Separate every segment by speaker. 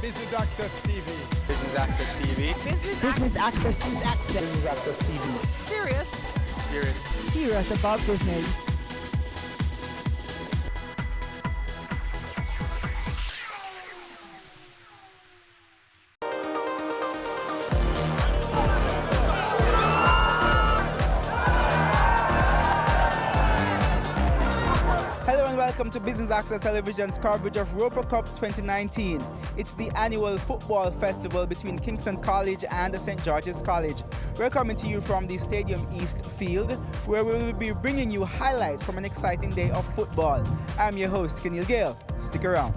Speaker 1: Business Access TV.
Speaker 2: Business Access TV.
Speaker 3: Business Access.
Speaker 2: Business Access TV.
Speaker 3: Serious.
Speaker 2: Serious.
Speaker 3: Serious about business.
Speaker 4: Hello and welcome to Business Access Television's coverage of Roper Cup 2019. It's the annual football festival between Kingston College and St. George's College. We're coming to you from the Stadium East Field, where we will be bringing you highlights from an exciting day of football. I'm your host, Kenil Gale. Stick around.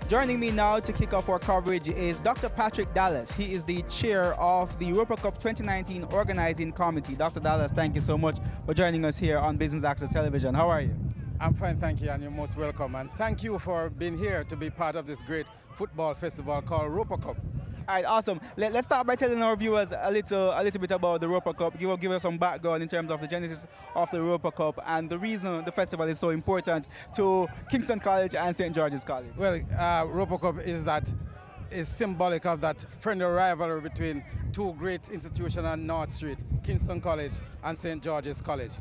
Speaker 4: Joining me now to kick off our coverage is Dr. Patrick Dallas. He is the chair of the Roper Cup 2019 Organizing Committee. Dr. Dallas, thank you so much for joining us here on Business Access Television. How are you?
Speaker 1: I'm fine, thank you, and you're most welcome. And thank you for being here to be part of this great football festival called Roper Cup.
Speaker 4: All right, awesome. Let's start by telling our viewers a little bit about the Roper Cup. Give us some background in terms of the genesis of the Roper Cup and the reason the festival is so important to Kingston College and St. George's College.
Speaker 1: Well, Roper Cup is symbolic of that friendly rivalry between two great institutions on North Street, Kingston College and St. George's College.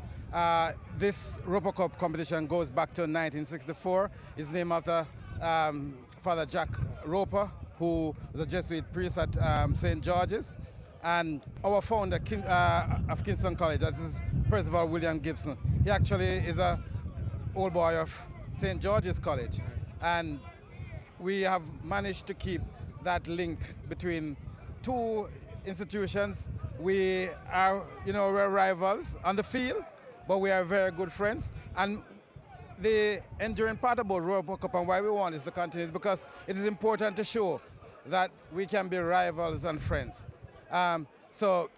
Speaker 1: This Roper Cup competition goes back to 1964. It's named after Father Jack Roper, who was a Jesuit priest at St. George's. And our founder of Kingston College, that is Percival William Gibson. He actually is a old boy of St. George's College. And we have managed to keep that link between two institutions. We are, we're rivals on the field, but we are very good friends. And the enduring part about Roper Cup and why we want this to continue is because it is important to show that we can be rivals and friends. So,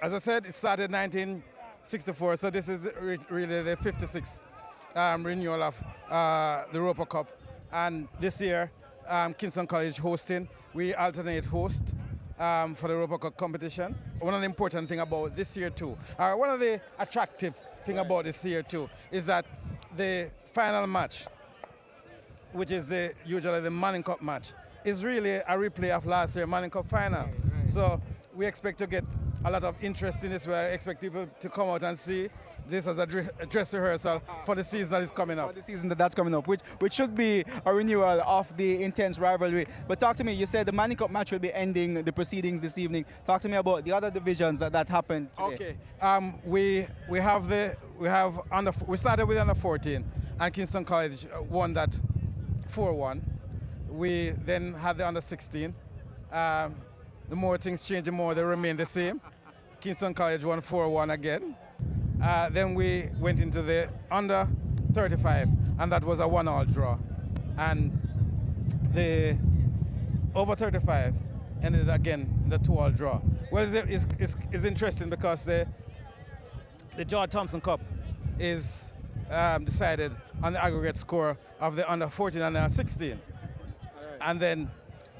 Speaker 1: as I said, it started in 1964, so this is really the 56th renewal of the Roper Cup. And this year, Kingston College hosting. We alternate host for the Roper Cup competition. One of the important things about this year too, one of the attractive things about this year too, is that the final match, which is usually the Manning Cup match, is really a replay of last year's Manning Cup final. So we expect to get a lot of interest in this. We expect people to come out and see this as a dress rehearsal for the season that is coming up.
Speaker 4: For the season that's coming up, which should be a renewal of the intense rivalry. But talk to me, you said the Manning Cup match will be ending the proceedings this evening. Talk to me about the other divisions that happened today.
Speaker 1: Okay, we started with under 14, and Kingston College won that 4-1. We then had the under 16. The more things change, the more they remain the same. Kingston College won 4-1 again. Then we went into the under 35, and that was a 1-all draw. And the over 35 ended again in the 2-all draw. Well, it's interesting because the George Thompson Cup is decided on the aggregate score of the under 14 and under 16. And then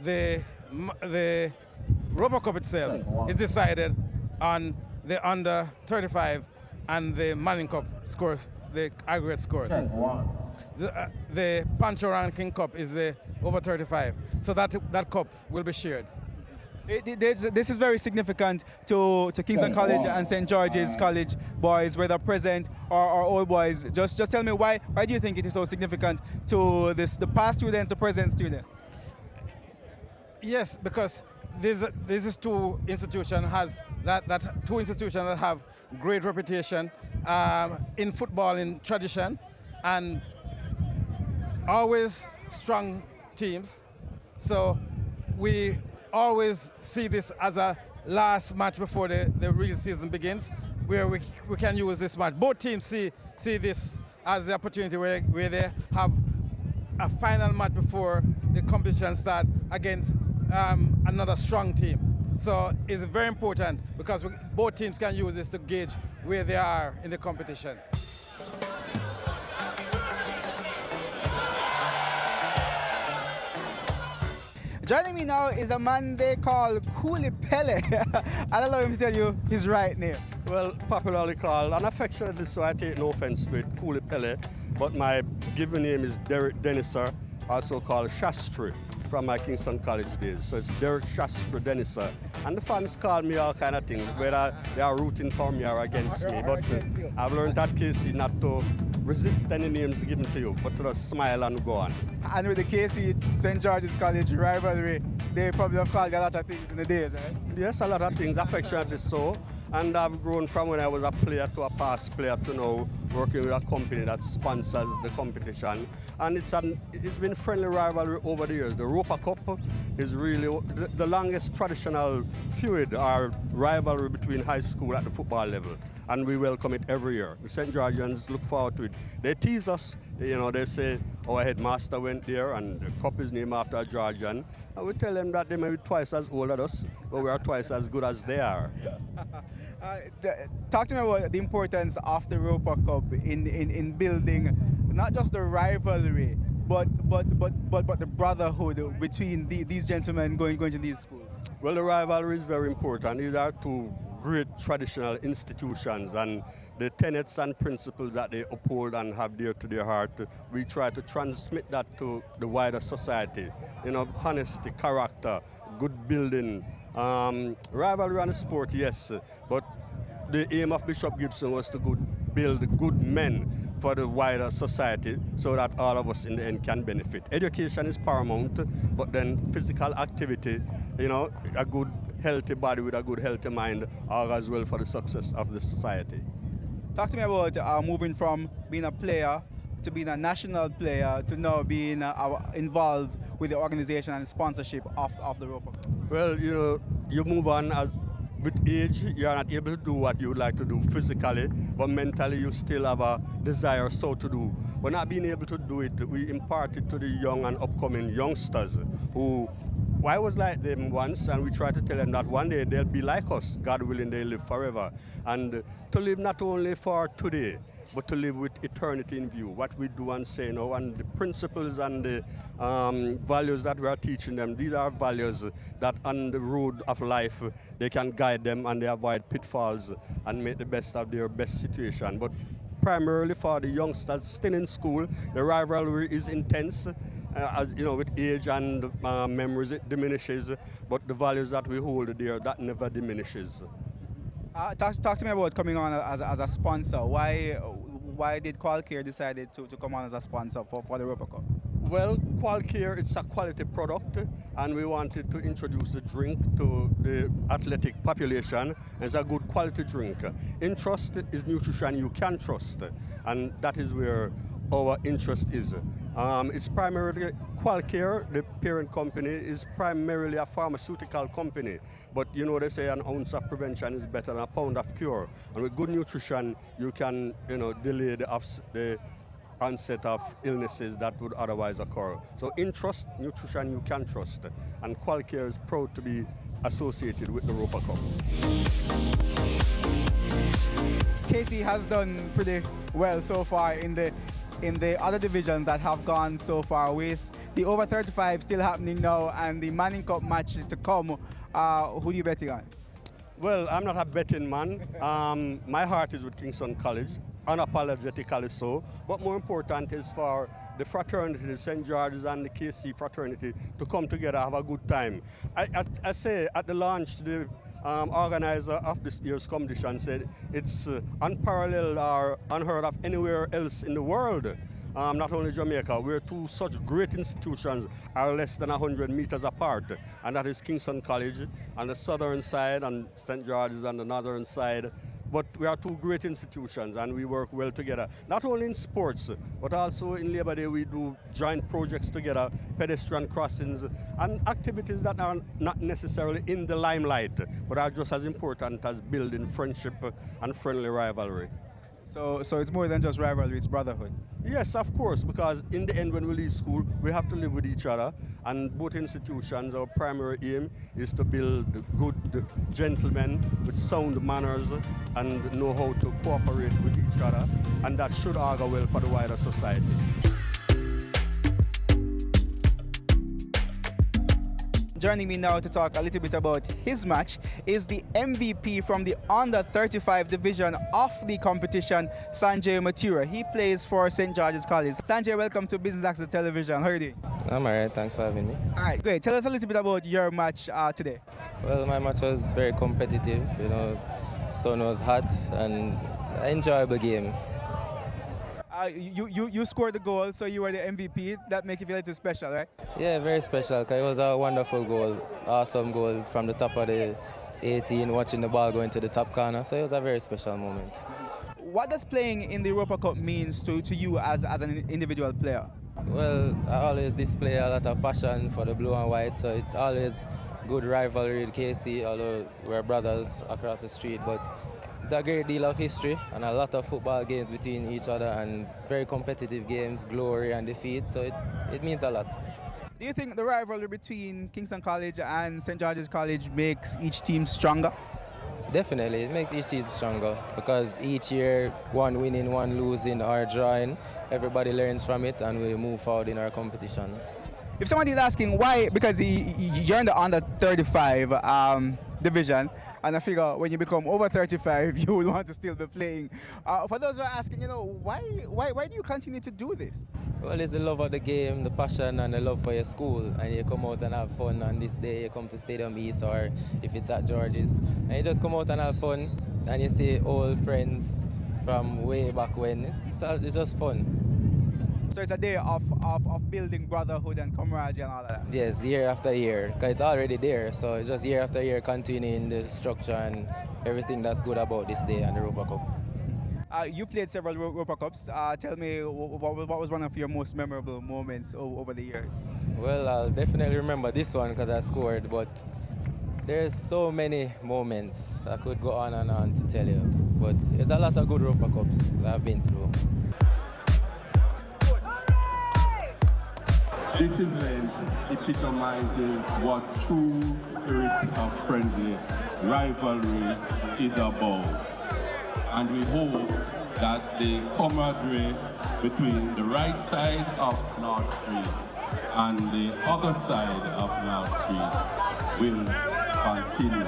Speaker 1: the Roper Cup itself is decided on the under 35 and the Manning Cup scores, the aggregate scores. The Pancho Ranking Cup is the over 35, so that cup will be shared.
Speaker 4: This is very significant to Kingston College and St. George's College boys, whether present or old boys. Just tell me why do you think it is so significant to the past students, the present students?
Speaker 1: Yes, because this is two institutions that have great reputation in football in tradition and always strong teams. So we always see this as a last match before the real season begins, where we can use this match. Both teams see this as the opportunity where they have a final match before the competition start against another strong team. So it's very important because both teams can use this to gauge where they are in the competition.
Speaker 4: Joining me now is a man they call Coolie Pele. I'll allow him to tell you his right name.
Speaker 5: Well, popularly called, and affectionately so I take no offense to it, Coolie Pele, but my given name is Derek Deniser, also called Shastri, from my Kingston College days. So it's Derek Shastri Deniser. And the fans call me all kind of things, whether they are rooting for me or against me. But I've learned at KC not to resist any names given to you, but to just smile and go on.
Speaker 4: And with the KC St. George's College rivalry, they probably have called you a lot of things in the days, right?
Speaker 5: Yes, a lot of things, affectionately so. And I've grown from when I was a player to a past player to now working with a company that sponsors the competition. And it's been friendly rivalry over the years. The Europa Cup is really the longest traditional feud or rivalry between high school at the football level. And we welcome it every year. The St. Georgians look forward to it. They tease us, they say our headmaster went there and the cup is named after a Georgian. And we tell them that they may be twice as old as us, but we are twice as good as they are.
Speaker 4: Talk to me about the importance of the Europa Cup in building not just the rivalry, but the brotherhood between these gentlemen going to these schools.
Speaker 5: Well, the rivalry is very important. These are two great traditional institutions, and the tenets and principles that they uphold and have dear to their heart, we try to transmit that to the wider society. Honesty, character, good building, rivalry and sport, yes, but the aim of Bishop Gibson was to build good men for the wider society so that all of us in the end can benefit. Education is paramount, but then physical activity, a good healthy body with a good healthy mind are as well for the success of the society.
Speaker 4: Talk to me about moving from being a player to being a national player to now being involved with the organization and sponsorship of the Europa.
Speaker 5: Well, you move on as with age, you are not able to do what you would like to do physically, but mentally you still have a desire so to do. But not being able to do it, we impart it to the young and upcoming youngsters who, I was like them once, and we try to tell them that one day they'll be like us, God willing, they live forever. And to live not only for today, but to live with eternity in view, what we do and say now, and the principles and the values that we are teaching them. These are values that on the road of life, they can guide them and they avoid pitfalls and make the best of their best situation. But primarily for the youngsters still in school, the rivalry is intense. With age and memories, it diminishes, but the values that we hold there, that never diminishes.
Speaker 4: Talk to me about coming on as a sponsor. Why did Qualcare decided to come on as a sponsor for the Europa Cup?
Speaker 5: Well, Qualcare, it's a quality product, and we wanted to introduce the drink to the athletic population. It's a good quality drink. In trust is nutrition you can trust, and that is where our interest is. It's primarily Qualcare, the parent company, is primarily a pharmaceutical company. But they say an ounce of prevention is better than a pound of cure. And with good nutrition, you can, delay the onset of illnesses that would otherwise occur. So in trust, nutrition you can trust. And Qualcare is proud to be associated with the Europa Cup.
Speaker 4: KC has done pretty well so far in the other divisions that have gone so far, with the over 35 still happening now and the Manning Cup matches to come. Who do you betting on?
Speaker 5: Well, I'm not a betting man. My heart is with Kingston College, unapologetically so. But more important is for the fraternity, the St. George's and the KC fraternity, to come together, have a good time. I say at the launch, the organizer of this year's competition said it's unparalleled or unheard of anywhere else in the world. Not only Jamaica, where two such great institutions are less than 100 meters apart, and that is Kingston College on the southern side and St. George's on the northern side. But we are two great institutions and we work well together, not only in sports, but also in Labor Day we do joint projects together, pedestrian crossings, and activities that are not necessarily in the limelight, but are just as important as building friendship and friendly rivalry.
Speaker 4: So it's more than just rivalry, it's brotherhood.
Speaker 5: Yes, of course, because in the end when we leave school, we have to live with each other, and both institutions, our primary aim is to build good gentlemen with sound manners and know how to cooperate with each other, and that should augur well for the wider society.
Speaker 4: Joining me now to talk a little bit about his match is the MVP from the under 35 division of the competition, Sanjay Mathura. He plays for St. George's College. Sanjay, welcome to Business Access Television. How are you doing?
Speaker 6: I'm alright, thanks for having me.
Speaker 4: All right, great. Tell us a little bit about your match today.
Speaker 6: Well, my match was very competitive, sun was hot and an enjoyable game.
Speaker 4: You scored the goal, so you were the MVP. That makes you feel a little special, right?
Speaker 6: Yeah, very special because it was a wonderful goal, awesome goal from the top of the 18, watching the ball go into the top corner, so it was a very special moment.
Speaker 4: What does playing in the Europa Cup means to you as an individual player?
Speaker 6: Well, I always display a lot of passion for the blue and white, so it's always good rivalry with KC, although we're brothers across the street, but it's a great deal of history and a lot of football games between each other and very competitive games, glory and defeat, so it means a lot.
Speaker 4: Do you think the rivalry between Kingston College and St. George's College makes each team stronger?
Speaker 6: Definitely, it makes each team stronger because each year, one winning, one losing or drawing, everybody learns from it and we move forward in our competition.
Speaker 4: If somebody is asking why, because you're in the under 35 division, and I figure when you become over 35, you will want to still be playing. For those who are asking, why do you continue to do this?
Speaker 6: Well, it's the love of the game, the passion and the love for your school, and you come out and have fun on this day, you come to Stadium East or if it's at George's, and you just come out and have fun and you see old friends from way back when. It's just fun.
Speaker 4: So it's a day of building brotherhood and camaraderie and all of that?
Speaker 6: Yes, year after year, because it's already there, so it's just year after year continuing the structure and everything that's good about this day and the Europa Cup.
Speaker 4: You played several Europa Cups. Tell me, what was one of your most memorable moments over the years?
Speaker 6: Well, I'll definitely remember this one because I scored, but there's so many moments I could go on and on to tell you. But there's a lot of good Europa Cups that I've been through.
Speaker 7: This event epitomizes what true spirit of friendly rivalry is about. And we hope that the camaraderie between the right side of North Street and the other side of North Street will continue.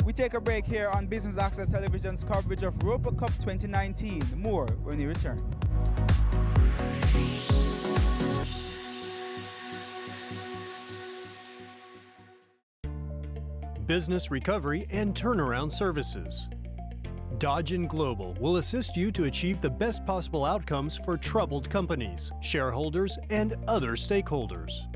Speaker 4: We take a break here on Business Access Television's coverage of Europa Cup 2019. More when we return.
Speaker 8: Business recovery and turnaround services. Dodgen Global will assist you to achieve the best possible outcomes for troubled companies, shareholders, and other stakeholders.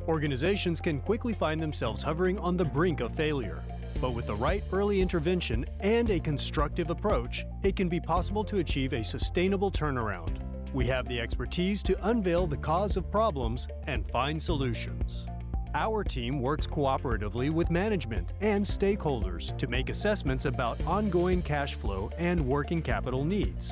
Speaker 8: Organizations can quickly find themselves hovering on the brink of failure, but with the right early intervention and a constructive approach, it can be possible to achieve a sustainable turnaround. We have the expertise to unveil the cause of problems and find solutions. Our team works cooperatively with management and stakeholders to make assessments about ongoing cash flow and working capital needs.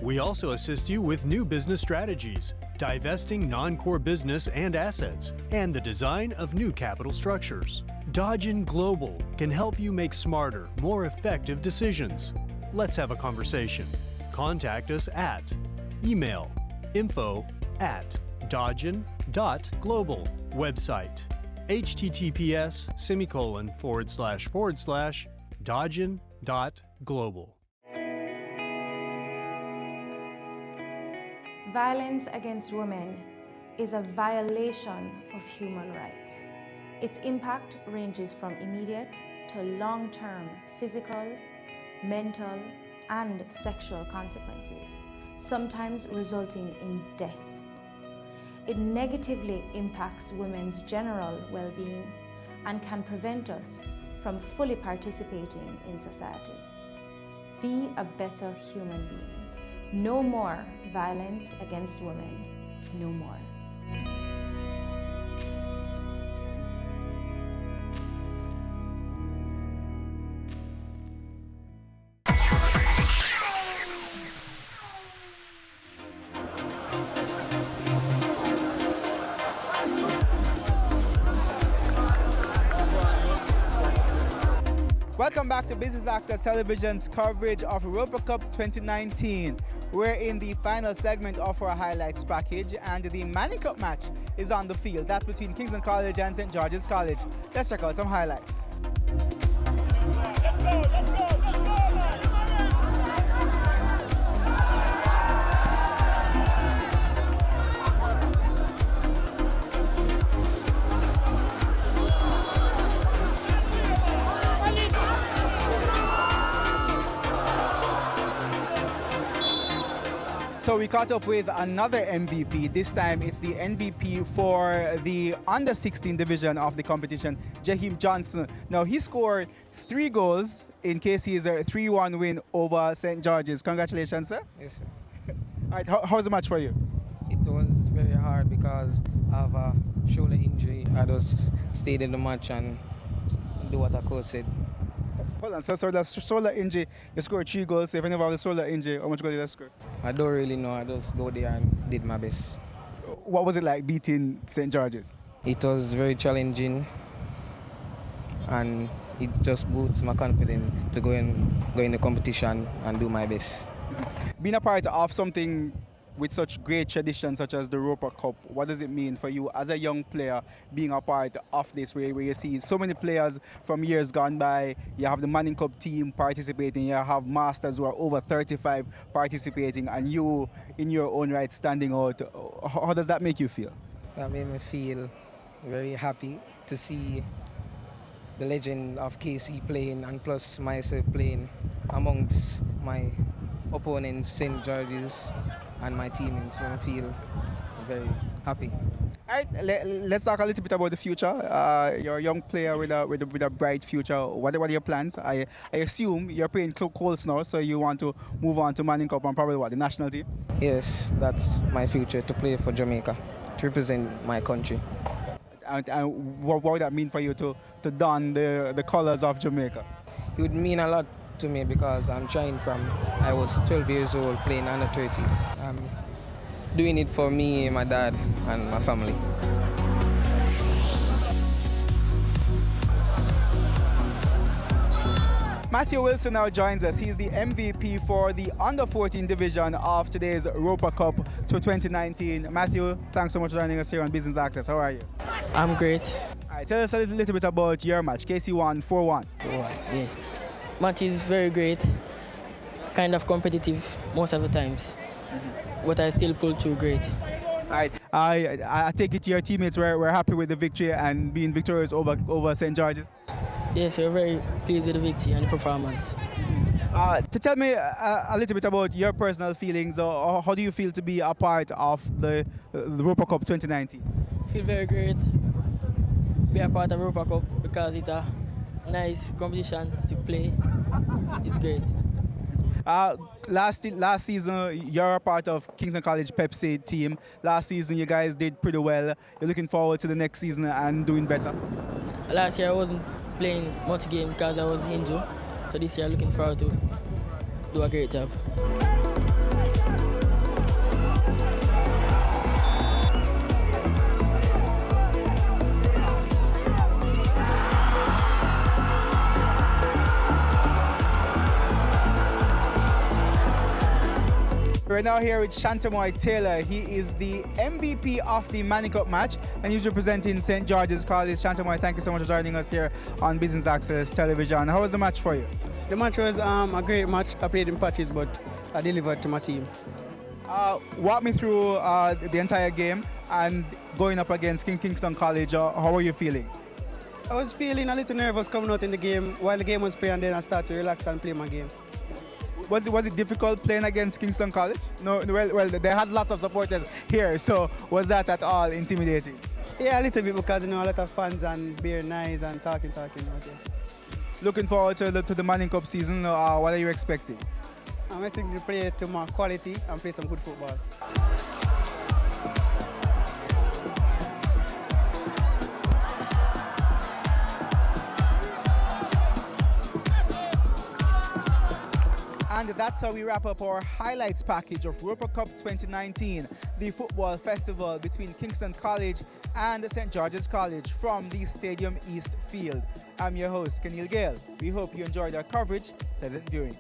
Speaker 8: We also assist you with new business strategies, divesting non-core business and assets, and the design of new capital structures. Dodgen Global can help you make smarter, more effective decisions. Let's have a conversation. Contact us at email info@dodgen.global, website https://dodgen.global.
Speaker 9: Violence against women is a violation of human rights. Its impact ranges from immediate to long-term physical, mental, and sexual consequences, sometimes resulting in death. It negatively impacts women's general well-being and can prevent us from fully participating in society. Be a better human being. No more violence against women. No more.
Speaker 4: Welcome back to Business Access Television's coverage of Europa Cup 2019. We're in the final segment of our highlights package, and the Manning Cup match is on the field. That's between Kingston College and St. George's College. Let's check out some highlights. So we caught up with another MVP. This time it's the MVP for the under-16 division of the competition, Jaheim Johnson. Now he scored 3 goals in KC's 3-1 win over St. George's. Congratulations, sir.
Speaker 10: Yes, sir.
Speaker 4: All right, how was the match for you?
Speaker 10: It was very hard because of a shoulder injury. I just stayed in the match and do what a coach said.
Speaker 4: Hold on, so the shoulder injury, you scored 3 goals. So if you never have the shoulder injury, how much goal did you score?
Speaker 10: I don't really know. I just go there and did my best.
Speaker 4: What was it like beating St. George's?
Speaker 10: It was very challenging, and it just boosts my confidence to go in the competition and do my best.
Speaker 4: Being a part of something with such great tradition such as the Roper Cup, what does it mean for you as a young player being a part of this, where you see so many players from years gone by? You have the Manning Cup team participating, you have masters who are over 35 participating, and you in your own right standing out. How does that make you feel?
Speaker 10: That made me feel very happy to see the legend of KC playing, and plus myself playing amongst my opponents, St. George's, and my teammates. Made me feel very happy.
Speaker 4: All right, let's talk a little bit about the future. You're a young player with a bright future. What are your plans? I assume you're playing Colts now, so you want to move on to Manning Cup and probably the national team?
Speaker 10: Yes, that's my future, to play for Jamaica, to represent my country.
Speaker 4: And what would that mean for you to don the colors of Jamaica?
Speaker 10: It would mean a lot to me because I'm trying from I was 12 years old playing under 30. I'm doing it for me, my dad, and my family.
Speaker 4: Matthew Wilson now joins us. He's the MVP for the under-14 division of today's Roper Cup 2019. Matthew, thanks so much for joining us here on Business Access. How are you?
Speaker 11: I'm great.
Speaker 4: All right, tell us a little bit about your match. KC won 4-1.
Speaker 11: Yeah. Match is very great, kind of competitive most of the times, but I still pull through great.
Speaker 4: All right, I take it your teammates were happy with the victory and being victorious over St. George's?
Speaker 11: Yes, we're very pleased with the victory and the performance.
Speaker 4: To tell me a little bit about your personal feelings, or how do you feel to be a part of the Roper Cup 2019?
Speaker 11: I feel very great be a part of Roper Cup because it's a nice competition to play. It's great.
Speaker 4: Last season, you're a part of Kingston College Pepsi team. Last season, you guys did pretty well. You're looking forward to the next season and doing better?
Speaker 11: Last year, I wasn't playing much game because I was injured. So this year, I'm looking forward to do a great job.
Speaker 4: We're now here with Shantamoy Taylor. He is the MVP of the Manning Cup match, and he's representing St. George's College. Shantamoy, thank you so much for joining us here on Business Access Television. How was the match for you?
Speaker 12: The match was a great match. I played in patches, but I delivered to my team.
Speaker 4: Walk me through the entire game and going up against Kingston College. How were you feeling?
Speaker 12: I was feeling a little nervous coming out in the game while the game was playing, and then I started to relax and play my game.
Speaker 4: Was it difficult playing against Kingston College? No, well, they had lots of supporters here, so was that at all intimidating?
Speaker 12: Yeah, a little bit because a lot of fans and being nice and talking. Okay.
Speaker 4: Looking forward to the Manning Cup season. What are you expecting?
Speaker 12: I'm expecting to play to my quality and play some good football.
Speaker 4: And that's how we wrap up our highlights package of Roper Cup 2019, the football festival between Kingston College and St. George's College from the Stadium East Field. I'm your host, Kenil Gale. We hope you enjoyed our coverage. Pleasant viewing.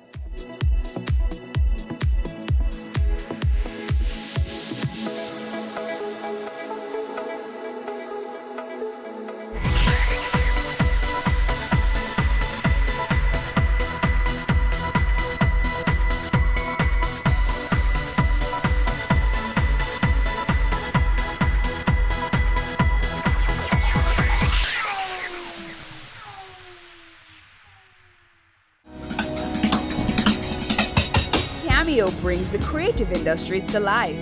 Speaker 13: brings the creative industries to life.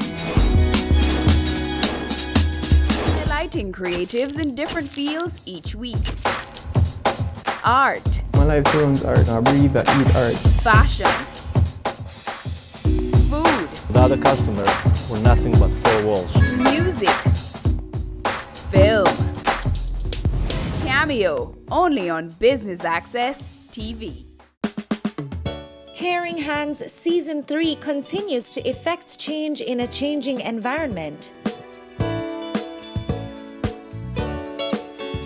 Speaker 13: Highlighting creatives in different fields each week. Art.
Speaker 14: My life turns art. I breathe, I eat art.
Speaker 13: Fashion. Food.
Speaker 15: Without a customer, we're nothing but four walls.
Speaker 13: Music. Film. Cameo. Only on Business Access TV.
Speaker 9: Caring Hands Season 3 continues to effect change in a changing environment.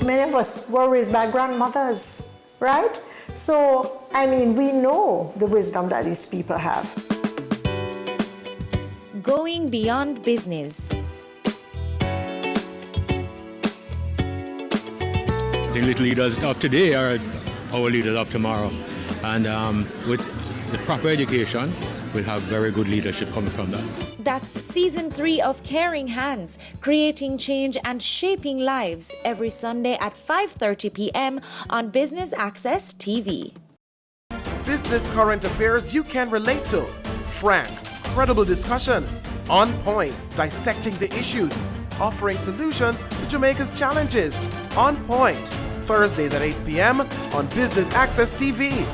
Speaker 16: Many of us were raised by grandmothers, right? So, I mean, we know the wisdom that these people have.
Speaker 9: Going beyond business.
Speaker 17: The little leaders of today are our leaders of tomorrow. And with the proper education, we'll have very good leadership coming from that.
Speaker 9: That's Season 3 of Caring Hands, creating change and shaping lives, every Sunday at 5:30 p.m. on Business Access TV.
Speaker 18: Business current affairs you can relate to. Frank, credible discussion. On point, dissecting the issues. Offering solutions to Jamaica's challenges. On Point, Thursdays at 8 p.m. on Business Access TV.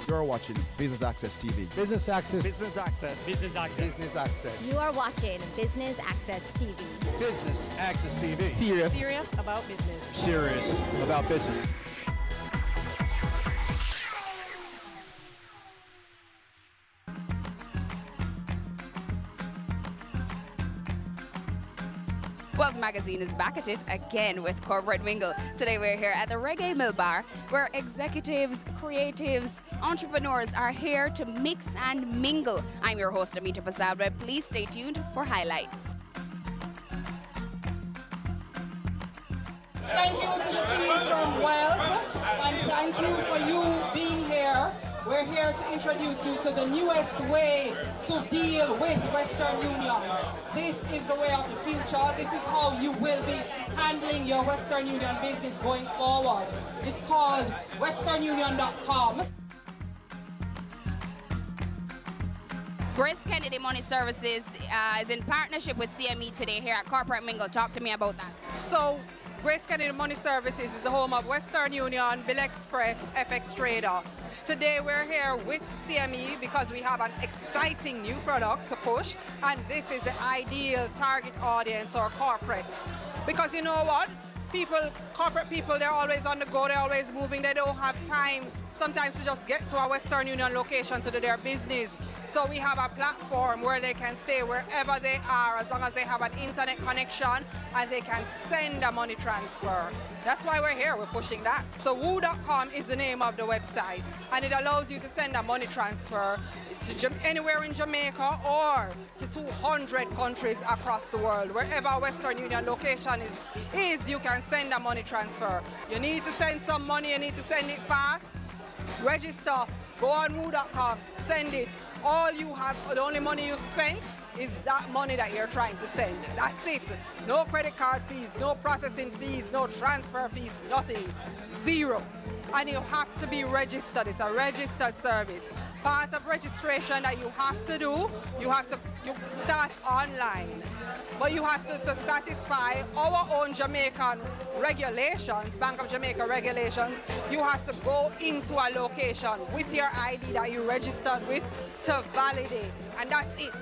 Speaker 19: You're watching Business Access TV.
Speaker 20: Business Access.
Speaker 19: Business Access.
Speaker 20: Business Access.
Speaker 19: Business Access.
Speaker 21: You are watching Business Access TV.
Speaker 19: Business Access TV.
Speaker 21: Serious about business.
Speaker 19: Serious about business.
Speaker 22: Wealth Magazine is back at it again with Corporate Mingle. Today we're here at the Reggae Mill Bar, where executives, creatives, entrepreneurs are here to mix and mingle. I'm your host, Amita Pasadwe. Please stay tuned for highlights.
Speaker 23: Thank you to the team from Wealth, and thank you for you being here. We're here to introduce you to the newest way to deal with Western Union. This is the way of the future. This is how you will be handling your Western Union business going forward. It's called westernunion.com.
Speaker 22: Grace Kennedy Money Services is in partnership with CME today here at Corporate Mingle. Talk to me about that.
Speaker 23: So, Grace Kennedy Money Services is the home of Western Union, Bill Express, FX Trader. Today we're here with CME because we have an exciting new product to push, and this is the ideal target audience or corporates. Because you know what? Corporate people, they're always on the go, they're always moving, they don't have time sometimes to just get to a Western Union location to do their business. So we have a platform where they can stay wherever they are as long as they have an internet connection and they can send a money transfer. That's why we're here, we're pushing that. So woo.com is the name of the website, and it allows you to send a money transfer to anywhere in Jamaica or to 200 countries across the world. Wherever a Western Union location is, you can send a money transfer. You need to send some money, you need to send it fast. Register, go on woo.com, send it. All you have, the only money you spent is that money that you're trying to send. That's it. No credit card fees, no processing fees, no transfer fees, nothing. Zero. And you have to be registered. It's a registered service. Part of registration that you have to do, you start online. But you have to satisfy our own Jamaican regulations, Bank of Jamaica regulations, you have to go into a location with your ID that you registered with to validate. And that's it.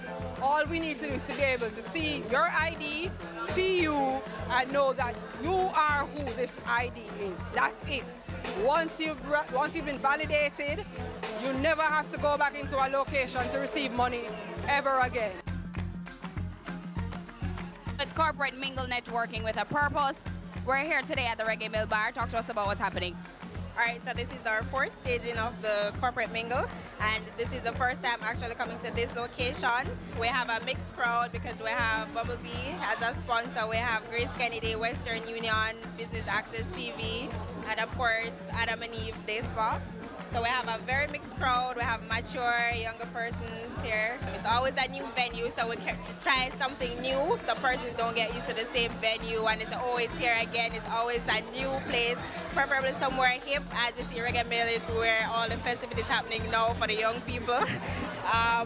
Speaker 23: All we need to do is to be able to see your ID, see you, and know that you are who this ID is. That's it. Once you've been validated, you never have to go back into a location to receive money ever again.
Speaker 22: It's Corporate Mingle Networking with a purpose. We're here today at the Reggae Mill Bar. Talk to us about what's happening.
Speaker 2: Alright, so this is our fourth staging of the corporate mingle, and this is the first time actually coming to this location. We have a mixed crowd because we have Bumblebee as a sponsor, we have Grace Kennedy, Western Union, Business Access TV, and of course Adam and Eve Day Spa. So we have a very mixed crowd. We have mature, younger persons here. It's always a new venue, so we can try something new so persons don't get used to the same venue and it's always here again. It's always a new place, preferably somewhere hip, as you see Reggae Mill is where all the festivities happening now for the young people.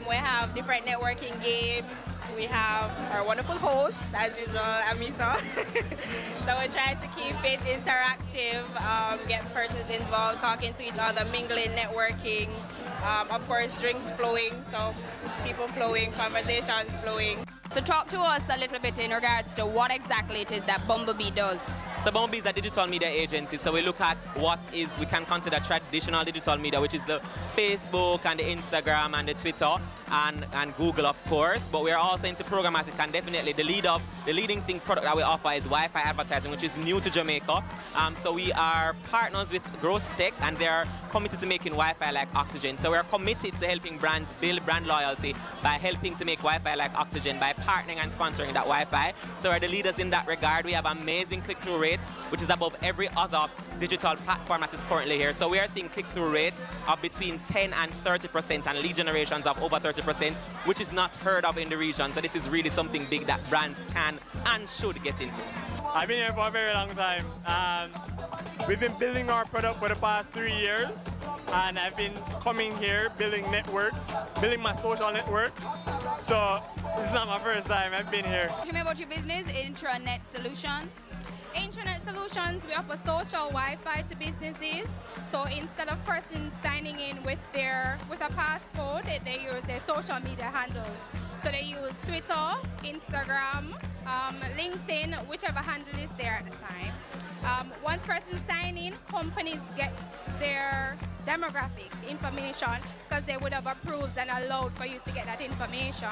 Speaker 2: We have different networking games. We have our wonderful host, as usual, Amisa. So we're trying to keep it interactive, get persons involved, talking to each other, mingling, networking. Of course, drinks flowing, so people flowing, conversations flowing.
Speaker 22: So talk to us a little bit in regards to what exactly it is that Bumblebee does.
Speaker 3: So Bumblebee is a digital media agency, so we look at what we can consider traditional digital media, which is the Facebook and the Instagram and the Twitter and Google, of course, but we are also into programmatic, and definitely the leading product that we offer is Wi-Fi advertising, which is new to Jamaica. So we are partners with Growth Tech, and they are committed to making Wi-Fi like oxygen. So we are committed to helping brands build brand loyalty by helping to make Wi-Fi like oxygen by partnering and sponsoring that Wi-Fi. So we're the leaders in that regard. We have amazing click-through rates, which is above every other digital platform that is currently here. So we are seeing click-through rates of between 10 and 30% and lead generations of over 30%, which is not heard of in the region. So this is really something big that brands can and should get into.
Speaker 20: I've been here for a very long time. We've been building our product for the past 3 years, and I've been coming here, building networks, building my social network. So this is not my first time I've been here.
Speaker 22: Tell me about your business, Intranet Solutions.
Speaker 24: Intranet Solutions, we offer social Wi-Fi to businesses. So instead of persons signing in with a passcode, they use their social media handles. So they use Twitter, Instagram, LinkedIn, whichever handle is there at the time. Once persons sign in, companies get their demographic information because they would have approved and allowed for you to get that information.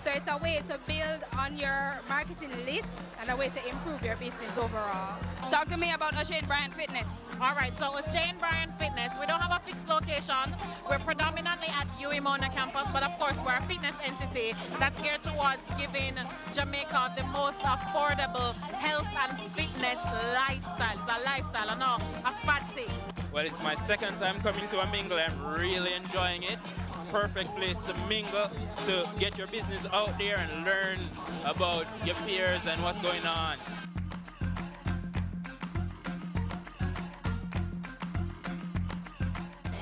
Speaker 24: So it's a way to build on your marketing list and a way to improve your business overall.
Speaker 22: Talk to me about O'Shane Bryant Fitness.
Speaker 25: All right, so O'Shane Bryant Fitness, we don't have a fixed location. We're predominantly at UEMONA campus, but of course we're a fitness entity that's geared towards giving Jamaica the most affordable health and fitness lifestyle. It's a lifestyle, I know, a fat thing.
Speaker 26: Well, it's my second time coming to a mingle. I'm really enjoying it. Perfect place to mingle, to get your business out there and learn about your peers and what's going on.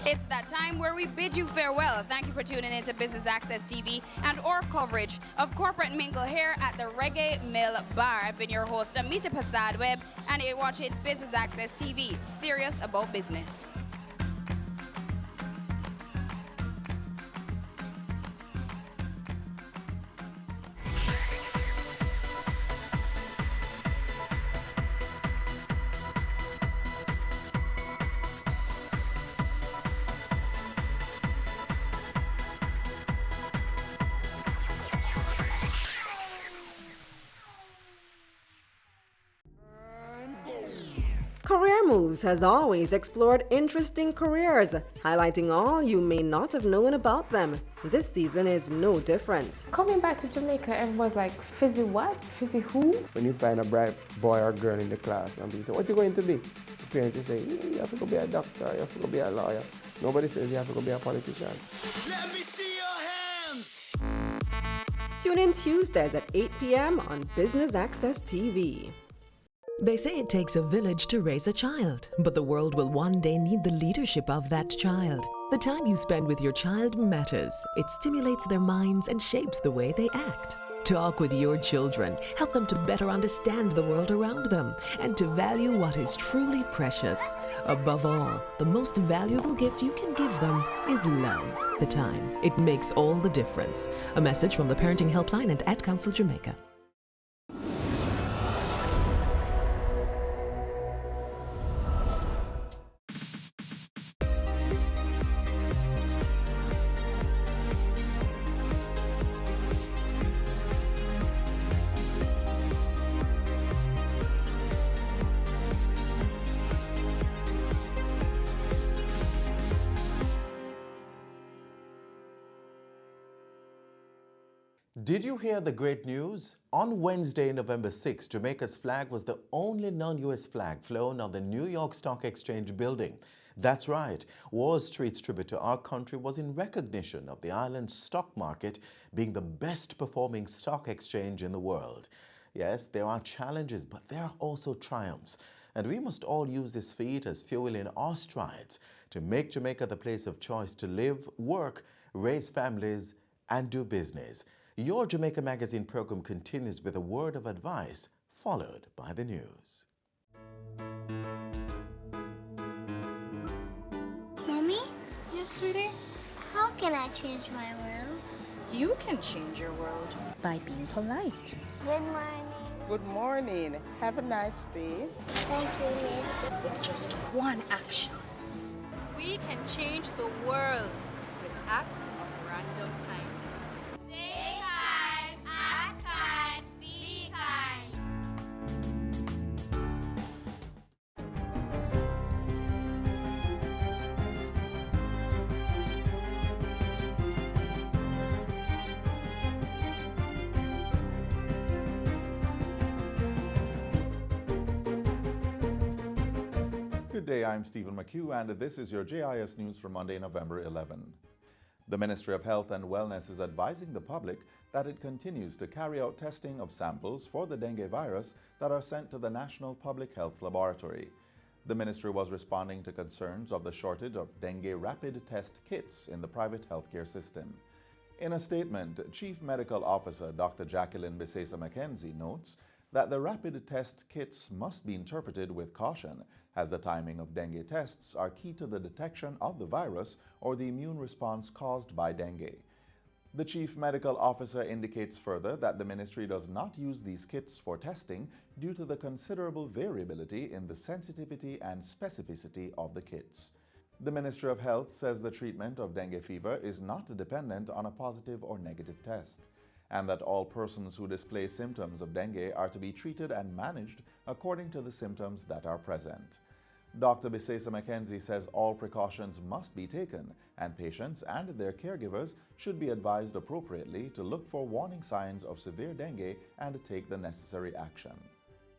Speaker 22: It's that time where we bid you farewell. Thank you for tuning in to Business Access TV and our coverage of Corporate Mingle here at the Reggae Mill Bar. I've been your host, Amita Prasad-Webb, and you're watching Business Access TV, serious about business.
Speaker 27: Career Moves has always explored interesting careers, highlighting all you may not have known about them. This season is no different.
Speaker 28: Coming back to Jamaica, everyone's like, fizzy what? Fizzy who?
Speaker 14: When you find a bright boy or girl in the class and people say, what are you going to be? The parents will say, you have to go be a doctor, you have to go be a lawyer. Nobody says you have to go be a politician.
Speaker 29: Let me see your hands!
Speaker 27: Tune in Tuesdays at 8 p.m. on Business Access TV.
Speaker 30: They say it takes a village to raise a child, but the world will one day need the leadership of that child. The time you spend with your child matters. It stimulates their minds and shapes the way they act. Talk with your children. Help them to better understand the world around them and to value what is truly precious. Above all, the most valuable gift you can give them is love. The time. It makes all the difference. A message from the Parenting Helpline and Ad Council Jamaica.
Speaker 1: Did you hear the great news? On Wednesday, November 6, Jamaica's flag was the only non-US flag flown on the New York Stock Exchange building. That's right, Wall Street's tribute to our country was in recognition of the island's stock market being the best performing stock exchange in the world. Yes, there are challenges, but there are also triumphs. And we must all use this feat as fuel in our strides to make Jamaica the place of choice to live, work, raise families, and do business. Your Jamaica Magazine program continues with a word of advice, followed by the news.
Speaker 4: Mommy?
Speaker 21: Yes, sweetie?
Speaker 4: How can I change my world?
Speaker 21: You can change your world by being polite.
Speaker 4: Good morning.
Speaker 5: Good morning. Have a nice day.
Speaker 4: Thank you, Miss.
Speaker 21: With just one action.
Speaker 6: We can change the world with acts of random kindness.
Speaker 4: Stay kind, act kind, be kind.
Speaker 7: Good day, I'm Stephen McHugh, and this is your JIS News for Monday, November 11. The Ministry of Health and Wellness is advising the public that it continues to carry out testing of samples for the dengue virus that are sent to the National Public Health Laboratory. The ministry was responding to concerns of the shortage of dengue rapid test kits in the private healthcare system. In a statement, Chief Medical Officer Dr. Jacqueline Bisesa McKenzie notes that the rapid test kits must be interpreted with caution, as the timing of dengue tests are key to the detection of the virus or the immune response caused by dengue. The Chief Medical Officer indicates further that the ministry does not use these kits for testing due to the considerable variability in the sensitivity and specificity of the kits. The Ministry of Health says the treatment of dengue fever is not dependent on a positive or negative test, and that all persons who display symptoms of dengue are to be treated and managed according to the symptoms that are present. Dr. Bisesa McKenzie says all precautions must be taken, and patients and their caregivers should be advised appropriately to look for warning signs of severe dengue and take the necessary action.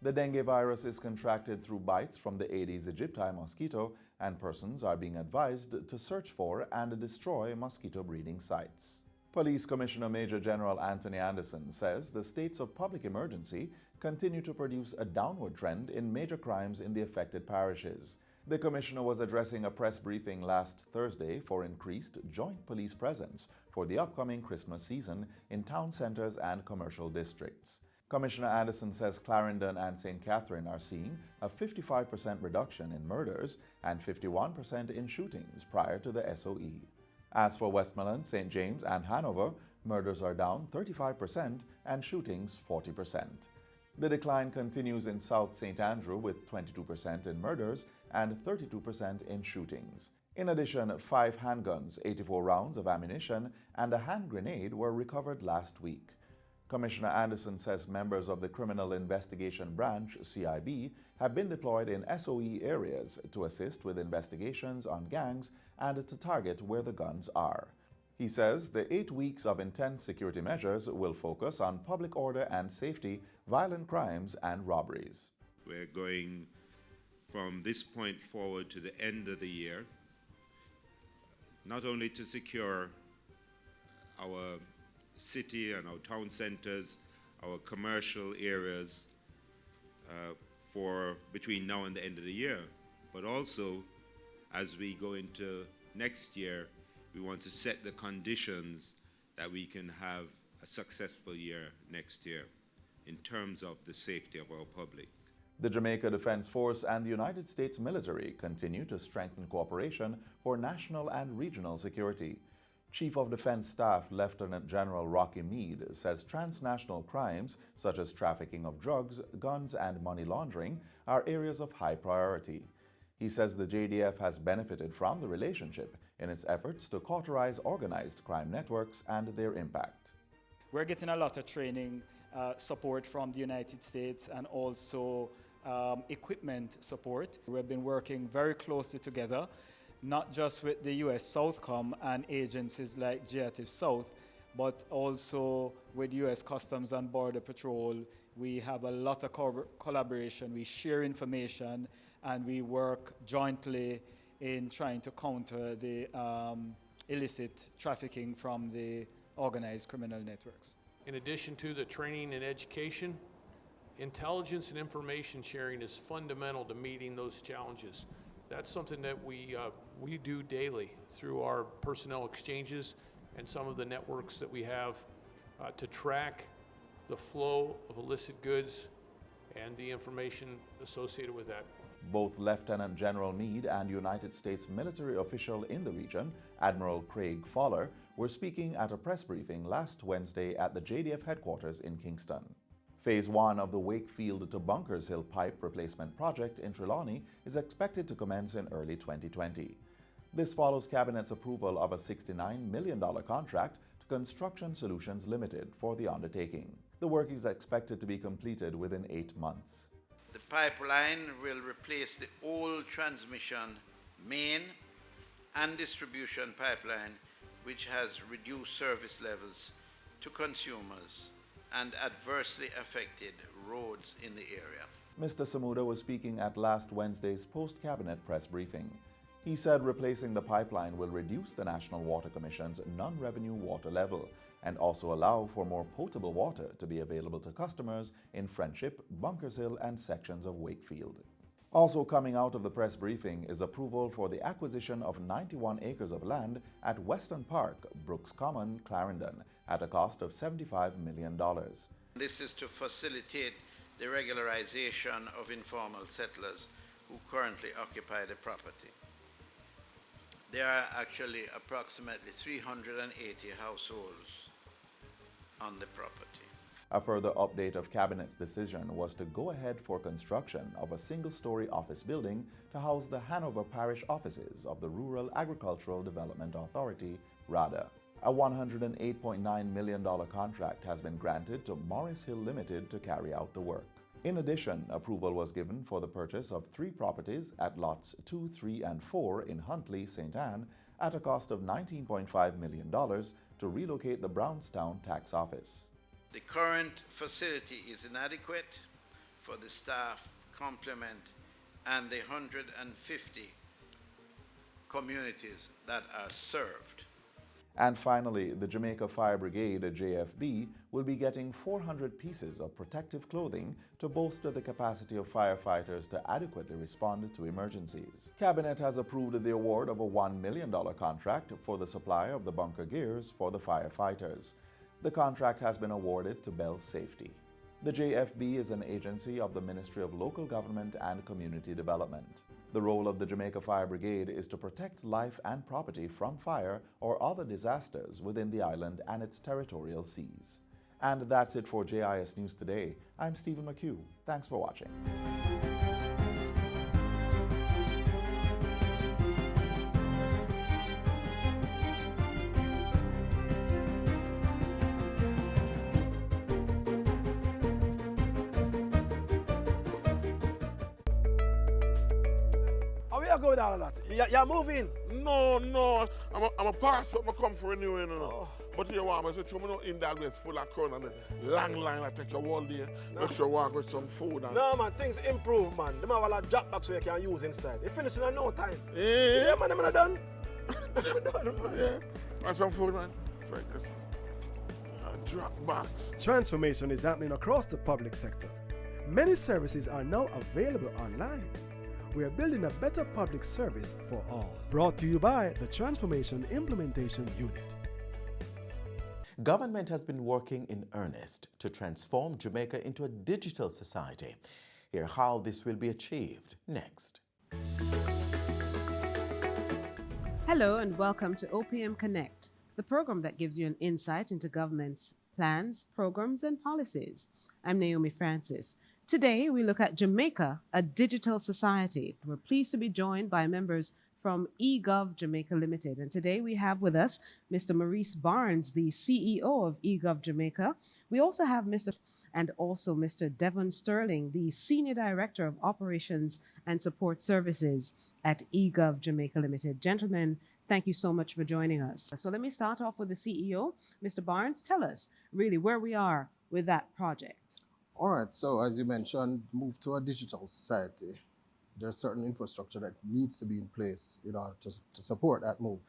Speaker 7: The dengue virus is contracted through bites from the Aedes aegypti mosquito, and persons are being advised to search for and destroy mosquito breeding sites. Police Commissioner Major General Anthony Anderson says the states of public emergency continue to produce a downward trend in major crimes in the affected parishes. The Commissioner was addressing a press briefing last Thursday for increased joint police presence for the upcoming Christmas season in town centers and commercial districts. Commissioner Anderson says Clarendon and St. Catherine are seeing a 55% reduction in murders and 51% in shootings prior to the SOE. As for Westmoreland, St. James, and Hanover, murders are down 35% and shootings 40%. The decline continues in South St. Andrew with 22% in murders and 32% in shootings. In addition, 5 handguns, 84 rounds of ammunition, and a hand grenade were recovered last week. Commissioner Anderson says members of the Criminal Investigation Branch, CIB, have been deployed in SOE areas to assist with investigations on gangs and to target where the guns are. He says the 8 weeks of intense security measures will focus on public order and safety, violent crimes, and robberies.
Speaker 8: We're going from this point forward to the end of the year, not only to secure our city and our town centers, our commercial areas for between now and the end of the year, but also as we go into next year, we want to set the conditions that we can have a successful year next year in terms of the safety of our public.
Speaker 7: The Jamaica Defense Force and the United States military continue to strengthen cooperation for national and regional security. Chief of Defense Staff Lieutenant General Rocky Meade says transnational crimes such as trafficking of drugs, guns, and money laundering are areas of high priority. He says the JDF has benefited from the relationship in its efforts to cauterize organized crime networks and their impact.
Speaker 10: We're getting a lot of training support from the United States and also equipment support. We've been working very closely together, not just with the U.S. Southcom and agencies like GATV South, but also with U.S. Customs and Border Patrol. We have a lot of collaboration. We share information, and we work jointly in trying to counter the illicit trafficking from the organized criminal networks.
Speaker 9: In addition to the training and education, intelligence and information sharing is fundamental to meeting those challenges. That's something that we do daily through our personnel exchanges and some of the networks that we have to track the flow of illicit goods and the information associated with that.
Speaker 7: Both Lieutenant General Meade and United States military official in the region, Admiral Craig Fowler, were speaking at a press briefing last Wednesday at the JDF headquarters in Kingston. Phase 1 of the Wakefield to Bunkers Hill pipe replacement project in Trelawney is expected to commence in early 2020. This follows Cabinet's approval of a $69 million contract to Construction Solutions Limited for the undertaking. The work is expected to be completed within 8 months.
Speaker 11: The pipeline will replace the old transmission main and distribution pipeline, which has reduced service levels to consumers and adversely affected roads in the area.
Speaker 7: Mr. Samuda was speaking at last Wednesday's post-cabinet press briefing. He said replacing the pipeline will reduce the National Water Commission's non-revenue water level and also allow for more potable water to be available to customers in Friendship, Bunkers Hill, and sections of Wakefield. Also coming out of the press briefing is approval for the acquisition of 91 acres of land at Western Park, Brooks Common, Clarendon, at a cost of $75 million.
Speaker 11: This is to facilitate the regularization of informal settlers who currently occupy the property. There are actually approximately 380 households on the property.
Speaker 7: A further update of Cabinet's decision was to go ahead for construction of a single-story office building to house the Hanover Parish offices of the Rural Agricultural Development Authority, RADA. A $108.9 million contract has been granted to Morris Hill Limited to carry out the work. In addition, approval was given for the purchase of 3 properties at lots 2, 3, and 4 in Huntley, St. Anne at a cost of $19.5 million to relocate the Brownstown tax office.
Speaker 11: The current facility is inadequate for the staff complement and the 150 communities that are served.
Speaker 7: And finally, the Jamaica Fire Brigade, JFB, will be getting 400 pieces of protective clothing to bolster the capacity of firefighters to adequately respond to emergencies. Cabinet has approved the award of a $1 million contract for the supply of the bunker gears for the firefighters. The contract has been awarded to Bell Safety. The JFB is an agency of the Ministry of Local Government and Community Development. The role of the Jamaica Fire Brigade is to protect life and property from fire or other disasters within the island and its territorial seas. And that's it for JIS News Today. I'm Stephen McHugh. Thanks for watching.
Speaker 12: Go with all of that. You're moving?
Speaker 13: No. I'm a passport I come for renewing. But you want me to tell me in that place full of crowd and the long line I take you all day. Make sure you walk with some food. And...
Speaker 12: No, man, things improve, man. Them have a lot of drop box where you can use inside. You finish in no time.
Speaker 13: Yeah,
Speaker 12: man, I'm not done.
Speaker 13: Yeah. And some food, man. Right, this. Drop box.
Speaker 12: Transformation is happening across the public sector. Many services are now available online. We are building a better public service for all. Brought to you by the Transformation Implementation Unit.
Speaker 1: Government has been working in earnest to transform Jamaica into a digital society. Hear how this will be achieved next.
Speaker 15: Hello and welcome to OPM Connect, the program that gives you an insight into government's plans, programs, and policies. I'm Naomi Francis. Today, we look at Jamaica, a digital society. We're pleased to be joined by members from eGov Jamaica Limited. And today we have with us Mr. Maurice Barnes, the CEO of eGov Jamaica. We also have Mr. Devon Sterling, the Senior Director of Operations and Support Services at eGov Jamaica Limited. Gentlemen, thank you so much for joining us. So let me start off with the CEO. Mr. Barnes, tell us really where we are with that project.
Speaker 2: All right, so as you mentioned, move to a digital society. There's certain infrastructure that needs to be in place in order to support that move.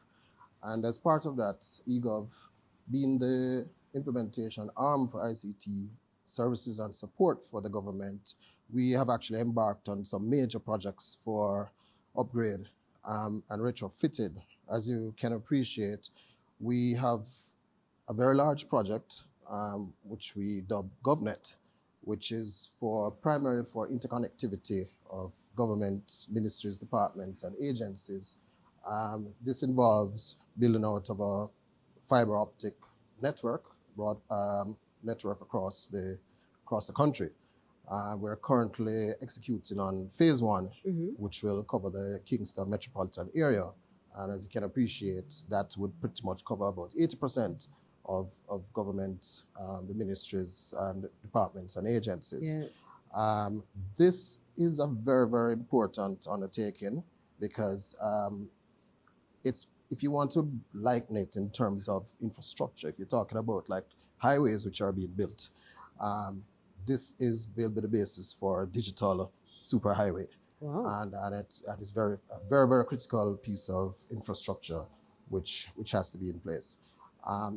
Speaker 2: And as part of that, eGov being the implementation arm for ICT services and support for the government, we have actually embarked on some major projects for upgrade and retrofitted. As you can appreciate, we have a very large project which we dub GovNet, which is primarily for interconnectivity of government ministries, departments, and agencies. This involves building out of a fiber optic network, broad network across the country. We're currently executing on phase 1, which will cover the Kingston metropolitan area. And as you can appreciate, that would pretty much cover about 80% of government, the ministries and departments and agencies. Yes. This is a very, very important undertaking because if you want to liken it in terms of infrastructure, if you're talking about like highways which are being built, this is built with the basis for a digital superhighway. Wow. And it is a very, very critical piece of infrastructure which has to be in place.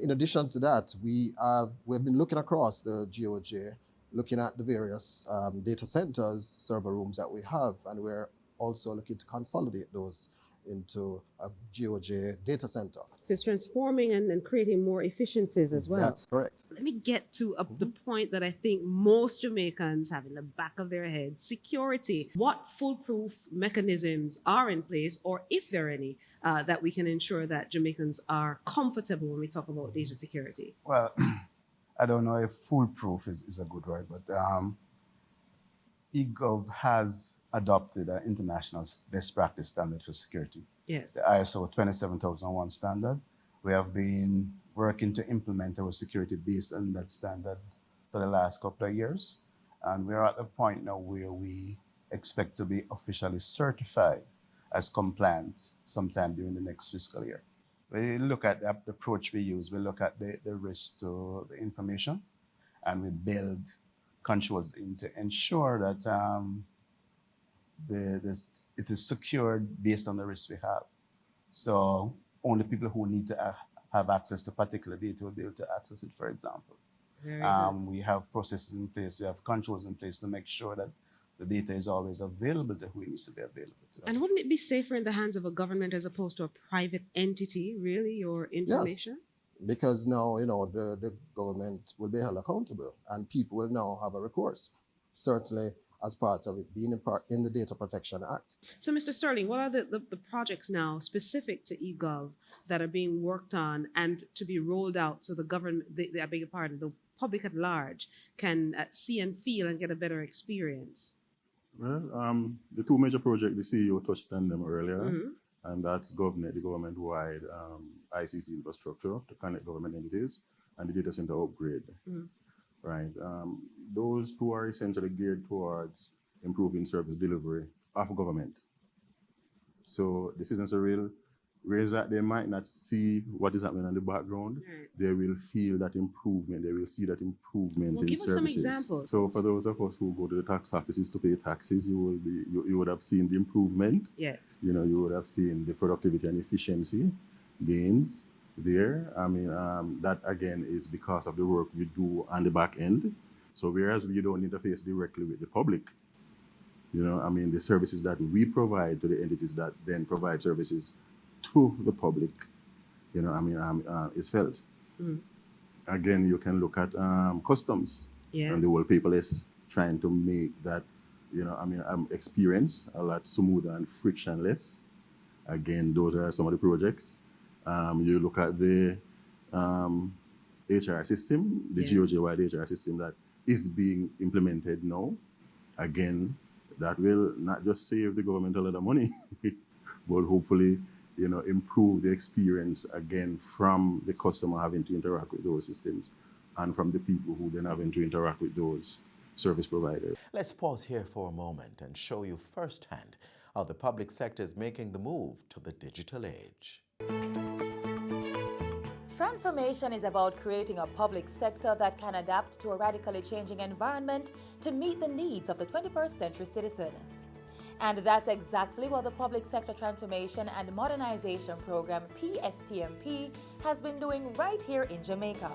Speaker 2: In addition to that, we've been looking across the GOJ, looking at the various data centers, server rooms that we have, and we're also looking to consolidate those into a GOJ data center.
Speaker 15: So it's transforming and creating more efficiencies as well.
Speaker 2: That's correct.
Speaker 15: Let me get to the point that I think most Jamaicans have in the back of their head: security. What foolproof mechanisms are in place, or if there are any, that we can ensure that Jamaicans are comfortable when we talk about data security?
Speaker 3: Well, I don't know if foolproof is a good word, but eGov has adopted an international best practice standard for security.
Speaker 15: Yes.
Speaker 3: The ISO 27001 standard. We have been working to implement our security based on that standard for the last couple of years. And we're at the point now where we expect to be officially certified as compliant sometime during the next fiscal year. We look at the approach we use. We look at the risk to the information, and we build controls in to ensure that it is secured based on the risk we have. So only people who need to have access to particular data will be able to access it, for example. We have processes in place, we have controls in place to make sure that the data is always available to who it needs to be available to.
Speaker 15: And wouldn't it be safer in the hands of a government as opposed to a private entity, really, your information?
Speaker 2: Yes, because now, the government will be held accountable and people will now have a recourse, certainly as part of it being in the Data Protection Act.
Speaker 15: So, Mr. Sterling, what are the projects now specific to eGov that are being worked on and to be rolled out so the government, I beg your pardon, the public at large can see and feel and get a better experience?
Speaker 16: Well, the two major projects, the CEO touched on them earlier, and that's GovNet, the government-wide ICT infrastructure to connect government entities, and the data center upgrade. Right. Those two are essentially geared towards improving service delivery of government. So this isn't a real raise that they might not see what is happening in the background. They will feel that improvement. They will see that improvement in
Speaker 15: give
Speaker 16: services.
Speaker 15: us some examples.
Speaker 16: So for those of us who go to the tax offices to pay taxes, you would have seen the improvement.
Speaker 15: Yes.
Speaker 16: You would have seen the productivity and efficiency gains there. I mean, that again is because of the work we do on the back end. So whereas we don't interface directly with the public, the services that we provide to the entities that then provide services to the public, is felt. Again, you can look at customs and the whole paperless, trying to make that, experience a lot smoother and frictionless. Again, those are some of the projects. You look at the HR system, the GOJ-wide HR system that is being implemented now. Again, that will not just save the government a lot of money, but hopefully, improve the experience again from the customer having to interact with those systems and from the people who then having to interact with those service providers.
Speaker 1: Let's pause here for a moment and show you firsthand how the public sector is making the move to the digital age.
Speaker 17: Transformation is about creating a public sector that can adapt to a radically changing environment to meet the needs of the 21st century citizen. And that's exactly what the Public Sector Transformation and Modernization Program, PSTMP, has been doing right here in Jamaica.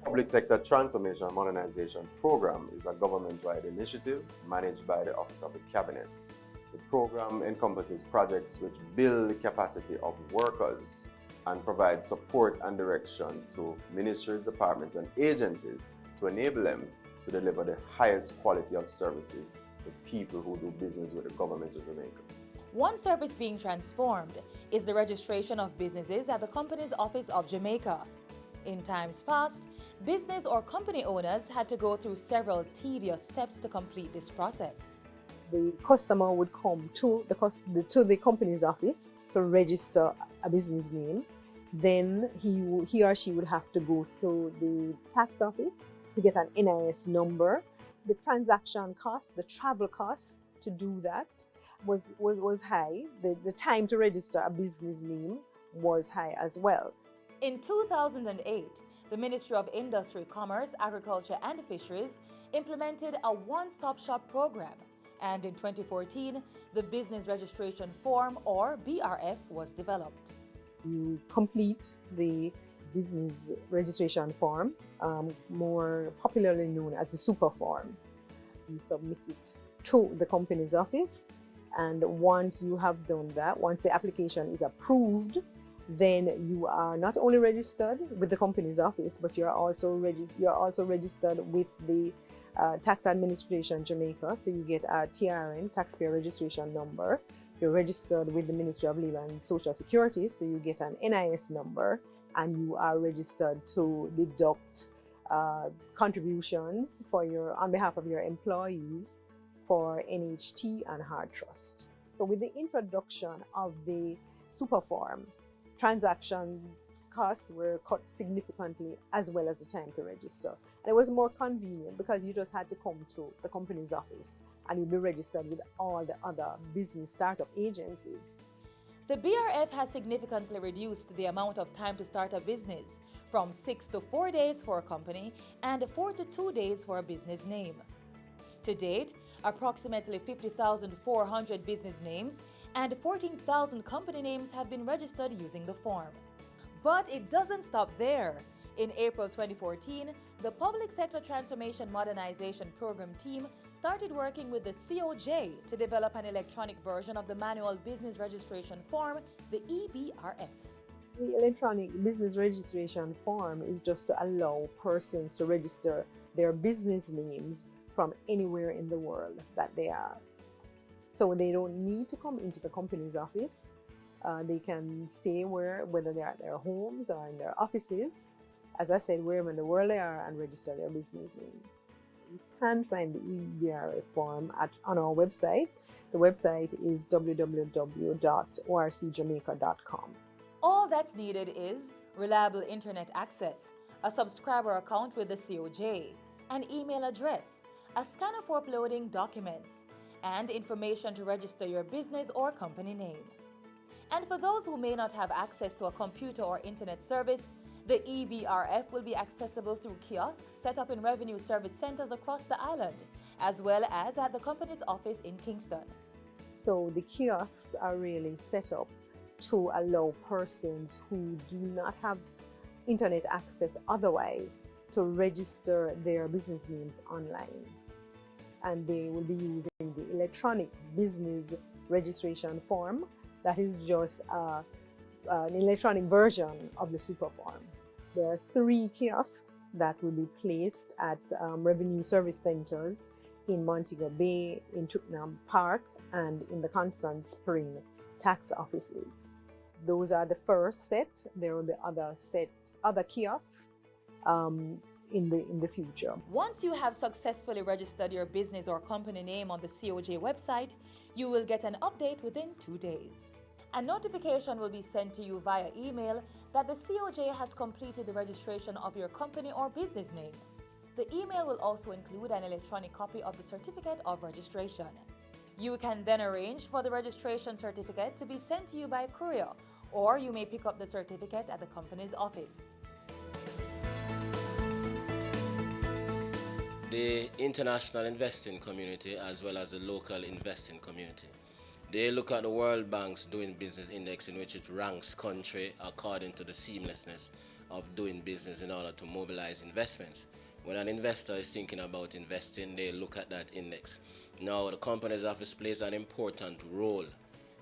Speaker 18: Public Sector Transformation and Modernization Program is a government-wide initiative managed by the Office of the Cabinet. The program encompasses projects which build the capacity of workers and provide support and direction to ministries, departments, and agencies to enable them to deliver the highest quality of services to people who do business with the government of Jamaica.
Speaker 17: One service being transformed is the registration of businesses at the Companies Office of Jamaica. In times past, business or company owners had to go through several tedious steps to complete this process.
Speaker 19: The customer would come to the company's office to register a business name. Then he or she would have to go to the tax office to get an NIS number. The transaction cost, the travel cost to do that was high. The time to register a business name was high as well.
Speaker 17: In 2008, the Ministry of Industry, Commerce, Agriculture and Fisheries implemented a one-stop-shop program. And in 2014, the Business Registration Form, or BRF, was developed.
Speaker 19: You complete the business registration form, more popularly known as the super form. You submit it to the company's office, and once you have done that, once the application is approved, then you are not only registered with the company's office, but you're also registered with the Tax Administration Jamaica. So you get a TRN, Taxpayer Registration Number. You're registered with the Ministry of Labor and Social Security, so you get an NIS number, and you are registered to deduct contributions on behalf of your employees for NHT and Hard Trust. So with the introduction of the super form, transaction costs were cut significantly, as well as the time to register. And it was more convenient because you just had to come to the company's office and you'd be registered with all the other business startup agencies.
Speaker 17: The BRF has significantly reduced the amount of time to start a business, from 6 to 4 days for a company and 4 to 2 days for a business name. To date, approximately 50,400 business names and 14,000 company names have been registered using the form. But it doesn't stop there. In April 2014, the Public Sector Transformation Modernization Program team started working with the COJ to develop an electronic version of the manual business registration form, the EBRF.
Speaker 19: The electronic business registration form is just to allow persons to register their business names from anywhere in the world that they are. So they don't need to come into the company's office. They can stay whether they're at their homes or in their offices, as I said, wherever in the world they are, and register their business names. You can find the EBRF form on our website. The website is www.orcjamaica.com.
Speaker 17: All that's needed is reliable internet access, a subscriber account with the COJ, an email address, a scanner for uploading documents, and information to register your business or company name. And for those who may not have access to a computer or internet service, the EBRF will be accessible through kiosks set up in revenue service centers across the island, as well as at the company's office in Kingston.
Speaker 19: So the kiosks are really set up to allow persons who do not have internet access otherwise to register their business names online. And they will be using the electronic business registration form. That is just an electronic version of the super form. There are 3 kiosks that will be placed at revenue service centers in Montego Bay, in Twickenham Park, and in the Constant Spring tax offices. Those are the first set. There will be other kiosks in the future.
Speaker 17: Once you have successfully registered your business or company name on the COJ website, you will get an update within 2 days. A notification will be sent to you via email that the COJ has completed the registration of your company or business name. The email will also include an electronic copy of the certificate of registration. You can then arrange for the registration certificate to be sent to you by courier, or you may pick up the certificate at the company's office.
Speaker 14: The international investing community as well as the local investing community, they look at the World Bank's Doing Business Index, in which it ranks country according to the seamlessness of doing business in order to mobilize investments. When an investor is thinking about investing, they look at that index. Now, the Companies Office plays an important role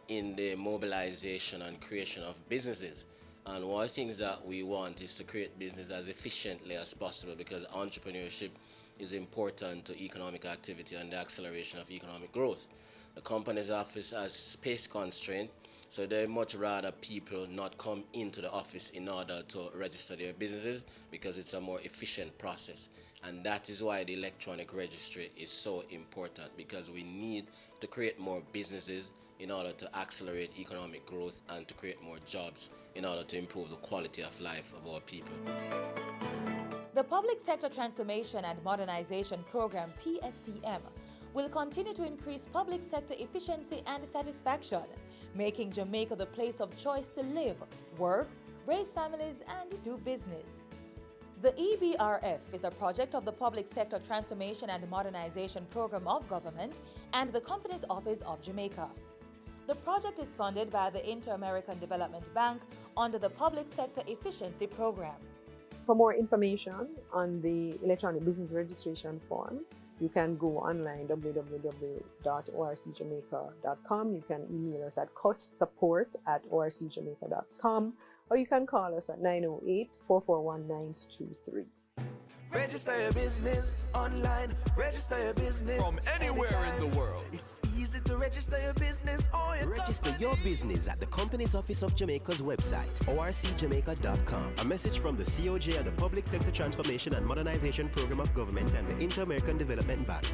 Speaker 14: in the mobilization and creation of businesses. And one of the things that we want is to create business as efficiently as possible, because entrepreneurship is important to economic activity and the acceleration of economic growth. The Companies Office has space constraint, so they much rather people not come into the office in order to register their businesses, because it's a more efficient process. And that is why the electronic registry is so important, because we need to create more businesses in order to accelerate economic growth and to create more jobs in order to improve the quality of life of our people.
Speaker 17: The Public Sector Transformation and Modernization Program, PSTM, will continue to increase public sector efficiency and satisfaction, making Jamaica the place of choice to live, work, raise families, and do business. The EBRF is a project of the Public Sector Transformation and Modernization Program of Government and the Companies Office of Jamaica. The project is funded by the Inter-American Development Bank under the Public Sector Efficiency Program.
Speaker 19: For more information on the electronic business registration form, you can go online, www.orcjamaica.com. You can email us at costsupport@orcjamaica.com, or you can call us at 908-441-9223.
Speaker 20: Register your business online. Register your business
Speaker 22: from anywhere
Speaker 20: anytime.
Speaker 22: in the world.
Speaker 20: It's easy to register your business on your
Speaker 22: Register your business at the Companies Office of Jamaica's website, orcjamaica.com. A message from the COJ and the Public Sector Transformation and Modernization Program of Government and the Inter-American Development Bank.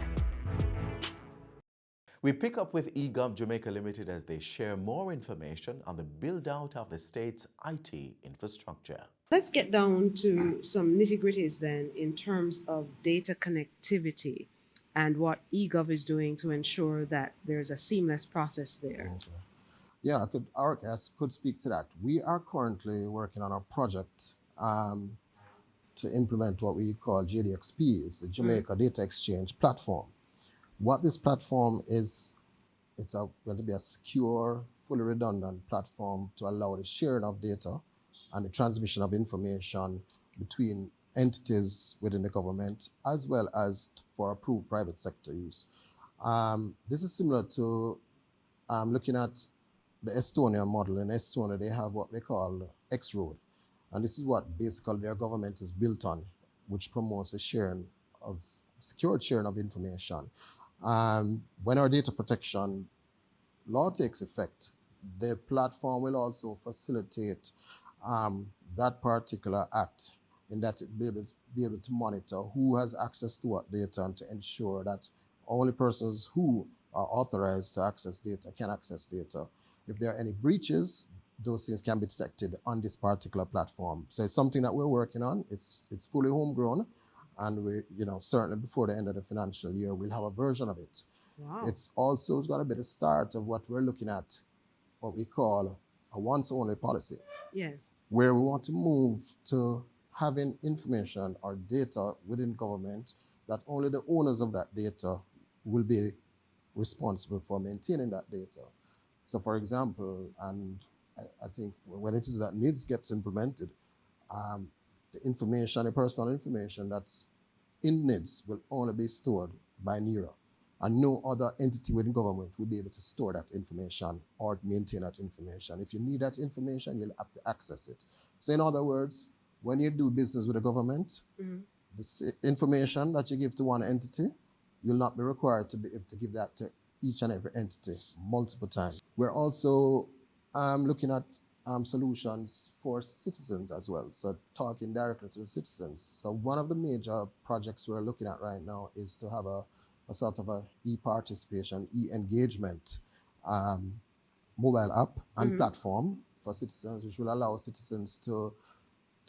Speaker 1: We pick up with eGov Jamaica Limited as they share more information on the build-out of the state's IT infrastructure.
Speaker 15: Let's get down to some nitty-gritties then in terms of data connectivity and what eGov is doing to ensure that there's a seamless process there.
Speaker 2: Okay. Yeah, our guest could speak to that. We are currently working on a project to implement what we call JDXP, it's the Jamaica Data Exchange Platform. What this platform is, it's going to be a secure, fully redundant platform to allow the sharing of data and the transmission of information between entities within the government, as well as for approved private sector use. This is similar to looking at the Estonian model. In Estonia, they have what they call X-Road. And this is what basically their government is built on, which promotes the secured sharing of information. When our data protection law takes effect, the platform will also facilitate that particular act, in that it will be able to monitor who has access to what data and to ensure that only persons who are authorized to access data can access data. If there are any breaches, those things can be detected on this particular platform. So it's something that we're working on. It's fully homegrown, and we, certainly before the end of the financial year, we'll have a version of it.
Speaker 15: Wow.
Speaker 2: It's also got to be the start of what we're looking at, what we call a once-only policy.
Speaker 15: Yes.
Speaker 2: Where we want to move to having information or data within government that only the owners of that data will be responsible for maintaining that data. So for example, and I think when it is that NIDS gets implemented, the personal information that's in NIDS will only be stored by NERA, and no other entity within government will be able to store that information or maintain that information. If you need that information, you'll have to access it. So in other words, when you do business with the government, the information that you give to one entity, you'll not be required to be able to give that to each and every entity multiple times. We're also looking at solutions for citizens as well. So talking directly to the citizens. So one of the major projects we're looking at right now is to have a sort of a e-participation, e-engagement mobile app and platform for citizens, which will allow citizens to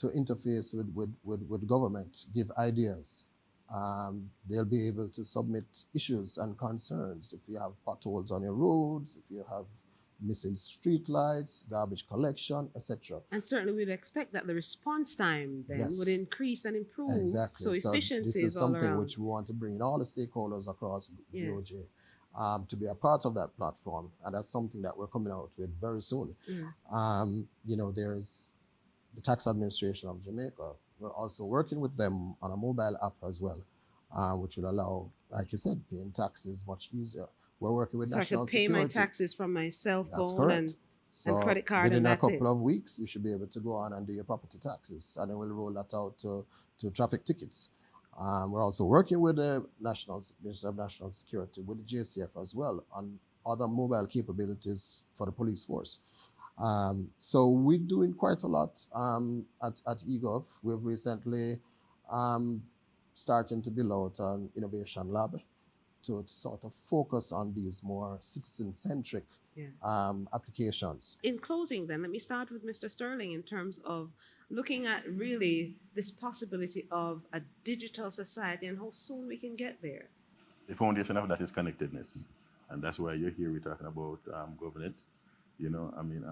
Speaker 2: interface with government, give ideas. They'll be able to submit issues and concerns. If you have potholes on your roads, if you have missing street lights, garbage collection, etc.
Speaker 15: And certainly we'd expect that the response time then would increase and improve.
Speaker 2: Exactly.
Speaker 15: So efficiency
Speaker 2: this is
Speaker 15: all
Speaker 2: something
Speaker 15: around.
Speaker 2: which we want to bring in all the stakeholders across GOJ to be a part of that platform. And that's something that we're coming out with very soon. You know, there's the Tax Administration of Jamaica. We're also working with them on a mobile app as well, which will allow, like you said, paying taxes much easier. We're working with national security.
Speaker 15: So I can pay my taxes from my cell phone and credit card,
Speaker 2: within
Speaker 15: and
Speaker 2: a couple of weeks, you should be able to go on and do your property taxes, and then we'll roll that out to traffic tickets. We're also working with the Minister of National Security, with the JCF as well, on other mobile capabilities for the police force. So we're doing quite a lot at eGov. We've recently starting to build out an innovation lab to sort of focus on these more citizen-centric applications.
Speaker 15: In closing then, let me start with Mr. Sterling in terms of looking at really this possibility of a digital society and how soon we can get there.
Speaker 16: The foundation of that is connectedness. And that's why you're here, we're talking about government. You know, I mean,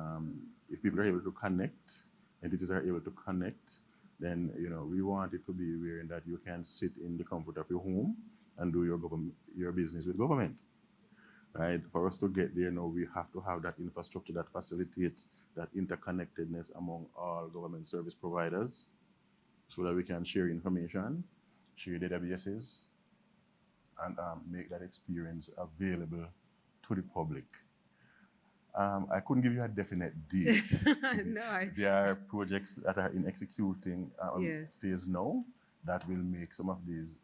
Speaker 16: if people are able to connect, entities are able to connect, then, you know, we want it to be where that you can sit in the comfort of your home and do your business with government, right? For us to get there now, we have to have that infrastructure that facilitates that interconnectedness among all government service providers so that we can share information, share databases, and make that experience available to the public. I couldn't give you a definite date. There are projects that are in executing phase now that will make some of these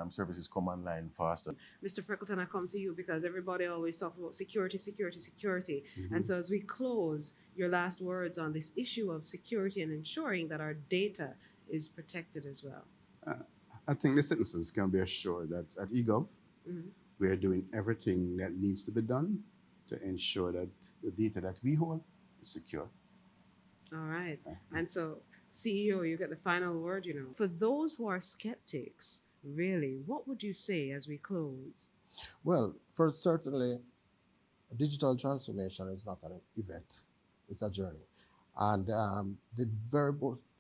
Speaker 16: services come online faster.
Speaker 15: Mr. Freckleton, I come to you because everybody always talks about security, security, security. And so as we close, your last words on this issue of security and ensuring that our data is protected as well.
Speaker 3: I think the citizens can be assured that at eGov, we are doing everything that needs to be done to ensure that the data that we hold is secure.
Speaker 15: All right. And so, CEO, you get the final word, you know. For those who are skeptics, really, what would you say as we close?
Speaker 2: Well, first, certainly, digital transformation is not an event. It's a journey. And the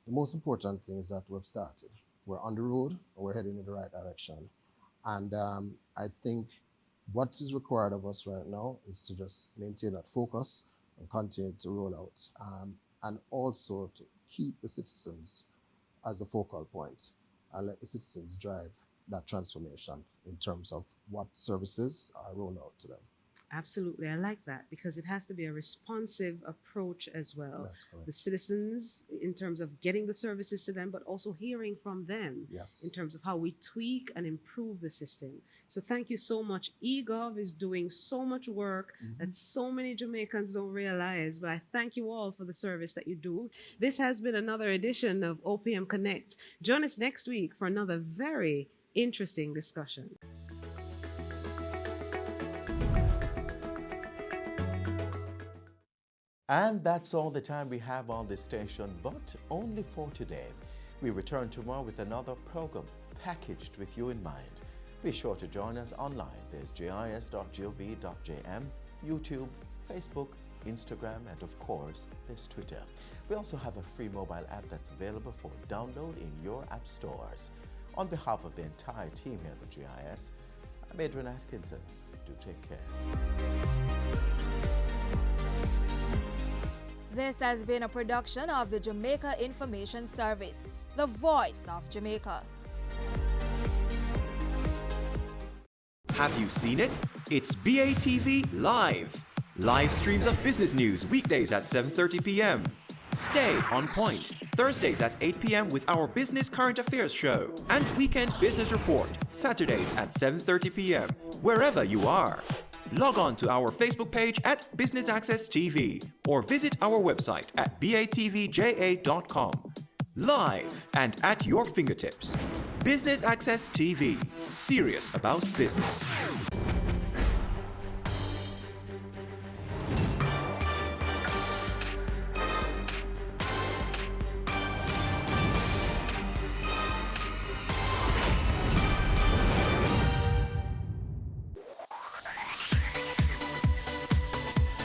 Speaker 2: most important thing is that we've started. We're on the road, we're heading in the right direction. And I think what is required of us right now is to just maintain that focus and continue to roll out, and also to keep the citizens as a focal point and let the citizens drive that transformation in terms of what services are rolled out to them.
Speaker 15: Absolutely. I like that because it has to be a responsive approach as well.
Speaker 2: That's correct.
Speaker 15: The citizens in terms of getting the services to them, but also hearing from them in terms of how we tweak and improve the system. So thank you so much. eGov is doing so much work that so many Jamaicans don't realize, but I thank you all for the service that you do. This has been another edition of OPM Connect. Join us next week for another very interesting discussion.
Speaker 1: And that's all the time we have on this station, but only for today. We return tomorrow with another program packaged with you in mind. Be sure to join us online. There's gis.gov.jm, YouTube, Facebook, Instagram, and of course, there's Twitter. We also have a free mobile app that's available for download in your app stores. On behalf of the entire team here at the GIS, I'm Adrian Atkinson. Do take care.
Speaker 17: This has been a production of the Jamaica Information Service, the voice of Jamaica.
Speaker 5: Have you seen it? It's BATV Live. Live streams of business news weekdays at 7:30 p.m. Stay on point Thursdays at 8 p.m. with our Business Current Affairs show and Weekend Business Report Saturdays at 7:30 p.m. wherever you are. Log on to our Facebook page at Business Access TV or visit our website at batvja.com. Live and at your fingertips. Business Access TV. Serious about business.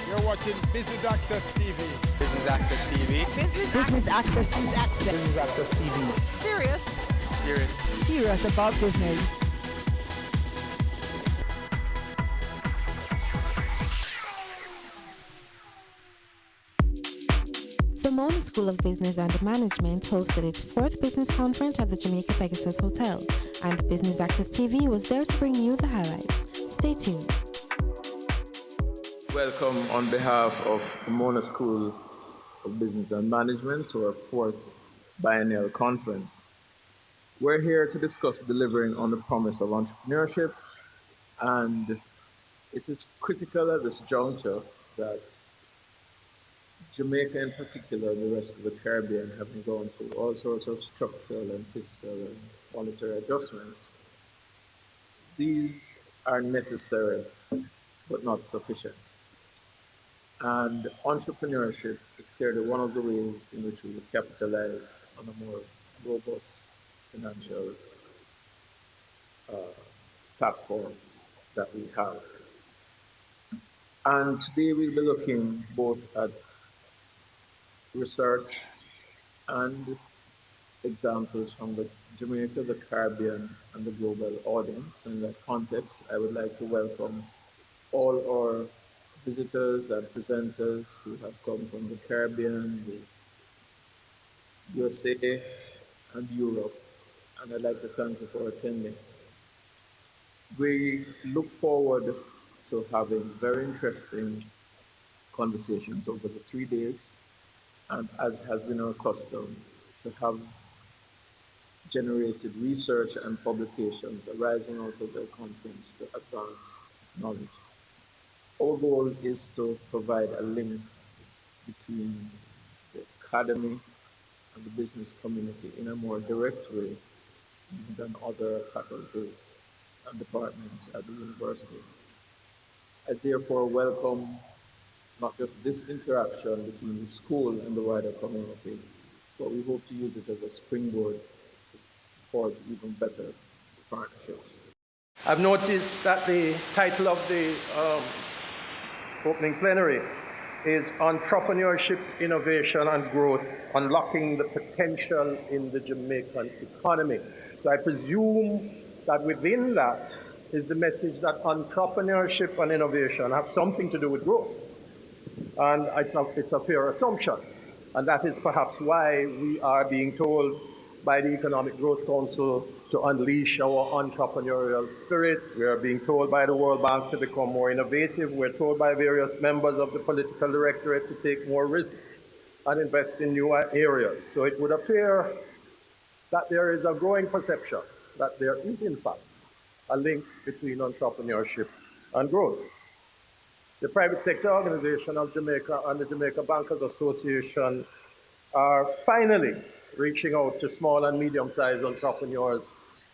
Speaker 6: You're watching Business Access TV.
Speaker 21: Business Access TV.
Speaker 23: Business Access. Use access.
Speaker 21: Business Access TV.
Speaker 23: Serious.
Speaker 21: Serious.
Speaker 23: Serious about business.
Speaker 24: The Mona School of Business and Management hosted its 4th business conference at the Jamaica Pegasus Hotel, and Business Access TV was there to bring you the highlights. Stay tuned.
Speaker 25: Welcome on behalf of the Mona School of Business and Management to our 4th biennial conference. We're here to discuss delivering on the promise of entrepreneurship, and it is critical at this juncture that Jamaica in particular and the rest of the Caribbean have been going through all sorts of structural and fiscal and monetary adjustments. These are necessary but not sufficient. And entrepreneurship is clearly one of the ways in which we will capitalize on a more robust financial platform that we have. And today we'll be looking both at research and examples from the Jamaica, the Caribbean, and the global audience. In that context, I would like to welcome all our visitors and presenters who have come from the Caribbean, the USA, and Europe, and I'd like to thank you for attending. We look forward to having very interesting conversations over the 3 days, and as has been our custom, to have generated research and publications arising out of the conference to advance knowledge. Our goal is to provide a link between the academy and the business community in a more direct way than other faculties and departments at the university. I therefore welcome not just this interaction between the school and the wider community, but we hope to use it as a springboard for even better partnerships.
Speaker 26: I've noticed that the title of the opening plenary is Entrepreneurship, Innovation and Growth, Unlocking the Potential in the Jamaican Economy. So I presume that within that is the message that entrepreneurship and innovation have something to do with growth. And it's a fair assumption. And that is perhaps why we are being told by the Economic Growth Council to unleash our entrepreneurial spirit. We are being told by the World Bank to become more innovative. We're told by various members of the political directorate to take more risks and invest in new areas. So it would appear that there is a growing perception that there is, in fact, a link between entrepreneurship and growth. The private sector organization of Jamaica and the Jamaica Bankers Association are finally reaching out to small and medium-sized entrepreneurs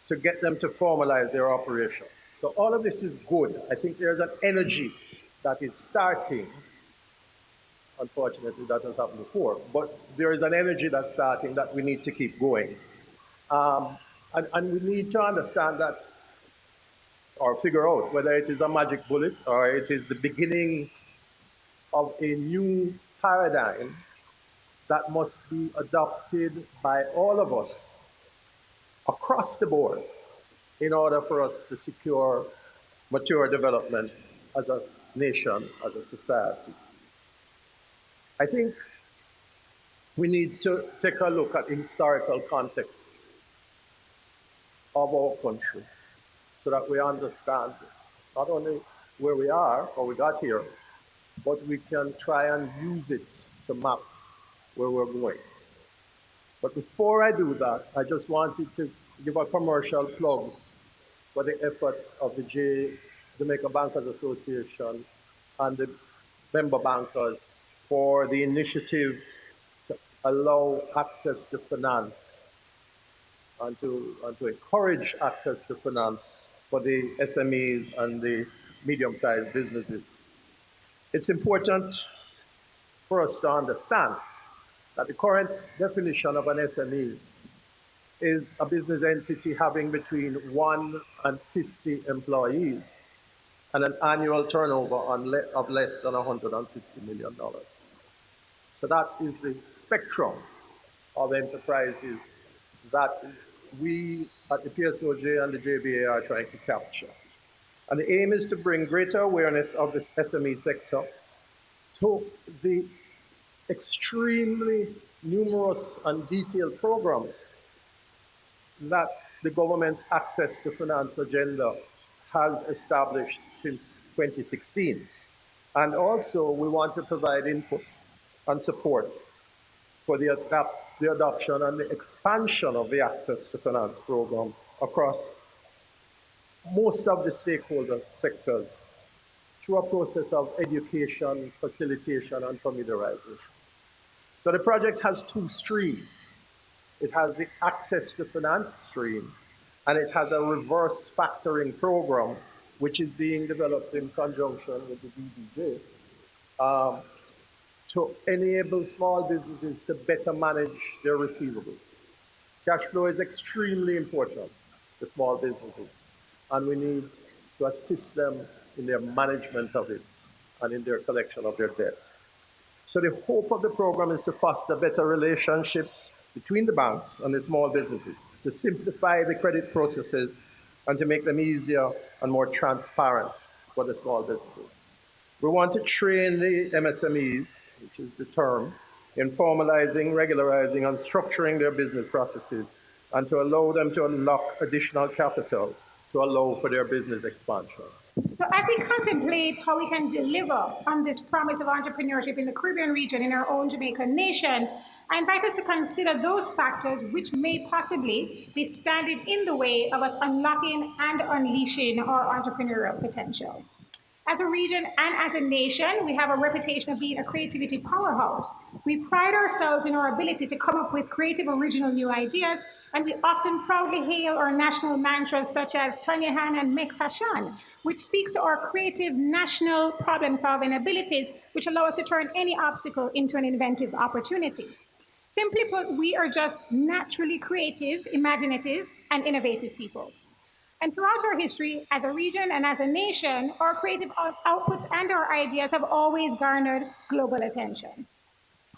Speaker 26: to get them to formalize their operations. So all of this is good. I think there's an energy that is starting. Unfortunately, that has happened before, but there is an energy that's starting that we need to keep going. And we need to understand that, or figure out whether it is a magic bullet or it is the beginning of a new paradigm that must be adopted by all of us across the board in order for us to secure mature development as a nation, as a society. I think we need to take a look at the historical context of our country so that we understand not only where we are or we got here, but we can try and use it to map where we're going. But before I do that, I just wanted to give a commercial plug for the efforts of the Jamaica Bankers Association, and the member bankers for the initiative to allow access to finance and to encourage access to finance for the SMEs and the medium-sized businesses. It's important for us to understand that the current definition of an SME is a business entity having between 1 and 50 employees and an annual turnover of less than $150 million. So that is the spectrum of enterprises that we at the PSOJ and the JBA are trying to capture. And the aim is to bring greater awareness of this SME sector to the extremely numerous and detailed programs that the government's access to finance agenda has established since 2016. And also, we want to provide input and support for the adoption and the expansion of the access to finance program across most of the stakeholder sectors through a process of education, facilitation, and familiarization. So the project has two streams. It has the access to finance stream, and it has a reverse factoring program, which is being developed in conjunction with the BDJ to enable small businesses to better manage their receivables. Cash flow is extremely important to small businesses, and we need to assist them in their management of it and in their collection of their debt. So the hope of the program is to foster better relationships between the banks and the small businesses, to simplify the credit processes and to make them easier and more transparent for the small businesses. We want to train the MSMEs, which is the term, in formalizing, regularizing, and structuring their business processes, and to allow them to unlock additional capital to allow for their business expansion.
Speaker 4: So as we contemplate how we can deliver on this promise of entrepreneurship in the Caribbean region, in our own Jamaican nation, I invite us to consider those factors which may possibly be standing in the way of us unlocking and unleashing our entrepreneurial potential. As a region and as a nation, we have a reputation of being a creativity powerhouse. We pride ourselves in our ability to come up with creative, original new ideas, and we often proudly hail our national mantras such as Tanyahan and Make Fashion, which speaks to our creative national problem-solving abilities, which allow us to turn any obstacle into an inventive opportunity. Simply put, we are just naturally creative, imaginative, and innovative people. And throughout our history, as a region and as a nation, our creative outputs and our ideas have always garnered global attention.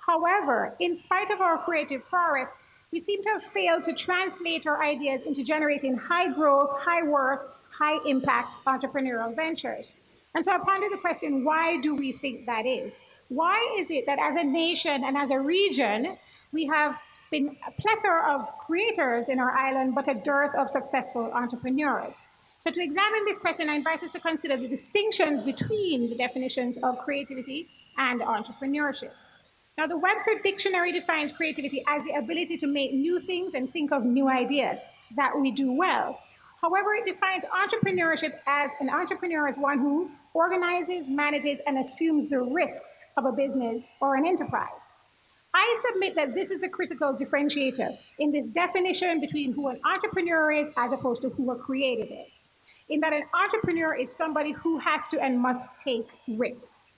Speaker 4: However, in spite of our creative prowess, we seem to have failed to translate our ideas into generating high growth, high worth, high impact entrepreneurial ventures. And so I ponder the question, why do we think that is? Why is it that as a nation and as a region, we have been a plethora of creators in our island, but a dearth of successful entrepreneurs? So to examine this question, I invite us to consider the distinctions between the definitions of creativity and entrepreneurship. Now, the Webster Dictionary defines creativity as the ability to make new things and think of new ideas that we do well. However, it defines entrepreneurship as an entrepreneur as one who organizes, manages, and assumes the risks of a business or an enterprise. I submit that this is the critical differentiator in this definition between who an entrepreneur is as opposed to who a creative is. In that an entrepreneur is somebody who has to and must take risks.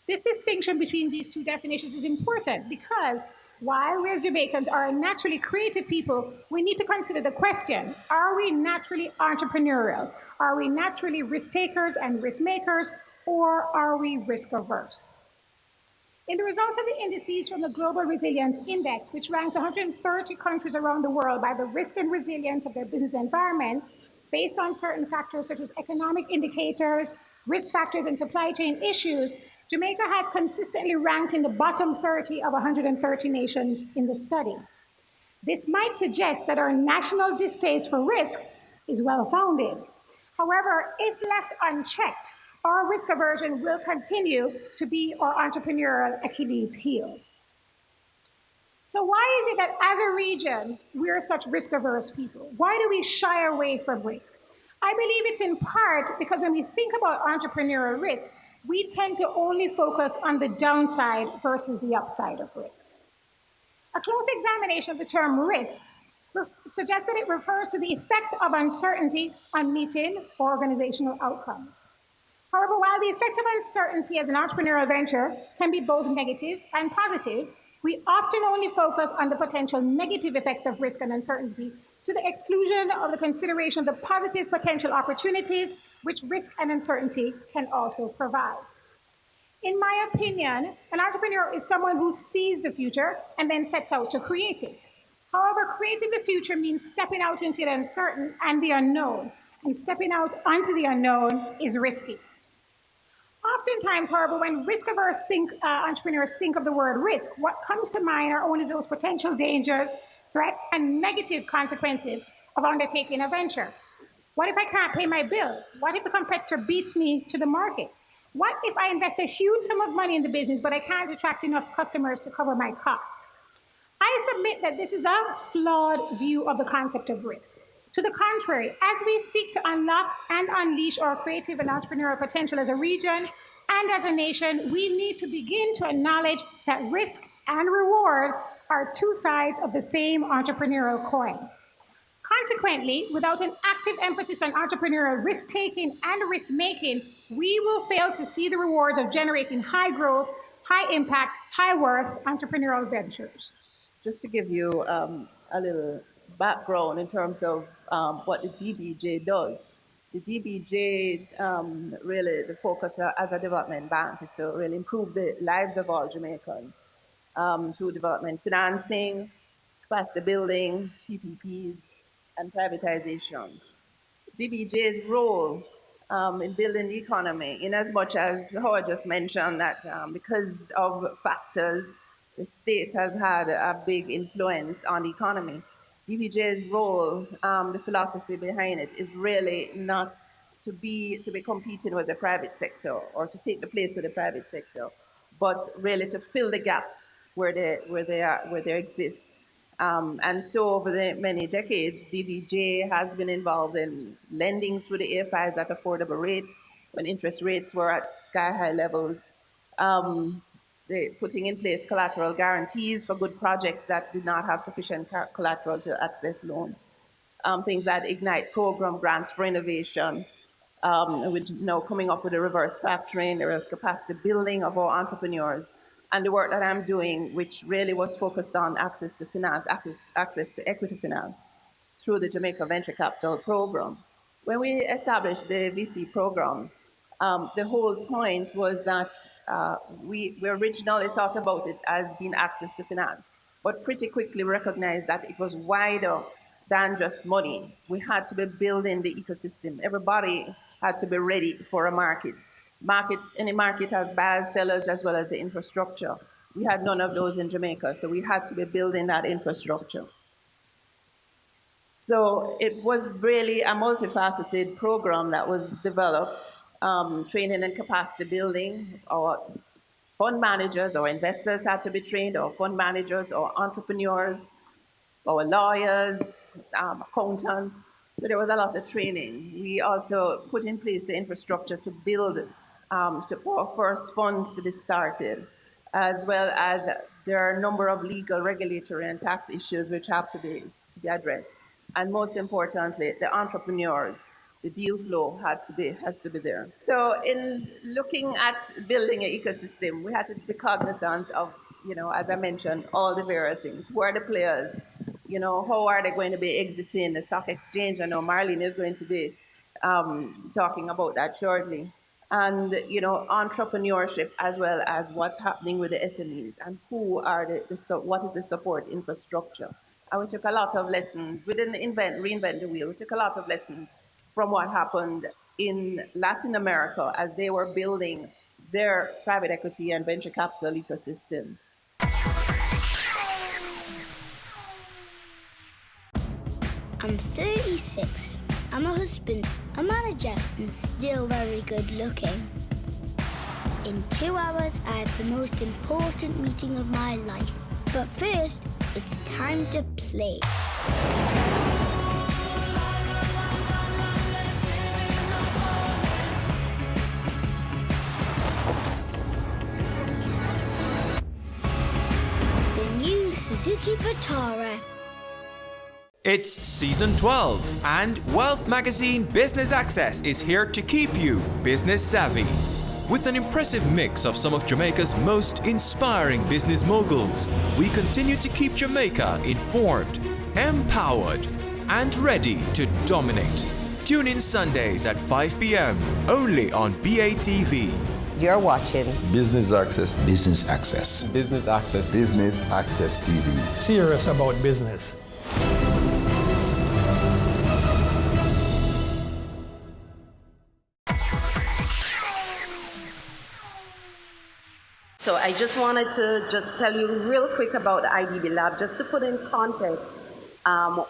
Speaker 4: This distinction between these two definitions is important because while we as Jamaicans are a naturally creative people, we need to consider the question, are we naturally entrepreneurial? Are we naturally risk takers and risk makers, or are we risk averse? In the results of the indices from the Global Resilience Index, which ranks 130 countries around the world by the risk and resilience of their business environments, based on certain factors such as economic indicators, risk factors, and supply chain issues, Jamaica has consistently ranked in the bottom 30 of 130 nations in the study. This might suggest that our national distaste for risk is well-founded. However, if left unchecked, our risk aversion will continue to be our entrepreneurial Achilles heel. So why is it that as a region, we're such risk-averse people? Why do we shy away from risk? I believe it's in part because when we think about entrepreneurial risk, we tend to only focus on the downside versus the upside of risk. A close examination of the term risk suggests that it refers to the effect of uncertainty on meeting organizational outcomes. However, while the effect of uncertainty as an entrepreneurial venture can be both negative and positive, we often only focus on the potential negative effects of risk and uncertainty to the exclusion of the consideration of the positive potential opportunities which risk and uncertainty can also provide. In my opinion, an entrepreneur is someone who sees the future and then sets out to create it. However, creating the future means stepping out into the uncertain and the unknown, and stepping out onto the unknown is risky. Oftentimes, however, when risk-averse entrepreneurs think of the word risk, what comes to mind are only those potential dangers, threats, and negative consequences of undertaking a venture. What if I can't pay my bills? What if a competitor beats me to the market? What if I invest a huge sum of money in the business, but I can't attract enough customers to cover my costs? I submit that this is a flawed view of the concept of risk. To the contrary, as we seek to unlock and unleash our creative and entrepreneurial potential as a region and as a nation, we need to begin to acknowledge that risk and reward are two sides of the same entrepreneurial coin. Consequently, without an active emphasis on entrepreneurial risk-taking and risk-making, we will fail to see the rewards of generating high growth, high impact, high worth entrepreneurial ventures.
Speaker 7: Just to give you a little background in terms of what the DBJ does. The DBJ, really, the focus as a development bank is to really improve the lives of all Jamaicans through development financing, capacity building, PPPs, and privatizations. DBJ's role in building the economy, in as much as Howard just mentioned that because of factors, the state has had a big influence on the economy. DBJ's role, the philosophy behind it, is really not to be competing with the private sector or to take the place of the private sector, but really to fill the gaps where they exist. And so over the many decades, DBJ has been involved in lending through the AFIs at affordable rates when interest rates were at sky-high levels. Putting in place collateral guarantees for good projects that did not have sufficient collateral to access loans. Things like Ignite program, grants for innovation, which now coming up with a reverse factoring, there is capacity building of our entrepreneurs. And the work that I'm doing, which really was focused on access to finance, access to equity finance through the Jamaica Venture Capital Program. When we established the VC program, the whole point was that we originally thought about it as being access to finance, but pretty quickly recognized that it was wider than just money. We had to be building the ecosystem. Everybody had to be ready for a market. Any market has buyers, sellers, as well as the infrastructure. We had none of those in Jamaica, so we had to be building that infrastructure. So it was really a multifaceted program that was developed, training and capacity building. Our fund managers or investors had to be trained, or fund managers or entrepreneurs, or lawyers, accountants. So there was a lot of training. We also put in place the infrastructure to build for first funds to be started, as well as there are a number of legal, regulatory, and tax issues which have to be addressed. And most importantly, the entrepreneurs, the deal flow has to be there. So in looking at building an ecosystem, we had to be cognizant of, as I mentioned, all the various things. Who are the players? How are they going to be exiting the stock exchange? I know Marlene is going to be talking about that shortly. And entrepreneurship, as well as what's happening with the SMEs and who are what is the support infrastructure. And we took a lot of lessons. We didn't reinvent the wheel. We took a lot of lessons from what happened in Latin America as they were building their private equity and venture capital ecosystems.
Speaker 8: I'm 36. I'm a husband, a manager, and still very good looking. In 2 hours, I have the most important meeting of my life. But first, it's time to play. Vatara.
Speaker 5: It's season 12, and Wealth Magazine Business Access is here to keep you business savvy. With an impressive mix of some of Jamaica's most inspiring business moguls, we continue to keep Jamaica informed, empowered, and ready to dominate. Tune in Sundays at 5 p.m. only on BATV.
Speaker 9: You're watching
Speaker 10: Business Access.
Speaker 21: Business Access.
Speaker 10: Business Access. Business Access TV.
Speaker 21: Serious about business.
Speaker 7: So I just wanted to just tell you real quick about the IDB Lab, just to put in context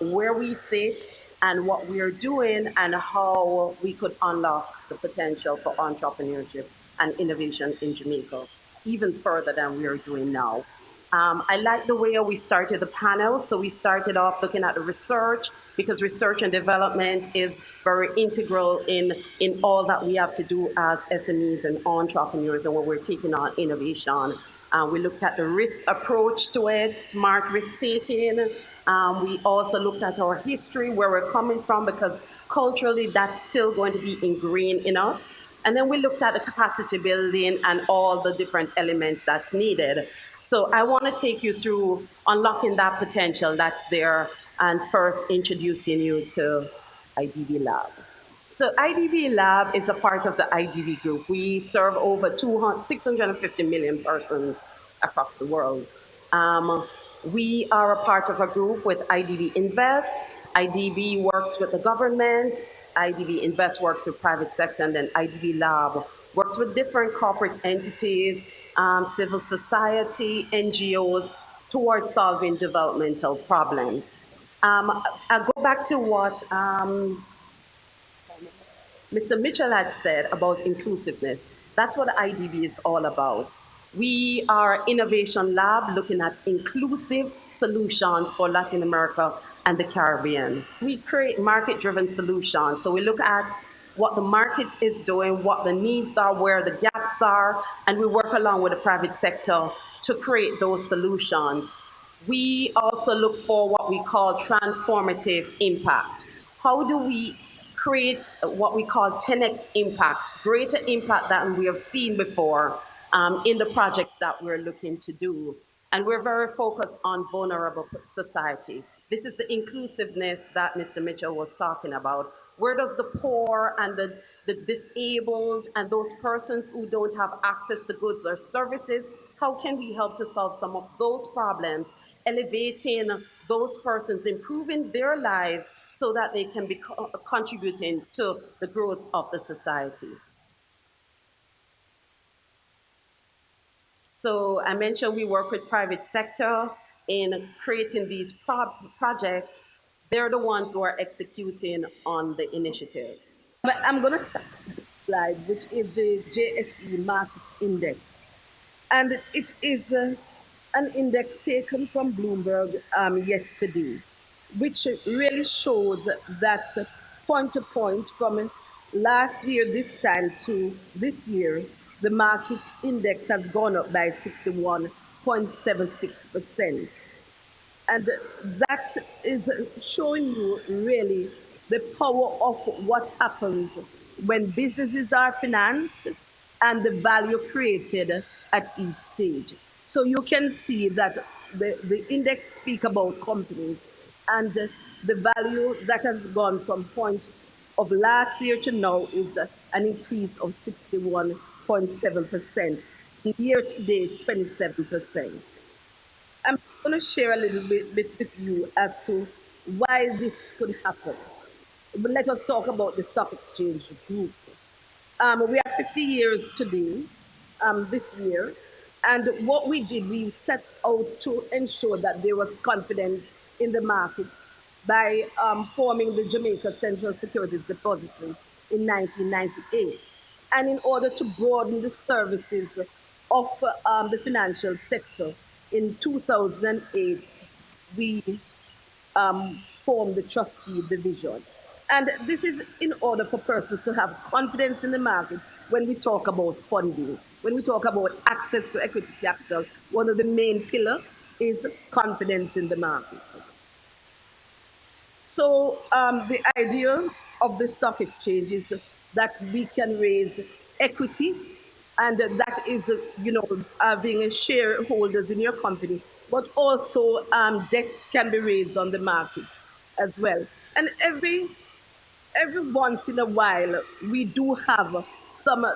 Speaker 7: where we sit and what we are doing and how we could unlock the potential for entrepreneurship and innovation in Jamaica, even further than we are doing now. I like the way we started the panel. So we started off looking at the research, because research and development is very integral in all that we have to do as SMEs and entrepreneurs and when we're taking on innovation. We looked at the risk approach to it, smart risk taking. We also looked at our history, where we're coming from, because culturally that's still going to be ingrained in us. And then we looked at the capacity building and all the different elements that's needed. So I want to take you through unlocking that potential that's there, and first introducing you to IDB Lab. So IDB Lab is a part of the IDB Group. We serve over 650 million persons across the world. We are a part of a group with IDB Invest. IDB works with the government. IDB Invest works with private sector, and then IDB Lab works with different corporate entities, civil society, NGOs, towards solving developmental problems. I'll go back to what Mr. Mitchell had said about inclusiveness. That's what IDB is all about. We are innovation lab looking at inclusive solutions for Latin America and the Caribbean. We create market-driven solutions. So we look at what the market is doing, what the needs are, where the gaps are, and we work along with the private sector to create those solutions. We also look for what we call transformative impact. How do we create what we call 10x impact, greater impact than we have seen before in the projects that we're looking to do? And we're very focused on vulnerable society. This is the inclusiveness that Mr. Mitchell was talking about. Where does the poor and the disabled and those persons who don't have access to goods or services, how can we help to solve some of those problems, elevating those persons, improving their lives so that they can be contributing to the growth of the society? So I mentioned we work with private sector in creating these projects. They're the ones who are executing on the initiatives. But I'm going to start with this slide, which is the JSE Market Index. And it is an index taken from Bloomberg yesterday, which really shows that point to point from last year, this time to this year, the market index has gone up by 61.76%. And that is showing you really the power of what happens when businesses are financed and the value created at each stage. So you can see that the index speak about companies and the value that has gone from point of last year to now is an increase of 61.7%. Year to date, 27%. I'm going to share a little bit with you as to why this could happen. But let us talk about the stock exchange group. We are 50 years today, this year, and what we did, we set out to ensure that there was confidence in the market by forming the Jamaica Central Securities Depository in 1998. And in order to broaden the services of the financial sector, in 2008, we formed the trustee division. And this is in order for persons to have confidence in the market when we talk about funding, when we talk about access to equity capital. One of the main pillars
Speaker 9: is confidence in the market. So the idea of the stock exchange is that we can raise equity, and that is, having shareholders in your company, but also debts can be raised on the market as well. And every once in a while, we do have some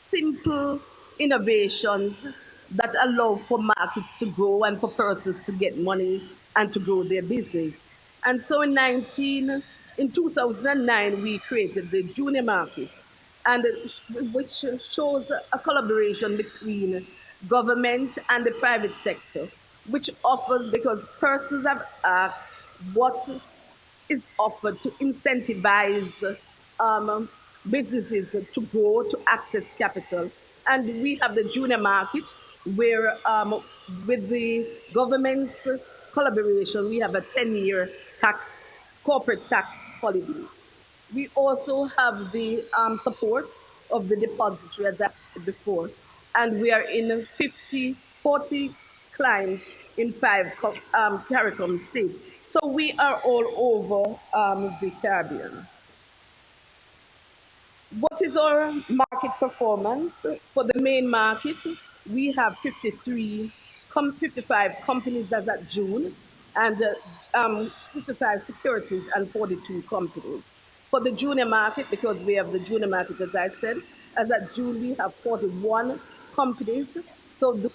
Speaker 9: simple innovations that allow for markets to grow and for persons to get money and to grow their business. And so in 2009, we created the junior market, and which shows a collaboration between government and the private sector, which offers, because persons have asked what is offered to incentivize businesses to grow, to access capital. And we have the junior market where, with the government's collaboration, we have a 10-year corporate tax holiday. We also have the support of the depository, as I said before, and we are in 40 clients in 5 CARICOM states. So we are all over the Caribbean. What is our market performance? For the main market, we have 55 companies as at June, and 55 securities and 42 companies. For the junior market, because we have the junior market, as I said, as at June, we have 41 companies. So the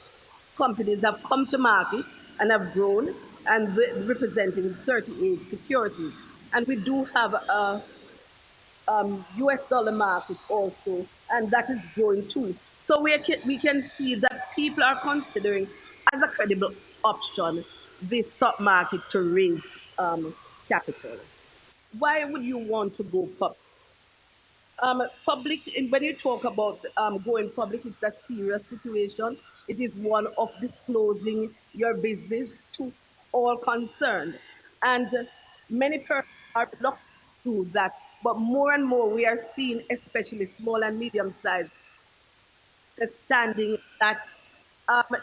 Speaker 9: companies have come to market and have grown, and representing 38 securities. And we do have a US dollar market also, and that is growing too. So we can see that people are considering as a credible option the stock market to raise capital. Why would you want to go public? Public, and when you talk about going public, it's a serious situation. It is one of disclosing your business to all concerned. And many persons are reluctant to do that. But more and more, we are seeing, especially small and medium sized, understanding that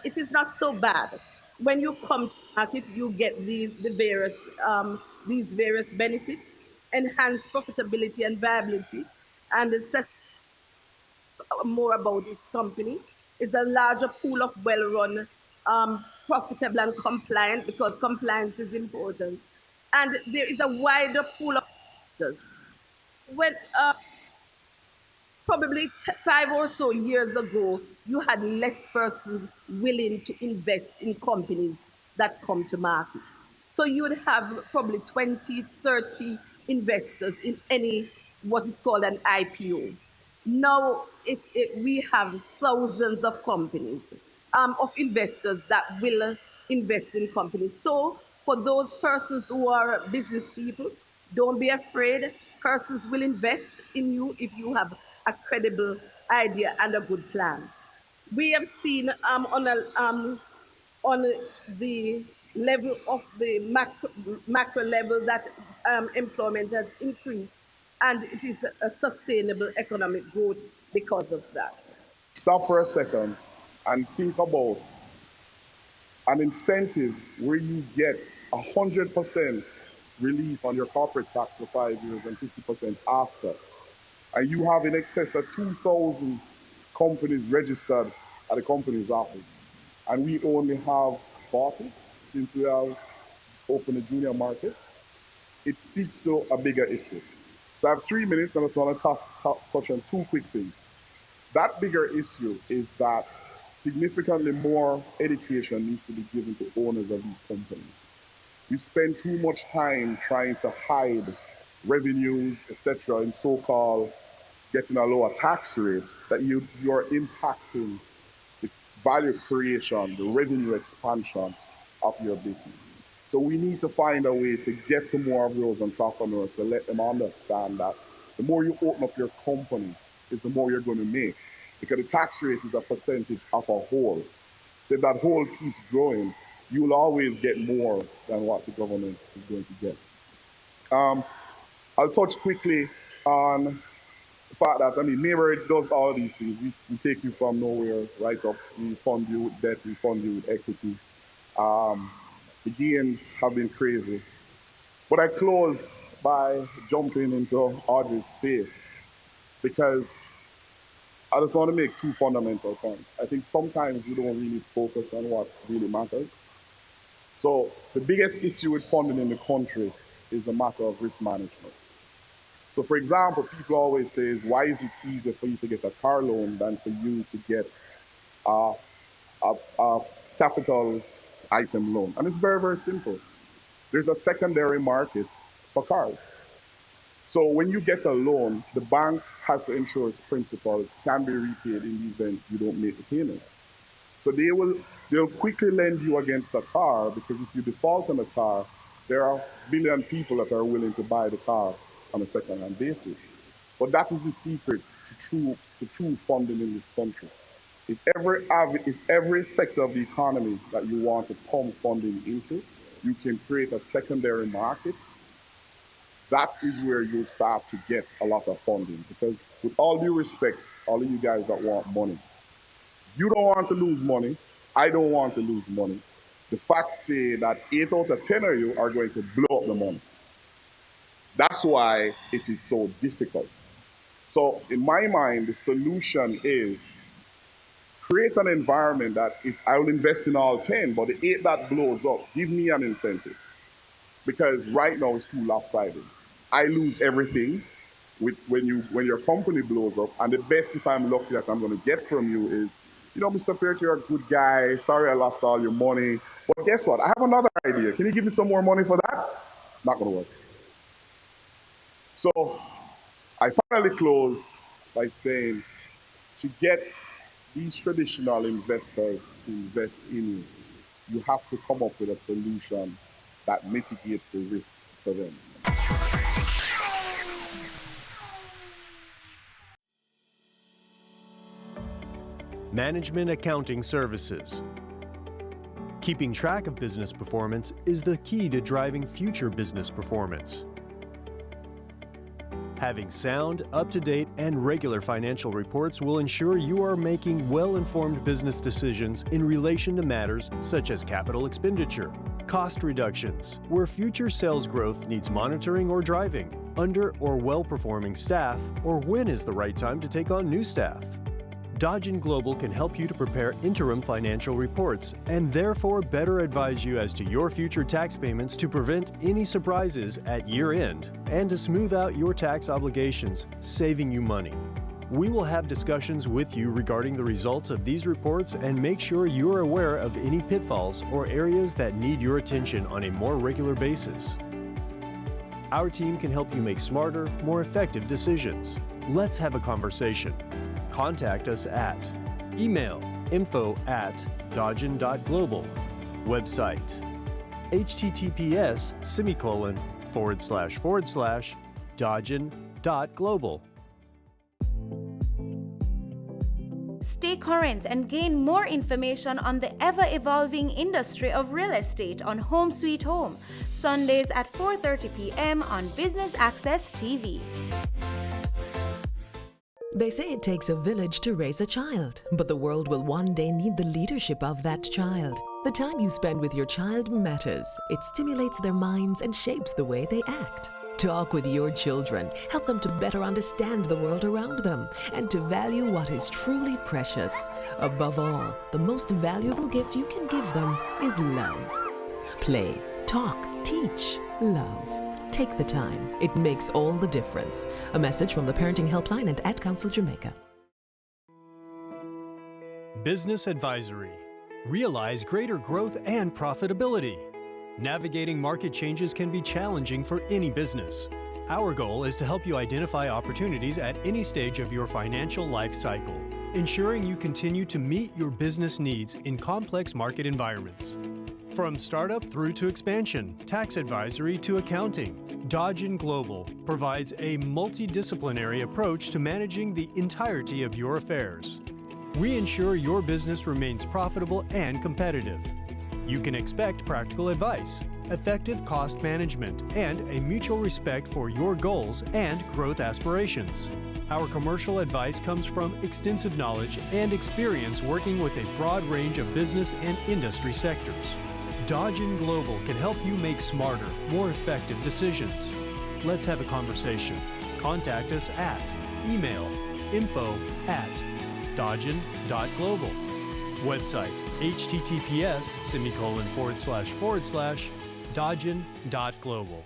Speaker 9: it is not so bad. When you come to market, you get these various benefits, enhanced profitability and viability, and more about this company is a larger pool of well-run, profitable and compliant, because compliance is important. And there is a wider pool of investors. When probably 5 or so years ago, you had less persons willing to invest in companies that come to market. So you would have probably 20, 30 investors in any what is called an IPO. Now we have thousands of companies, of investors that will invest in companies. So for those persons who are business people, don't be afraid. Persons will invest in you if you have a credible idea and a good plan. We have seen on the level of the macro level that employment has increased, and it is a sustainable economic growth because of that.
Speaker 11: Stop for a second and think about an incentive where you get 100% relief on your corporate tax for 5 years and 50% after. And you have in excess of 2,000 companies registered at the company's office. And we only have 40 since we have opened the junior market. It speaks to a bigger issue. So I have 3 minutes and I just want to touch on 2 quick things. That bigger issue is that significantly more education needs to be given to owners of these companies. We spend too much time trying to hide revenues, etc., in so-called getting a lower tax rate, that you're impacting the value creation, the revenue expansion of your business. So we need to find a way to get to more of those entrepreneurs, to let them understand that the more you open up your company is the more you're going to make. Because the tax rate is a percentage of a whole. So if that whole keeps growing, you will always get more than what the government is going to get. I'll touch quickly on the fact that, Neighbor does all these things. We take you from nowhere right up. We fund you with debt, we fund you with equity. The gains have been crazy. But I close by jumping into Audrey's space because I just want to make two fundamental points. I think sometimes we don't really focus on what really matters. So the biggest issue with funding in the country is a matter of risk management. So for example, people always say, why is it easier for you to get a car loan than for you to get a capital item loan? And it's very, very simple. There's a secondary market for cars. So when you get a loan, the bank has to ensure its principal can be repaid in the event you don't make the payment. So they'll quickly lend you against a car because if you default on a car, there are a billion people that are willing to buy the car on a second-hand basis. But that is the secret to true funding in this country. If every sector of the economy that you want to pump funding into, you can create a secondary market, that is where you'll start to get a lot of funding. Because with all due respect, all of you guys that want money, you don't want to lose money. I don't want to lose money. The facts say that 8 out of 10 of you are going to blow up the money. That's why it is so difficult. So in my mind, the solution is create an environment that if I will invest in all 10, but the 8 that blows up, give me an incentive. Because right now it's too lopsided. I lose everything when your company blows up, and the best, if I'm lucky, that I'm going to get from you is, you know, Mr. Peart, you're a good guy. Sorry I lost all your money. But guess what? I have another idea. Can you give me some more money for that? It's not going to work. So I finally close by saying, to get these traditional investors to invest in you, you have to come up with a solution that mitigates the risk for them.
Speaker 12: Management Accounting Services. Keeping track of business performance is the key to driving future business performance. Having sound, up-to-date, and regular financial reports will ensure you are making well-informed business decisions in relation to matters such as capital expenditure, cost reductions, where future sales growth needs monitoring or driving, under or well-performing staff, or when is the right time to take on new staff. Dodge & Global can help you to prepare interim financial reports and therefore better advise you as to your future tax payments to prevent any surprises at year-end and to smooth out your tax obligations, saving you money. We will have discussions with you regarding the results of these reports and make sure you are aware of any pitfalls or areas that need your attention on a more regular basis. Our team can help you make smarter, more effective decisions. Let's have a conversation. Contact us at email info@dodgen.global, website https://dodgen.global.
Speaker 13: Stay current and gain more information on the ever-evolving industry of real estate on Home Sweet Home, Sundays at 4:30 p.m. on Business Access TV.
Speaker 14: They say it takes a village to raise a child, but the world will one day need the leadership of that child. The time you spend with your child matters. It stimulates their minds and shapes the way they act. Talk with your children. Help them to better understand the world around them and to value what is truly precious. Above all, the most valuable gift you can give them is love. Play, talk, teach, love. Take the time. It makes all the difference. A message from the Parenting Helpline and Ad Council Jamaica.
Speaker 12: Business Advisory. Realize greater growth and profitability. Navigating market changes can be challenging for any business. Our goal is to help you identify opportunities at any stage of your financial life cycle, ensuring you continue to meet your business needs in complex market environments. From startup through to expansion, tax advisory to accounting, Dodge & Global provides a multidisciplinary approach to managing the entirety of your affairs. We ensure your business remains profitable and competitive. You can expect practical advice, effective cost management, and a mutual respect for your goals and growth aspirations. Our commercial advice comes from extensive knowledge and experience working with a broad range of business and industry sectors. Dodgen Global can help you make smarter, more effective decisions. Let's have a conversation. Contact us at email info@dodgen.global. Website https://dodgen.global.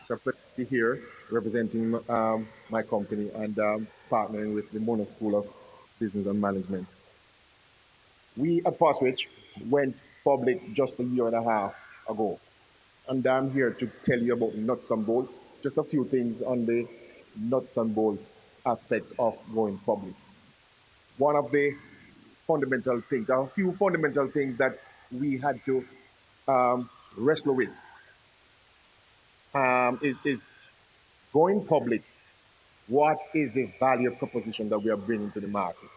Speaker 3: So I'm here representing my company and partnering with the Mona School of Business and Management. We at Foswich went public just a year and a half ago. And I'm here to tell you about nuts and bolts, just a few things on the nuts and bolts aspect of going public. One of the fundamental things, a few fundamental things that we had to wrestle with is going public. What is the value proposition that we are bringing to the market?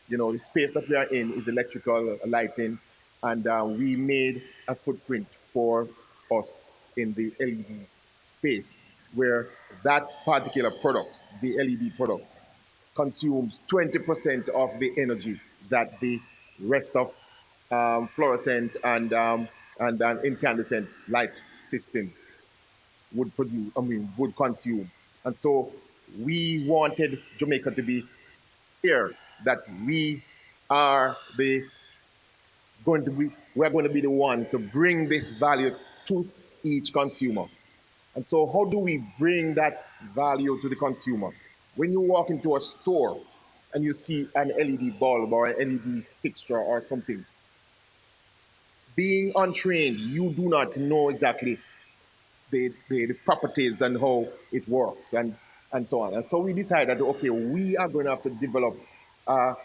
Speaker 3: You know, the space that we are in is electrical lighting, and we made a footprint for us in the LED space, where that particular product, the LED product, consumes 20% of the energy that the rest of fluorescent and incandescent light systems would produce, would consume. And so we wanted Jamaica to be clear that we are we're going to be the ones to bring this value to each consumer. And so how do we bring that value to the consumer? When you walk into a store and you see an LED bulb or an LED fixture or something, being untrained, you do not know exactly the properties and how it works and so on. And so we decided, okay, we are going to have to develop a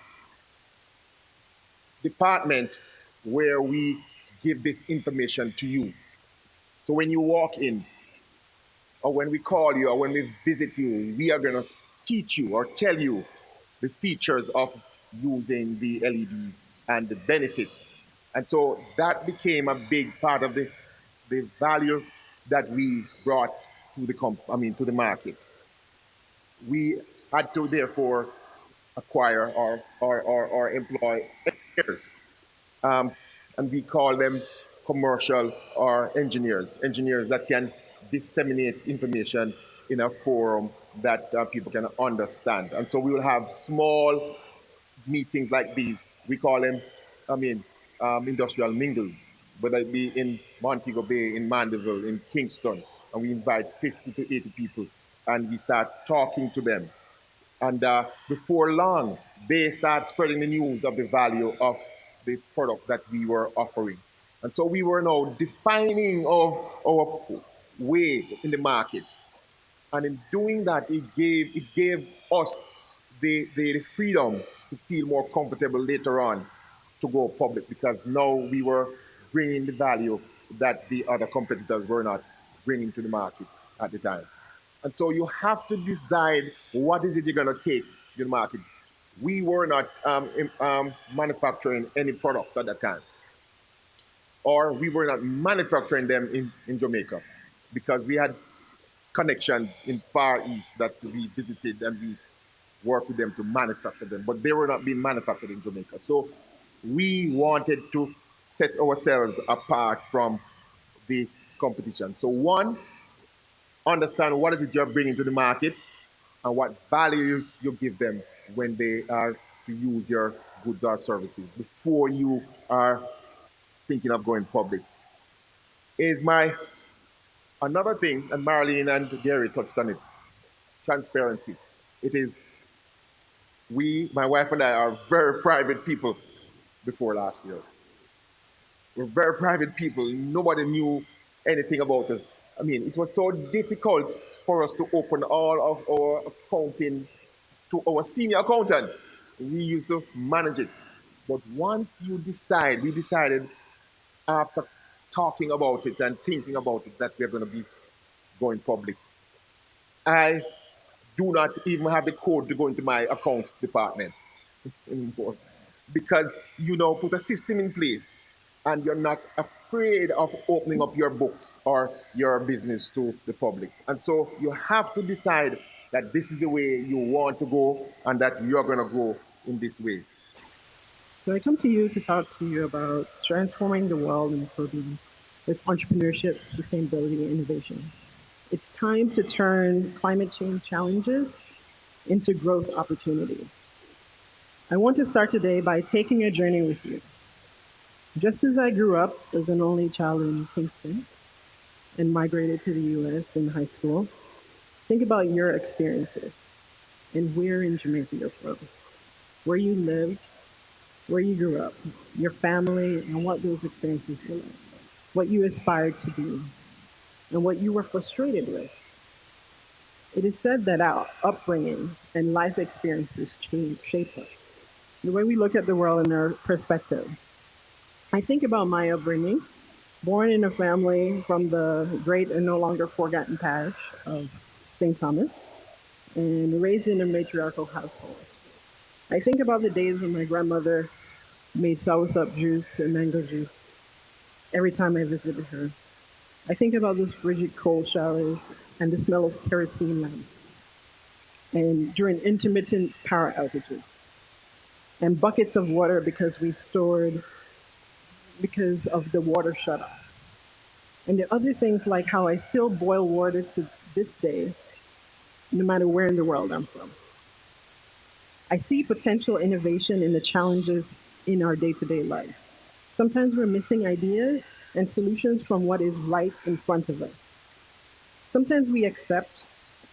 Speaker 3: department where we give this information to you. So when you walk in, or when we call you, or when we visit you, we are going to teach you or tell you the features of using the LEDs and the benefits. And so that became a big part of the value that we brought to to the market. We had to therefore acquire or employ engineers, and we call them commercial or engineers that can disseminate information in a forum that people can understand. And so we will have small meetings like these. We call them, industrial mingles, whether it be in Montego Bay, in Mandeville, in Kingston, and we invite 50 to 80 people, and we start talking to them. And before long, they start spreading the news of the value of the product that we were offering. And so we were now defining our way in the market. And in doing that, it gave us the freedom to feel more comfortable later on to go public, because now we were bringing the value that the other competitors were not bringing to the market at the time. And so you have to decide what is it you're going to take to the market. We were not manufacturing any products at that time, or we were not manufacturing them in Jamaica, because we had connections in Far East that we visited and we worked with them to manufacture them, but they were not being manufactured in Jamaica. So we wanted to set ourselves apart from the competition. So one, understand what is it you're bringing to the market and what value you give them when they are to use your goods or services before you are thinking of going public. Is my another thing, and Marlene and Gary touched on it, transparency. It is, my wife and I are very private people before last year. We're very private people. Nobody knew anything about us. I mean, it was so difficult for us to open all of our accounting to our senior accountant. We used to manage it. But once we decided after talking about it and thinking about it that we're going to be going public. I do not even have the code to go into my accounts department anymore, because put a system in place and you're not afraid of opening up your books or your business to the public. And so you have to decide that this is the way you want to go and that you're going to go in this way.
Speaker 2: So I come to you to talk to you about transforming the world and clothing with entrepreneurship, sustainability, and innovation. It's time to turn climate change challenges into growth opportunities. I want to start today by taking a journey with you. Just as I grew up as an only child in Kingston and migrated to the US in high school, think about your experiences and where in Jamaica you're from, where you lived, where you grew up, your family, and what those experiences were like, what you aspired to be, and what you were frustrated with. It is said that our upbringing and life experiences shape us, the way we look at the world and our perspective. I think about my upbringing, born in a family from the great and no longer forgotten parish of St. Thomas, and raised in a matriarchal household. I think about the days when my grandmother made soursop juice and mango juice every time I visited her. I think about those frigid cold showers and the smell of kerosene lamps, and during intermittent power outages, and buckets of water because of the water shut off. And the other things like how I still boil water to this day, no matter where in the world I'm from. I see potential innovation in the challenges in our day-to-day life. Sometimes we're missing ideas and solutions from what is right in front of us. Sometimes we accept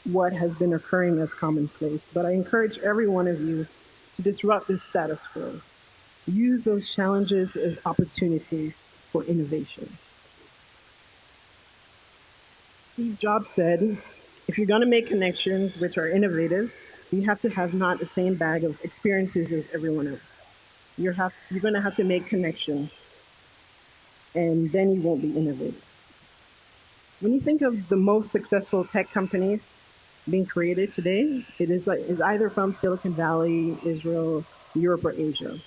Speaker 2: what has been occurring as commonplace, but I encourage every one of you to disrupt this status quo. Use those challenges as opportunities for innovation. Steve Jobs said, if you're going to make connections which are innovative, you have to have not the same bag of experiences as everyone else. You're going to have to make connections, and then you won't be innovative. When you think of the most successful tech companies being created today, it's either from Silicon Valley, Israel, Europe, or Asia.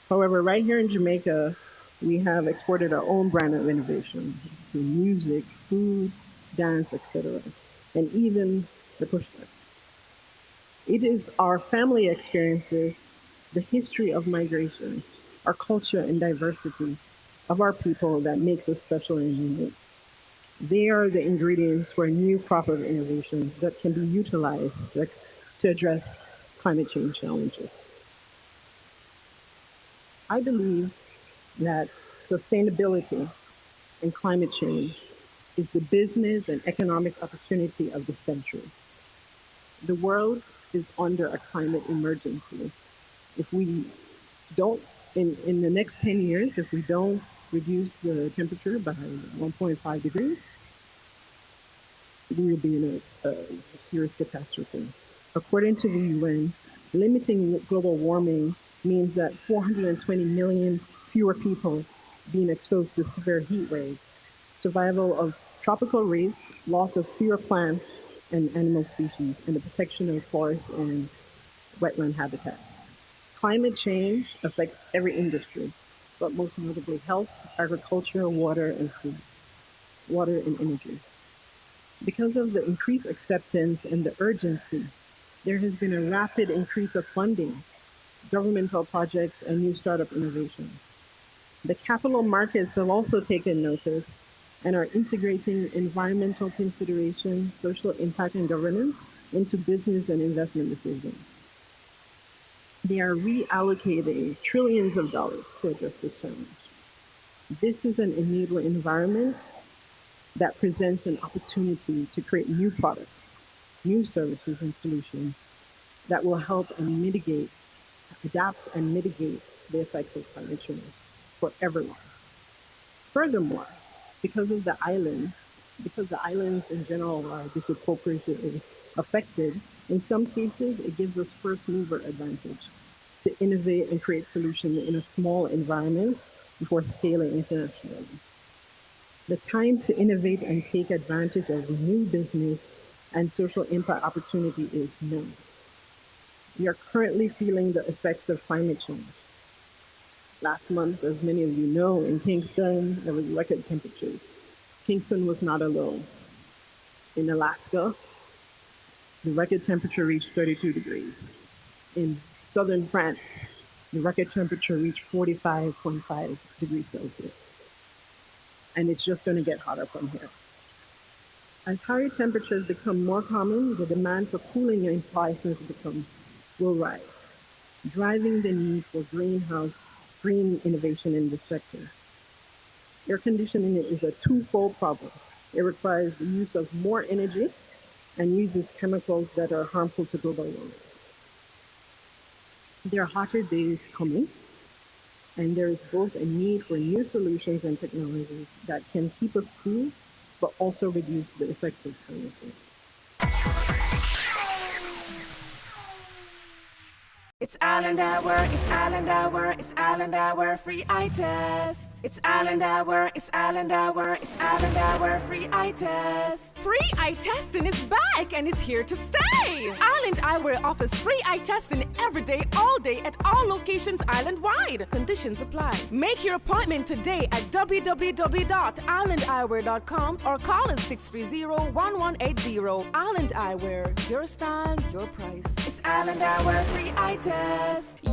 Speaker 2: However, right here in Jamaica, we have exported our own brand of innovation through music, food, dance, etc., and even the pushback. It is our family experiences, the history of migration, our culture and diversity of our people that makes us special and unique. They are the ingredients for a new crop of innovations that can be utilized to address climate change challenges. I believe that sustainability and climate change is the business and economic opportunity of the century. The world is under a climate emergency. If we don't, in the next 10 years, if we don't reduce the temperature by 1.5 degrees, we will be in a serious catastrophe. According to the UN, limiting global warming means that 420 million fewer people being exposed to severe heat waves, survival of tropical reefs, loss of fewer plants and animal species, and the protection of forests and wetland habitats. Climate change affects every industry, but most notably health, agriculture, water, and food, water and energy. Because of the increased acceptance and the urgency, there has been a rapid increase of funding, governmental projects, and new startup innovations. The capital markets have also taken notice and are integrating environmental consideration, social impact, and governance into business and investment decisions. They are reallocating trillions of dollars to address this challenge. This is an enabling environment that presents an opportunity to create new products, new services, and solutions that will help and adapt and mitigate the effects of climate change for everyone. Furthermore, because the islands in general are disproportionately affected, in some cases it gives us first mover advantage to innovate and create solutions in a small environment before scaling internationally. The time to innovate and take advantage of new business and social impact opportunity is now. We are currently feeling the effects of climate change. Last month, as many of you know, in Kingston, there was record temperatures. Kingston was not alone. In Alaska, the record temperature reached 32 degrees. In southern France, the record temperature reached 45.5 degrees Celsius. And it's just going to get hotter from here. As higher temperatures become more common, the demand for cooling devices will rise, driving the need for green innovation in the sector. Air conditioning is a twofold problem. It requires the use of more energy and uses chemicals that are harmful to global warming. There are hotter days coming, and there is both a need for new solutions and technologies that can keep us cool, but also reduce the effects of climate change.
Speaker 15: It's Island Hour, it's Island Hour, it's Island Hour, free eye test. It's Island Hour, it's Island Hour, it's Island Hour, free eye test.
Speaker 16: Free eye testing is back and it's here to stay. Island Eyewear offers free eye testing every day, all day at all locations island-wide. Conditions apply. Make your appointment today at www.islandeyewear.com or call us 630-1180. Island Eyewear, your style, your price.
Speaker 15: It's Island Hour, free eye test.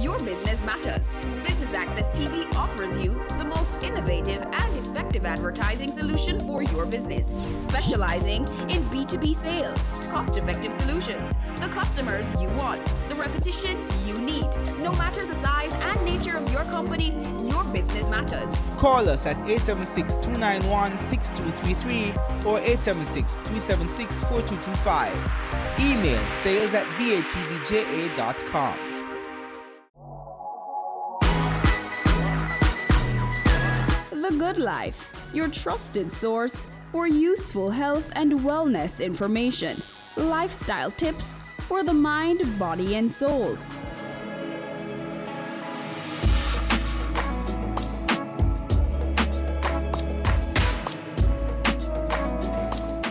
Speaker 18: Your business matters. Business Access TV offers you the most innovative and effective advertising solution for your business, specializing in B2B sales, cost-effective solutions, the customers you want, the repetition you need. No matter the size and nature of your company, your business matters.
Speaker 19: Call us at 876-291-6233 or 876-376-4225. Email sales@batvja.com.
Speaker 20: The Good Life, your trusted source for useful health and wellness information, lifestyle tips for the mind, body, and soul.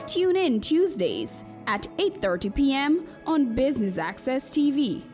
Speaker 20: Tune in Tuesdays at 8:30 p.m. on Business Access TV.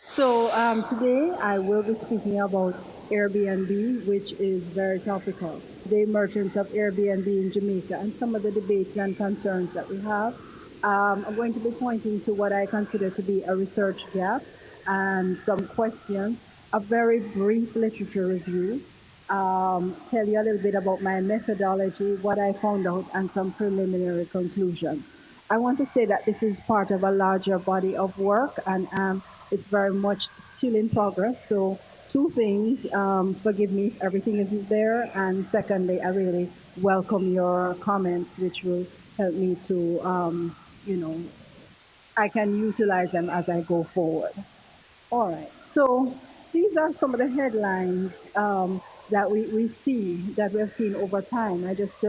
Speaker 2: So today I will be speaking about Airbnb, which is very topical. The emergence of Airbnb in Jamaica and some of the debates and concerns that we have. I'm going to be pointing to what I consider to be a research gap and some questions, a very brief literature review, tell you a little bit about my methodology, what I found out, and some preliminary conclusions. I want to say that this is part of a larger body of work, and it's very much still in progress. So two things, forgive me if everything isn't there, and secondly, I really welcome your comments, which will help me to, I can utilize them as I go forward. All right, so these are some of the headlines that we see, that we have seen over time. I just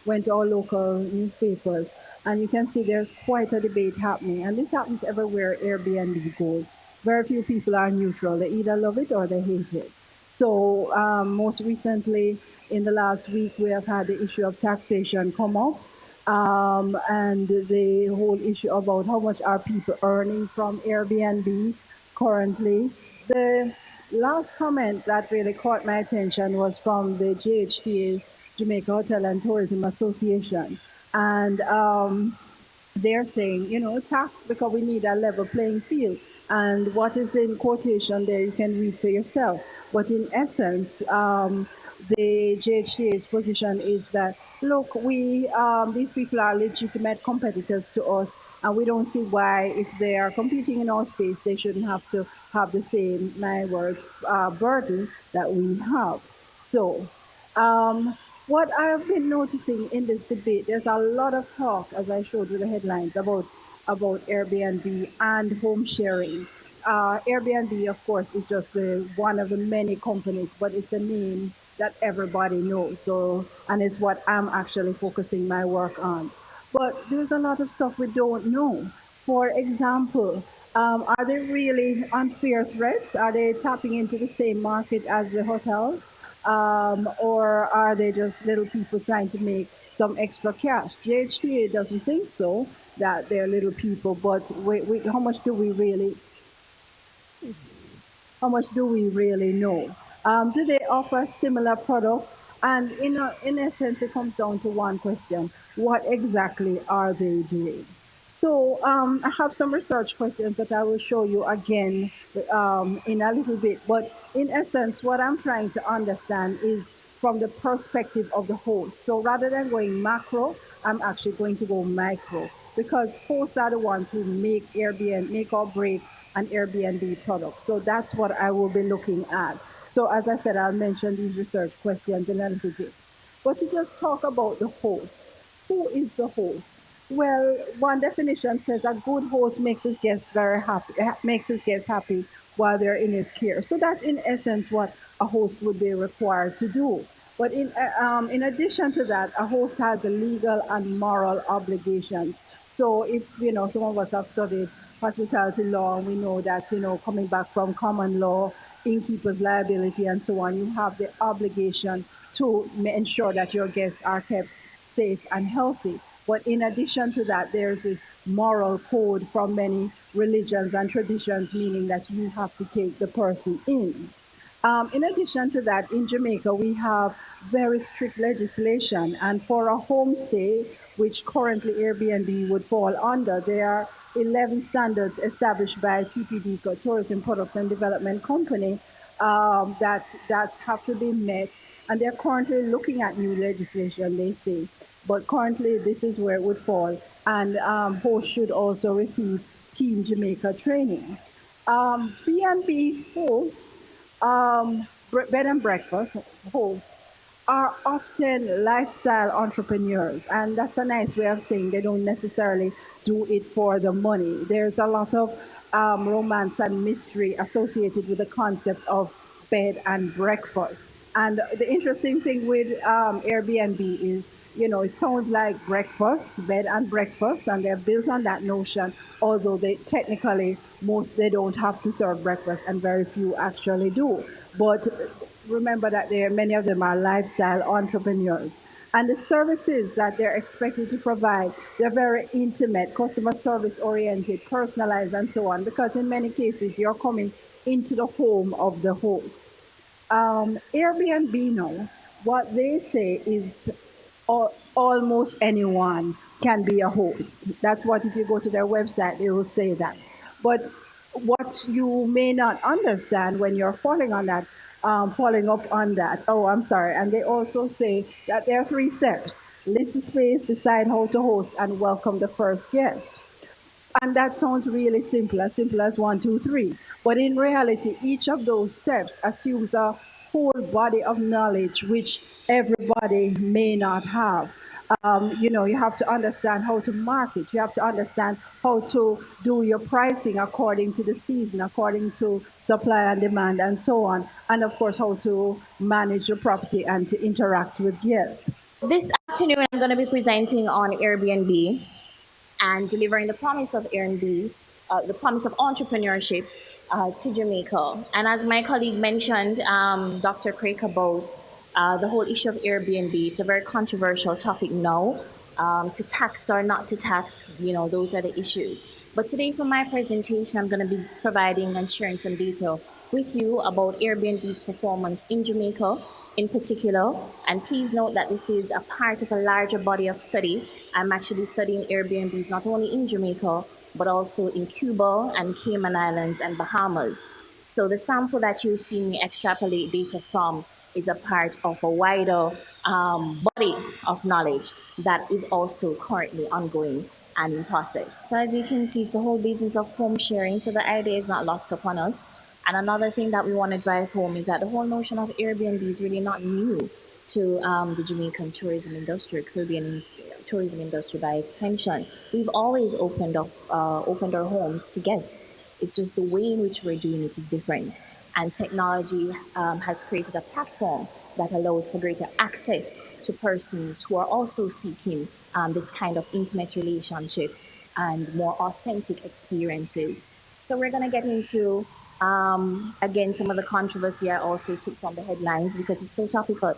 Speaker 2: went to our local newspapers, and you can see there's quite a debate happening, and this happens everywhere Airbnb goes. Very few people are neutral. They either love it or they hate it. So most recently, in the last week, we have had the issue of taxation come up, and the whole issue about how much are people earning from Airbnb currently. The last comment that really caught my attention was from the JHTA, Jamaica Hotel and Tourism Association. And they're saying, tax because we need a level playing field. And what is in quotation there, you can read for yourself. But in essence, the JHTA's position is that, look, these people are legitimate competitors to us, and we don't see why, if they are competing in our space, they shouldn't have to have the same, my words, burden that we have. So, what I have been noticing in this debate, there's a lot of talk, as I showed you the headlines, about Airbnb and home sharing. Airbnb, of course, is just one of the many companies, but it's a name that everybody knows. So, and it's what I'm actually focusing my work on. But there's a lot of stuff we don't know. For example, Are they really unfair threats? Are they tapping into the same market as the hotels? Or are they just little people trying to make some extra cash? GHTA doesn't think so, that they're little people, but how much do we really know? Do they offer similar products? And in essence, it comes down to one question: what exactly are they doing? So I have some research questions that I will show you again in a little bit. But in essence, what I'm trying to understand is from the perspective of the host. So rather than going macro, I'm actually going to go micro, because hosts are the ones who make or break an Airbnb product. So that's what I will be looking at. So as I said, I'll mention these research questions in a little bit. But to just talk about the host, who is the host? Well, one definition says a good host makes his guests very happy, makes his guests happy while they're in his care. So that's in essence what a host would be required to do. But in addition to that, a host has a legal and moral obligations. So if some of us have studied hospitality law, and we know that coming back from common law, innkeeper's liability, and so on, you have the obligation to ensure that your guests are kept safe and healthy. But in addition to that, there's this moral code from many religions and traditions, meaning that you have to take the person in. In addition to that, in Jamaica, we have very strict legislation. And for a homestay, which currently Airbnb would fall under, there are 11 standards established by TPD, Tourism Products and Development Company, that have to be met. And they're currently looking at new legislation, they say. But currently, this is where it would fall. And hosts should also receive Team Jamaica training. B&B hosts, bed and breakfast hosts, are often lifestyle entrepreneurs, and that's a nice way of saying they don't necessarily do it for the money. There's a lot of romance and mystery associated with the concept of bed and breakfast. And the interesting thing with Airbnb is, it sounds like breakfast, bed and breakfast, and they're built on that notion, although they technically, they don't have to serve breakfast, and very few actually do. But remember that many of them are lifestyle entrepreneurs. And the services that they're expected to provide, they're very intimate, customer service oriented, personalized, and so on, because in many cases, you're coming into the home of the host. Airbnb now, what they say is almost anyone can be a host. That's what, if you go to their website, they will say that. But what you may not understand when you're following up on that, oh, I'm sorry, and they also say that there are 3 steps: list the space, decide how to host, and welcome the first guest. And that sounds really simple as 1, 2, 3. But in reality, each of those steps assumes a whole body of knowledge which everybody may not have. You have to understand how to market. You have to understand how to do your pricing according to the season, according to supply and demand, and so on. And of course, how to manage your property and to interact with guests.
Speaker 1: This afternoon, I'm going to be presenting on Airbnb and delivering the promise of Airbnb, the promise of entrepreneurship to Jamaica. And as my colleague mentioned, Dr. Craig, about the whole issue of Airbnb, it's a very controversial topic now. To tax or not to tax, those are the issues. But today for my presentation, I'm going to be providing and sharing some data with you about Airbnb's performance in Jamaica in particular. And please note that this is a part of a larger body of study. I'm actually studying Airbnbs not only in Jamaica, but also in Cuba and Cayman Islands and Bahamas. So the sample that you see me extrapolate data from is a part of a wider body of knowledge that is also currently ongoing and in process. So as you can see, it's the whole business of home sharing. So the idea is not lost upon us. And another thing that we want to drive home is that the whole notion of Airbnb is really not new to the Jamaican tourism industry, Caribbean tourism industry by extension. We've always opened our homes to guests. It's just the way in which we're doing it is different. And technology has created a platform that allows for greater access to persons who are also seeking this kind of intimate relationship and more authentic experiences. So we're going to get into, again, some of the controversy I also took from the headlines because it's so topical.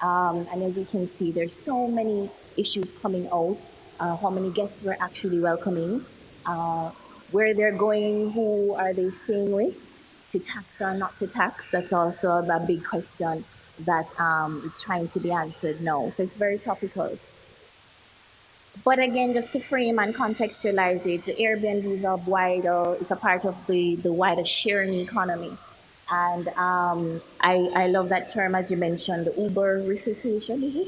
Speaker 1: And as you can see, there's so many issues coming out, how many guests we're actually welcoming, uh, where they're going, who are they staying with, to tax or not to tax. That's also a big question that is trying to be answered now. So it's very topical. But again, just to frame and contextualize it, Airbnb is a wider, it's a part of the wider sharing economy. And I love that term, as you mentioned, the Uber refutation, is it?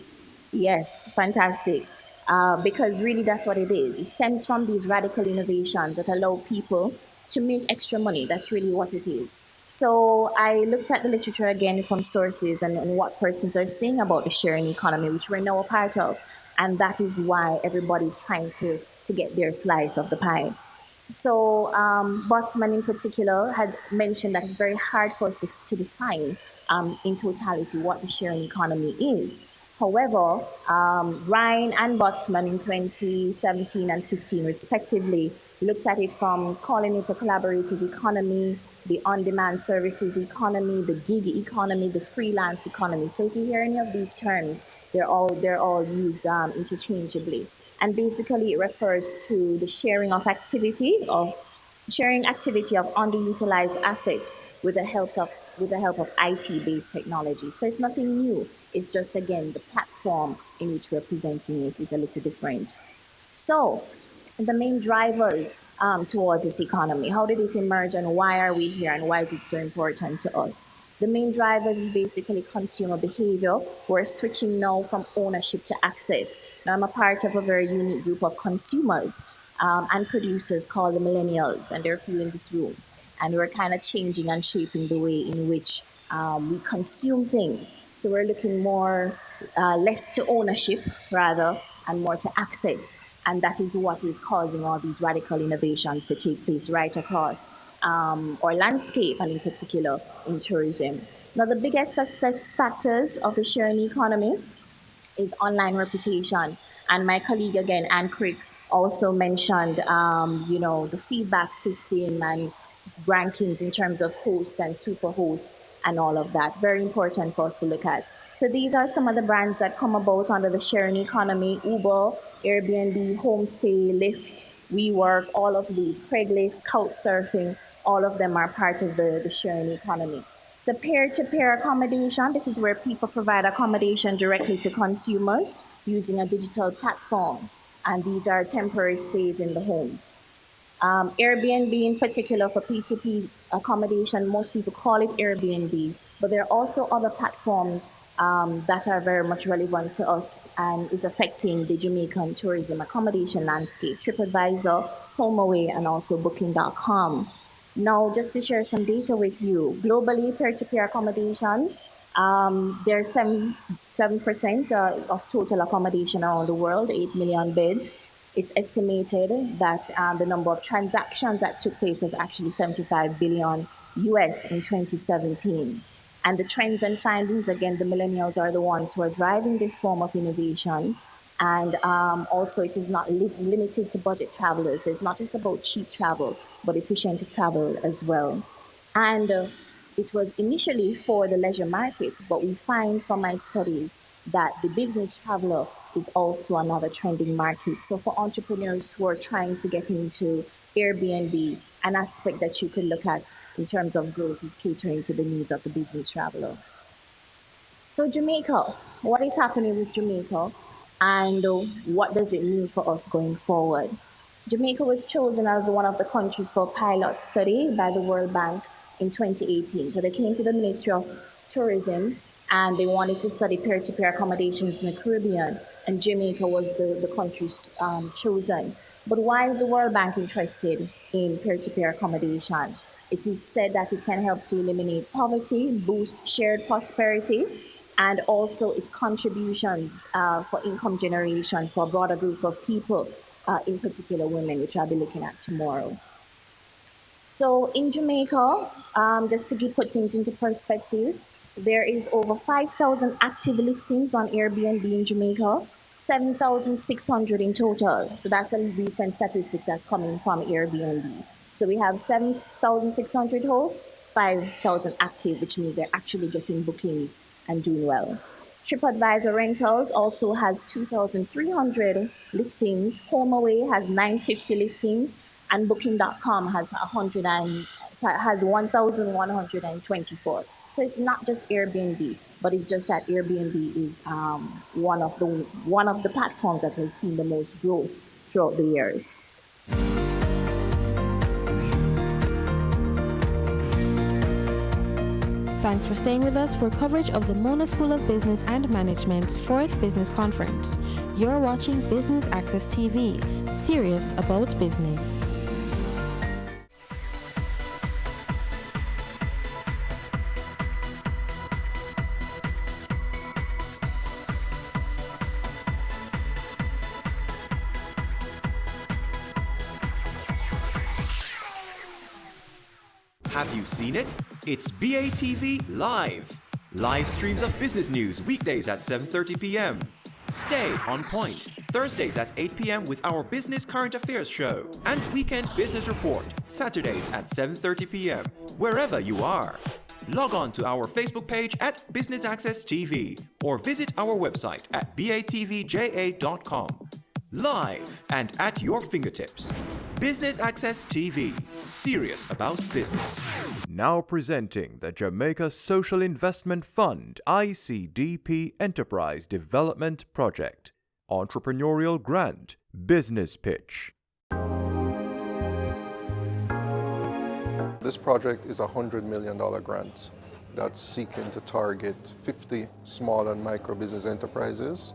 Speaker 1: Yes, fantastic. Because really that's what it is. It stems from these radical innovations that allow people to make extra money. That's really what it is. So I looked at the literature again from sources and what persons are saying about the sharing economy, which we're now a part of. And that is why everybody's trying to get their slice of the pie. So, Botsman in particular had mentioned that it's very hard for us to define in totality what the sharing economy is. However, Ryan and Botsman in 2017 and 15 respectively looked at it from calling it a collaborative economy, the on-demand services economy, the gig economy, the freelance economy. So if you hear any of these terms, they're all used interchangeably. And basically, it refers to the sharing activity of underutilized assets with the help of IT-based technology. So it's nothing new. It's just again the platform in which we're presenting it is a little different. So, the main drivers towards this economy, how did it emerge and why are we here and why is it so important to us? The main drivers is basically consumer behavior. We're switching now from ownership to access. Now, I'm a part of a very unique group of consumers and producers called the millennials, and there are a few in this room. And we're kind of changing and shaping the way in which we consume things. So we're looking more, less to ownership rather, and more to access. And that is what is causing all these radical innovations to take place right across our landscape and in particular in tourism. Now, the biggest success factors of the sharing economy is online reputation. And my colleague again, Anne Crick, also mentioned, the feedback system and rankings in terms of host and super host and all of that. Very important for us to look at. So these are some of the brands that come about under the sharing economy: Uber, Airbnb, Homestay, Lyft, WeWork, all of these, Craigslist, Couchsurfing, all of them are part of the sharing economy. So peer-to-peer accommodation, this is where people provide accommodation directly to consumers using a digital platform. And these are temporary stays in the homes. Airbnb in particular for P2P accommodation, most people call it Airbnb, but there are also other platforms that are very much relevant to us and is affecting the Jamaican tourism accommodation landscape: TripAdvisor, HomeAway, and also Booking.com. Now, just to share some data with you, globally, peer-to-peer accommodations, they're 7% of total accommodation around the world, 8 million beds. It's estimated that the number of transactions that took place was actually 75 billion US in 2017. And the trends and findings, again, the millennials are the ones who are driving this form of innovation. And also, it is not limited to budget travelers. It's not just about cheap travel, but efficient travel as well. And it was initially for the leisure market, but we find from my studies that the business traveler is also another trending market. So for entrepreneurs who are trying to get into Airbnb, an aspect that you could look at in terms of growth is catering to the needs of the business traveler. So Jamaica, what is happening with Jamaica and what does it mean for us going forward? Jamaica was chosen as one of the countries for a pilot study by the World Bank in 2018. So they came to the Ministry of Tourism and they wanted to study peer-to-peer accommodations in the Caribbean, and Jamaica was the country chosen. But why is the World Bank interested in peer-to-peer accommodation? It is said that it can help to eliminate poverty, boost shared prosperity, and also its contributions for income generation for a broader group of people, in particular women, which I'll be looking at tomorrow. So in Jamaica, just to put things into perspective, there is over 5,000 active listings on Airbnb in Jamaica, 7,600 in total. So that's a recent statistics that's coming from Airbnb. So So we have 7,600 hosts, 5,000 active, which means they're actually getting bookings and doing well. TripAdvisor Rentals also has 2,300 listings. HomeAway has 950 listings, and Booking.com has 1,124. So it's not just Airbnb, but it's just that Airbnb is one of the platforms that has seen the most growth throughout the years.
Speaker 6: Thanks for staying with us for coverage of the Mona School of Business and Management's 4th Business Conference. You're watching Business Access TV, serious about business.
Speaker 5: Have you seen it? It's BATV Live. Live streams of business news weekdays at 7:30 p.m. Stay on point Thursdays at 8 p.m. with our Business Current Affairs show and Weekend Business Report Saturdays at 7:30 p.m. wherever you are. Log on to our Facebook page at Business Access TV or visit our website at batvja.com. Live and at your fingertips. Business Access TV, serious about business.
Speaker 12: Now presenting the Jamaica Social Investment Fund ICDP Enterprise Development Project. Entrepreneurial Grant, Business Pitch.
Speaker 17: This project is a $100 million grant that's seeking to target 50 small and micro business enterprises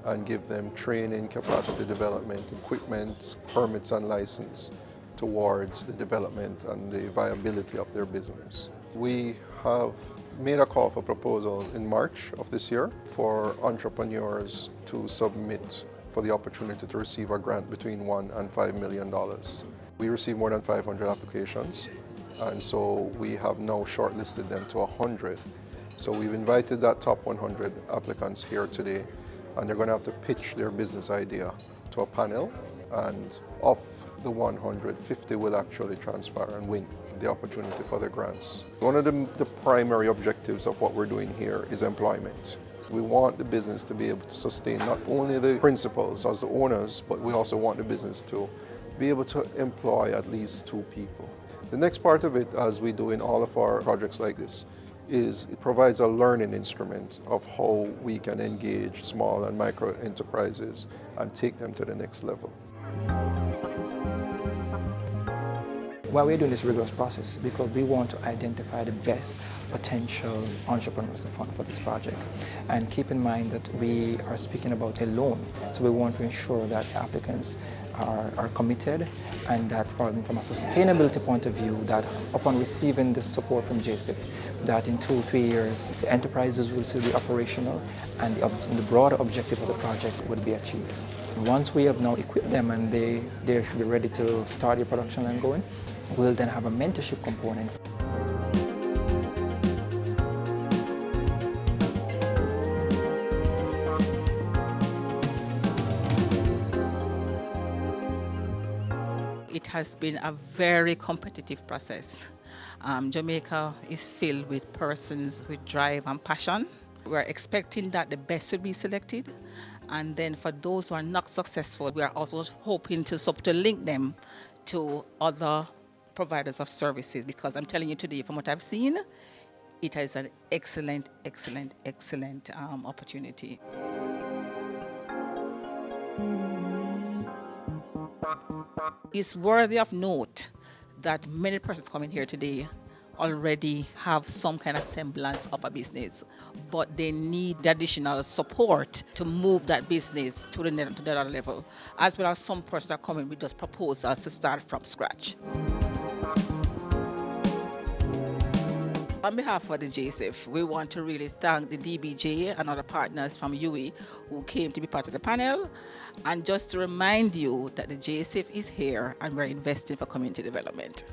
Speaker 17: and give them training, capacity development, equipment, permits and license towards the development and the viability of their business. We have made a call for proposal in March of this year for entrepreneurs to submit for the opportunity to receive a grant between $1 and $5 million. We received more than 500 applications, and so we have now shortlisted them to 100. So we've invited that top 100 applicants here today, and they're going to have to pitch their business idea to a panel, and of the 100, 50 will actually transpire and win the opportunity for the grants. One of the primary objectives of what we're doing here is employment. We want the business to be able to sustain not only the principals as the owners, but we also want the business to be able to employ at least 2 people. The next part of it, as we do in all of our projects like this, is it provides a learning instrument of how we can engage small and micro enterprises and take them to the next level.
Speaker 22: Why we're doing this rigorous process, because we want to identify the best potential entrepreneurs to fund for this project. And keep in mind that we are speaking about a loan, so we want to ensure that applicants are committed, and that from a sustainability point of view, that upon receiving the support from JSIP, that in 2-3 years, the enterprises will still be operational and the broader objective of the project would be achieved. Once we have now equipped them and they should be ready to start the production line going, we'll then have a mentorship component.
Speaker 23: It has been a very competitive process. Jamaica is filled with persons with drive and passion. We're expecting that the best will be selected, and then for those who are not successful, we are also hoping to link them to other providers of services, because I'm telling you today, from what I've seen, it is an excellent opportunity. It's worthy of note that many persons coming here today already have some kind of semblance of a business, but they need the additional support to move that business to the other level, as well as some persons that are coming with those proposals to start from scratch. On behalf of the JSIF, we want to really thank the DBJ and other partners from UE who came to be part of the panel, and just to remind you that the JSIF is here and we're investing for community development.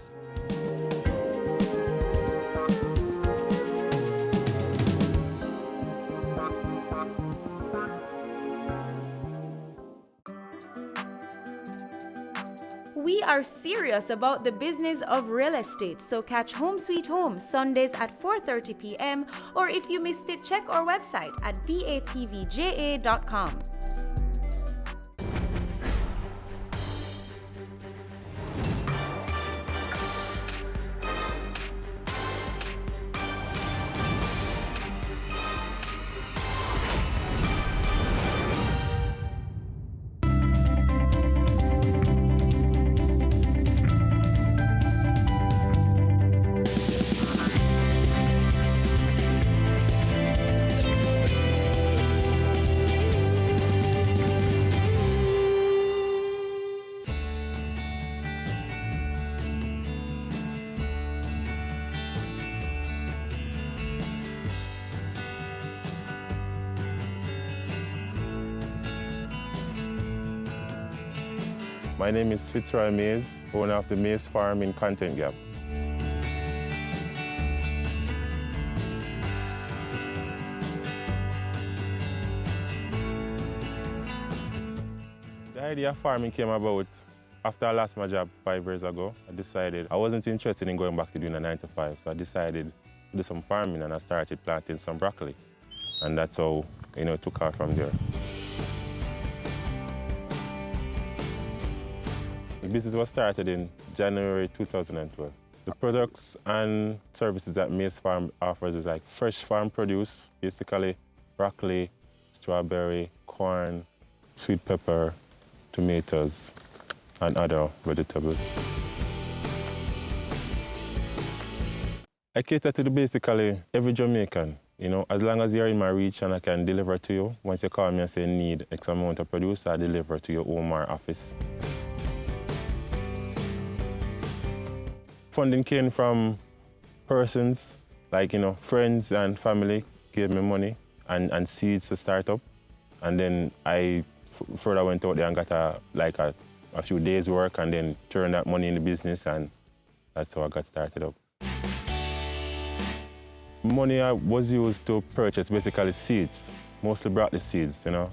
Speaker 13: we are serious about the business of real estate. So catch Home Sweet Home Sundays at 4:30 p.m. or if you missed it, check our website at batvja.com.
Speaker 4: My name is Fitzroy Mays, owner of the Mays Farm in Content Gap. The idea of farming came about after I lost my job 5 years ago. I wasn't interested in going back to doing a 9-to-5, so I decided to do some farming and I started planting some broccoli. And that's how, it took off from there. The business was started in January 2012. The products and services that Mays Farm offers is like fresh farm produce, basically broccoli, strawberry, corn, sweet pepper, tomatoes, and other vegetables. I cater to basically every Jamaican. As long as you're in my reach and I can deliver to you, once you call me and say need X amount of produce, I deliver to your home or office. Funding came from persons, like, friends and family gave me money and seeds to start up. And then I further went out there and got a few days' work and then turned that money in the business, and that's how I got started up. Money was used to purchase basically seeds, mostly broccoli seeds, And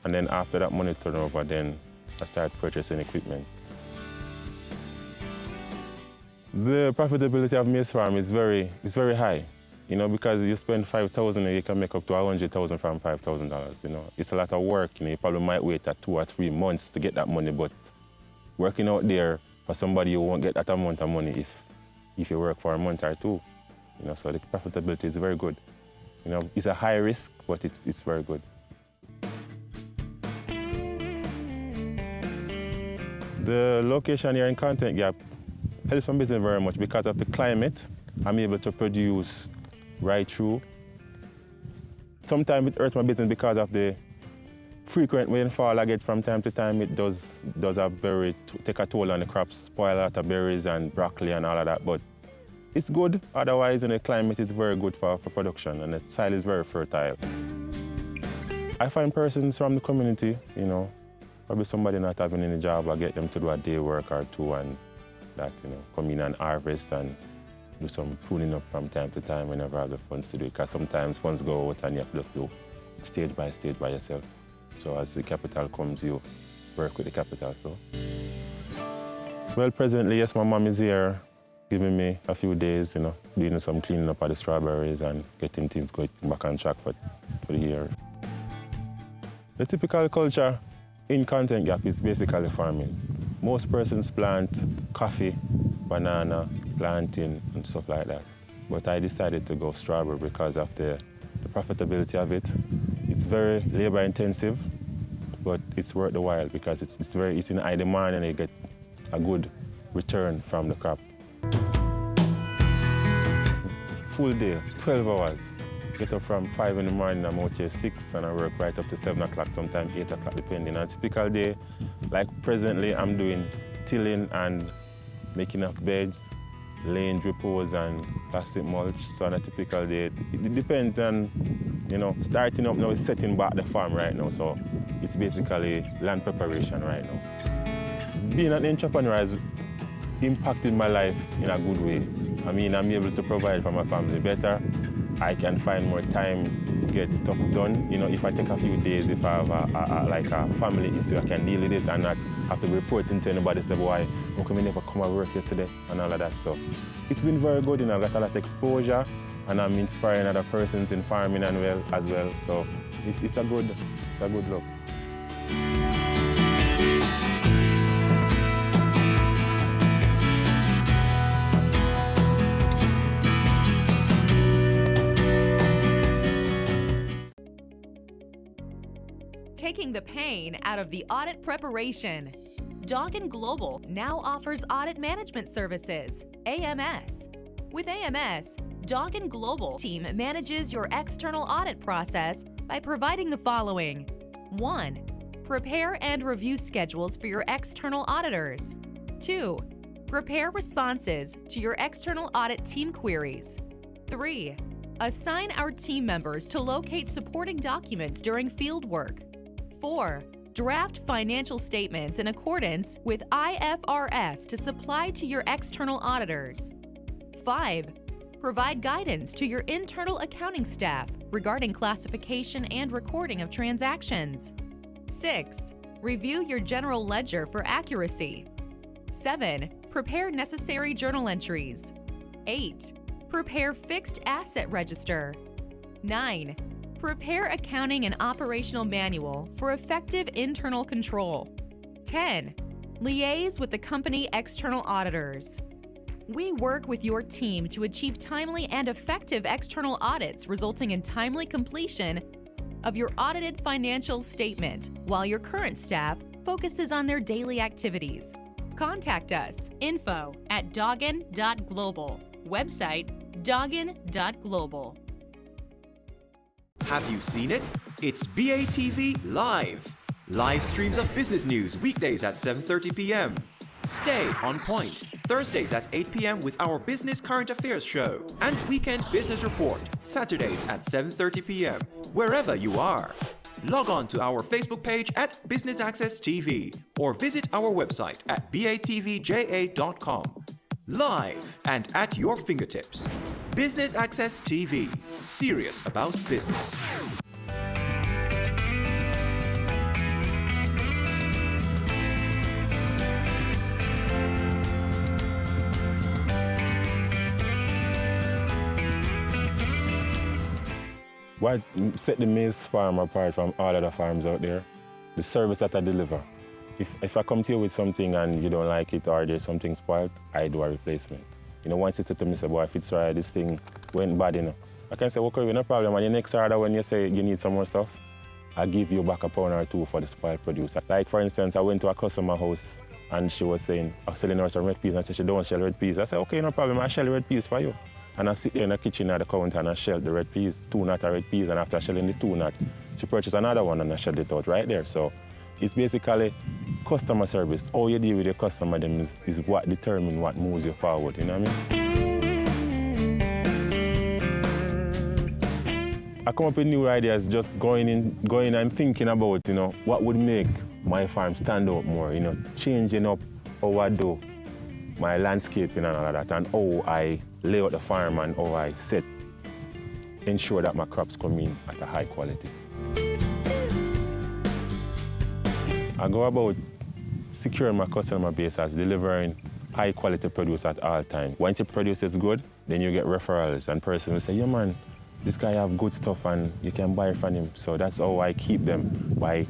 Speaker 4: then after that money turned over, then I started purchasing equipment. The profitability of Mays Farm is very high, because you spend $5,000 and you can make up to $100,000 from $5,000. It's a lot of work. You probably might wait 2 or 3 months to get that money, but working out there for somebody, you won't get that amount of money if you work for a month or 2. So the profitability is very good. It's a high risk, but it's very good. The location here in Content Gap helps my business very much because of the climate. I'm able to produce right through. Sometimes it hurts my business because of the frequent rainfall I get from time to time. It does take a toll on the crops, spoil a lot of berries and broccoli and all of that. But it's good. Otherwise, the climate is very good for production and the soil is very fertile. I find persons from the community, probably somebody not having any job, I get them to do a day work or 2 and that, come in and harvest and do some pruning up from time to time whenever I have the funds to do it. Because sometimes funds go out and you have to just do it stage by yourself. So as the capital comes, you work with the capital flow. Well, presently, yes, my mom is here giving me a few days, doing some cleaning up of the strawberries and getting things going back on track for the year. The typical culture in Content Gap is basically farming. Most persons plant coffee, banana, plantain, and stuff like that. But I decided to go strawberry because of the profitability of it. It's very labor intensive, but it's worth the while because it's in high demand and you get a good return from the crop. Full day, 12 hours. Get up from 5 in the morning, I'm out here 6 and I work right up to 7 o'clock, sometimes 8 o'clock depending. On a typical day, like presently, I'm doing tilling and making up beds, laying drip hose and plastic mulch. So on a typical day, it depends on, starting up now is setting back the farm right now. So it's basically land preparation right now. Being an entrepreneur has impacted my life in a good way. I mean, I'm able to provide for my family better. I can find more time to get stuff done. You know, if I take a few days, if I have a family issue, I can deal with it and not have to be reporting to anybody, say, why, how come you never come to work yesterday, and all of that. So it's been very good, you know, I got a lot of exposure, and I'm inspiring other persons in farming as well. So it's a good look.
Speaker 8: Taking the pain out of the audit preparation. Doggin Global now offers audit management services, AMS. With AMS, Doggin Global team manages your external audit process by providing the following. 1. Prepare and review schedules for your external auditors. 2. Prepare responses to your external audit team queries. 3. Assign our team members to locate supporting documents during field work. 4. Draft financial statements in accordance with IFRS to supply to your external auditors. 5. Provide guidance to your internal accounting staff regarding classification and recording of transactions. 6. Review your general ledger for accuracy. 7. Prepare necessary journal entries. 8. Prepare fixed asset register. 9. Prepare accounting and operational manual for effective internal control. 10. Liaise with the company external auditors. We work with your team to achieve timely and effective external audits, resulting in timely completion of your audited financial statement, while your current staff focuses on their daily activities. Contact us, info@doggin.global. Website, doggin.global.
Speaker 5: Have you seen it? It's BATV Live. Live streams of business news weekdays at 7:30 p.m. Stay on point Thursdays at 8 p.m. with our Business Current Affairs show and Weekend Business Report Saturdays at 7:30 p.m. Wherever you are. Log on to our Facebook page at Business Access TV or visit our website at batvja.com. Live and at your fingertips. Business Access TV. Serious about business.
Speaker 4: What set the maize farm apart from all other farms out there? The service that I deliver. If I come to you with something and you don't like it or there's something spoiled, I do a replacement. You know, once you say to me, say, boy, if it's right, this thing went bad, you know. I can say, okay, no problem. And the next order, when you say you need some more stuff, I give you back a pound or two for the spoiled produce. Like, for instance, I went to a customer house and she was saying, I'm selling her some red peas, and she said, she don't shell red peas. I said, okay, no problem, I'll shell red peas for you. And I sit there in the kitchen at the counter and I shell the red peas, 2 knot of red peas, and after shelling the 2 knot, she purchased another one and I shelled it out right there. So it's basically customer service. How you deal with your customer them is what determines what moves you forward, you know what I mean? I come up with new ideas, just going and thinking about, you know, what would make my farm stand out more, you know, changing up how I do my landscaping and all of that, and how I lay out the farm and how I ensure that my crops come in at a high quality. I go about securing my customer base as delivering high quality produce at all times. Once your produce is good, then you get referrals and person will say, yeah man, this guy have good stuff and you can buy from him. So that's how I keep them, by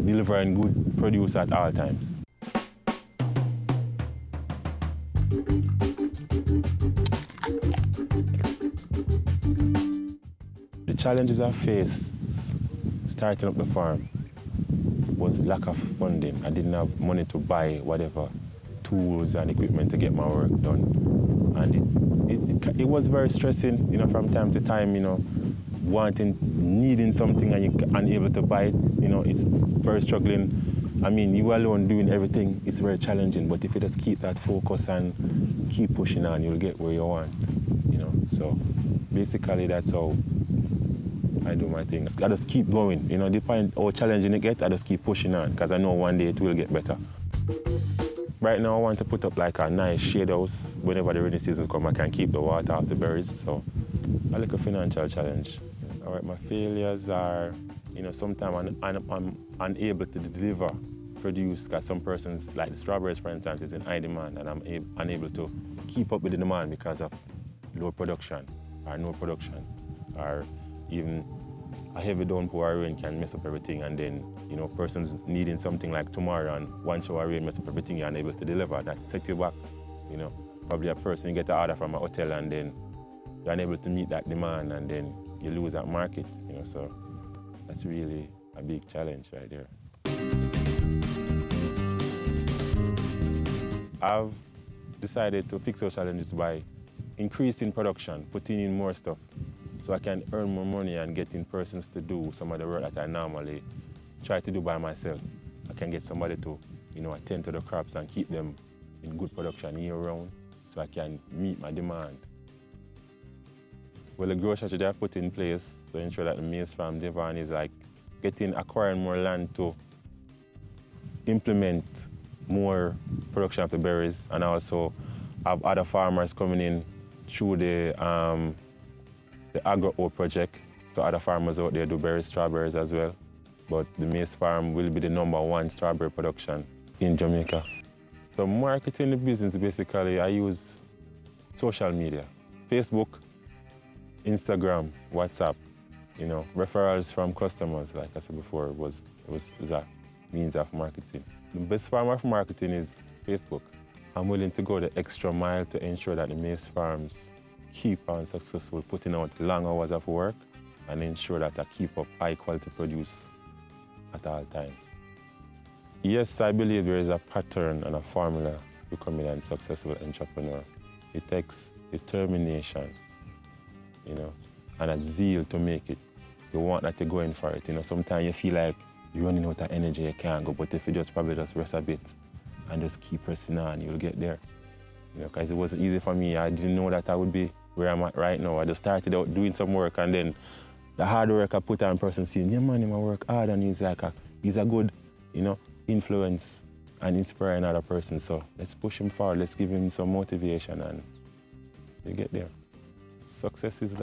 Speaker 4: delivering good produce at all times. The challenges I faced starting up the farm was lack of funding. I didn't have money to buy whatever tools and equipment to get my work done. And it was very stressing, you know, from time to time, you know, needing something and you're unable to buy it, you know, it's very struggling. I mean, you alone doing everything is very challenging, but if you just keep that focus and keep pushing on, you'll get where you want, you know. So basically that's how I do my things. I just keep going, you know, depending how challenging it gets, I just keep pushing on, because I know one day it will get better. Right now I want to put up like a nice shade house. Whenever the rainy season comes, I can keep the water off the berries. So a little financial challenge. All right, my failures are, sometimes I'm unable to deliver, produce, because some persons, like the strawberries, for instance, is in high demand, and I'm unable to keep up with the demand because of low production, or no production, or even a heavy downpour or rain can mess up everything, and then, persons needing something like tomorrow, and one shower rain mess up everything, you're unable to deliver. That sets you back, Probably a person, you get an order from a hotel, and then you're unable to meet that demand, and then you lose that market, so that's really a big challenge right there. I've decided to fix those challenges by increasing production, putting in more stuff, so I can earn more money and getting persons to do some of the work that I normally try to do by myself. I can get somebody to, attend to the crops and keep them in good production year-round, so I can meet my demand. Well, the growth strategy I put in place to ensure that the maize farm Devon is like acquiring more land to implement more production of the berries, and also have other farmers coming in through the Agro-O project. So other farmers out there do berries, strawberries as well. But the maize farm will be the #1 strawberry production in Jamaica. So marketing the business, basically, I use social media, Facebook, Instagram, WhatsApp, referrals from customers, like I said before, was a means of marketing. The best form of marketing is Facebook. I'm willing to go the extra mile to ensure that the maize farms keep on successful, putting out long hours of work, and ensure that I keep up high quality produce at all times. Yes, I believe there is a pattern and a formula to becoming a successful entrepreneur. It takes determination, and a zeal to make it. You want that, you're going for it. Sometimes you feel like you're running out of energy, you can't go, but if you probably just rest a bit and just keep pressing on, you'll get there. Because it wasn't easy for me. I didn't know that I would be where I'm at right now. I just started out doing some work, and then the hard work I put on, person seeing, yeah man, I work hard, and he's a good, influence and inspiring other person. So let's push him forward, let's give him some motivation, and you get there. Success is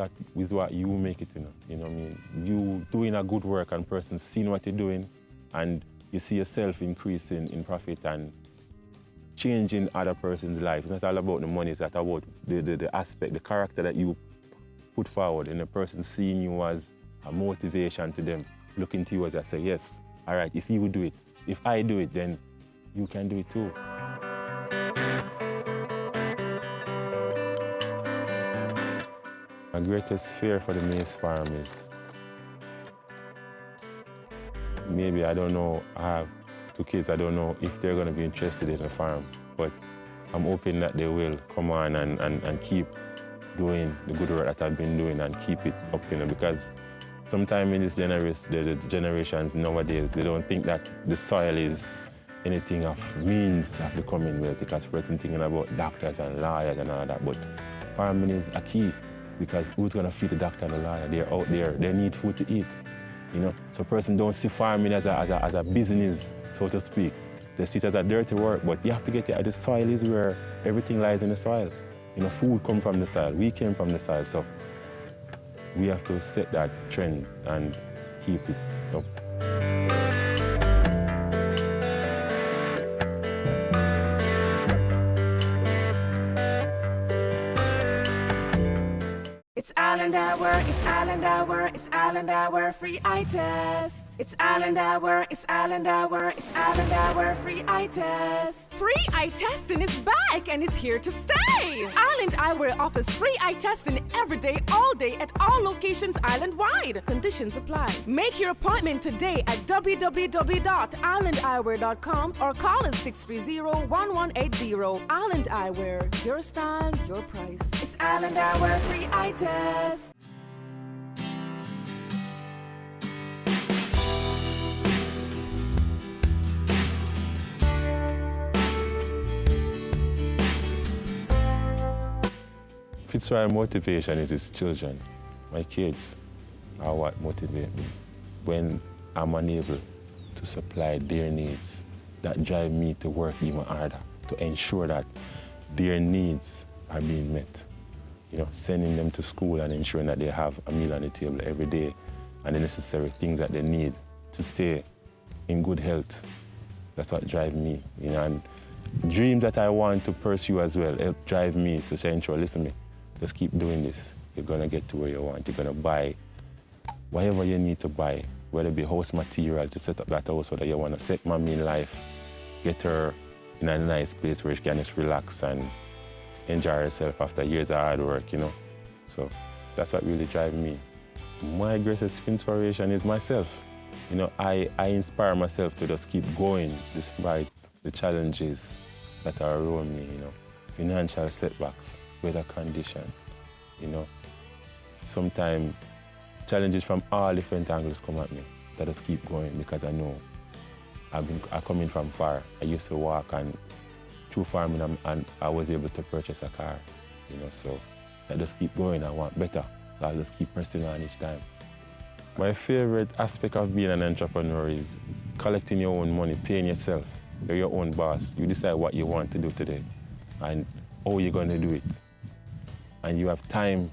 Speaker 4: what you make it, You doing a good work and person seeing what you're doing, and you see yourself increasing in profit and changing other person's life. It's not all about the money, it's about the aspect, the character that you put forward, and the person seeing you as a motivation to them, looking to you as I say, yes, all right, if you would do it, if I do it, then you can do it too. My greatest fear for the maize farm is maybe, I don't know, I have 2 kids, I don't know if they're going to be interested in the farm, but I'm hoping that they will come on and keep doing the good work that I've been doing and keep it up, because sometimes in this the generations nowadays, they don't think that the soil is anything of means of becoming wealthy, because person thinking about doctors and lawyers and all that, but farming is a key, because who's going to feed the doctor and the lawyer? They're out there, they need food to eat, So person don't see farming as a business, so to speak. They see it as a dirty work, but you have to get it. The soil is where everything lies in the soil. Food comes from the soil, we came from the soil, so we have to set that trend and keep it up.
Speaker 15: It's Island Hour, it's Island Hour, it's Island Hour, free eye test. It's Island Hour, it's Island Hour, it's Island Hour, free eye test.
Speaker 16: Free eye testing is back and it's here to stay. Island Eyewear offers free eye testing every day, all day at all locations island-wide. Conditions apply. Make your appointment today at www.islandeyewear.com or call us 630-1180. Island Eyewear, your style, your price.
Speaker 15: It's Island Hour, free eye test.
Speaker 4: Fitzroy's motivation is his children. My kids are what motivate me. When I'm unable to supply their needs, that drive me to work even harder to ensure that their needs are being met. sending them to school and ensuring that they have a meal on the table every day and the necessary things that they need to stay in good health. That's what drives me, and dreams that I want to pursue as well help drive me to say, listen to me, just keep doing this. You're gonna get to where you want. You're gonna buy whatever you need to buy, whether it be house material to set up that house, whether you wanna set mommy in life, get her in a nice place where she can just relax and enjoy herself after years of hard work, So that's what really drives me. My greatest inspiration is myself. I inspire myself to just keep going despite the challenges that are around me, Financial setbacks, weather condition, Sometimes challenges from all different angles come at me. I just keep going because I know I'm coming from far. I used to walk and through farming and I was able to purchase a car, so I just keep going. I want better, so I just keep pressing on each time. My favorite aspect of being an entrepreneur is collecting your own money, paying yourself. You're your own boss. You decide what you want to do today and how you're going to do it. And you have time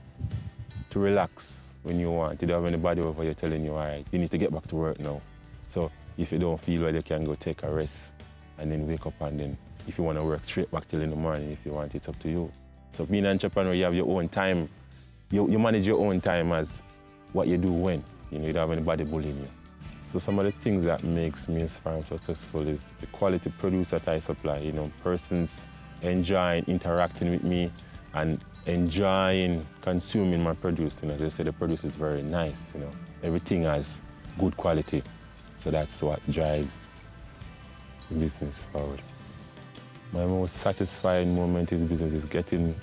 Speaker 4: to relax when you want. You don't have anybody over here telling you, all right, you need to get back to work now. So if you don't feel well, you can go take a rest and then wake up, and then if you want to work straight back till in the morning, if you want, it's up to you. So being an entrepreneur, you have your own time. You manage your own time as what you do when. You don't have anybody bullying you. So some of the things that makes me inspiring and successful is the quality produce that I supply. Persons enjoying interacting with me and enjoying consuming my produce. They say the produce is very nice. Everything has good quality. So that's what drives the business forward. My most satisfying moment in business is getting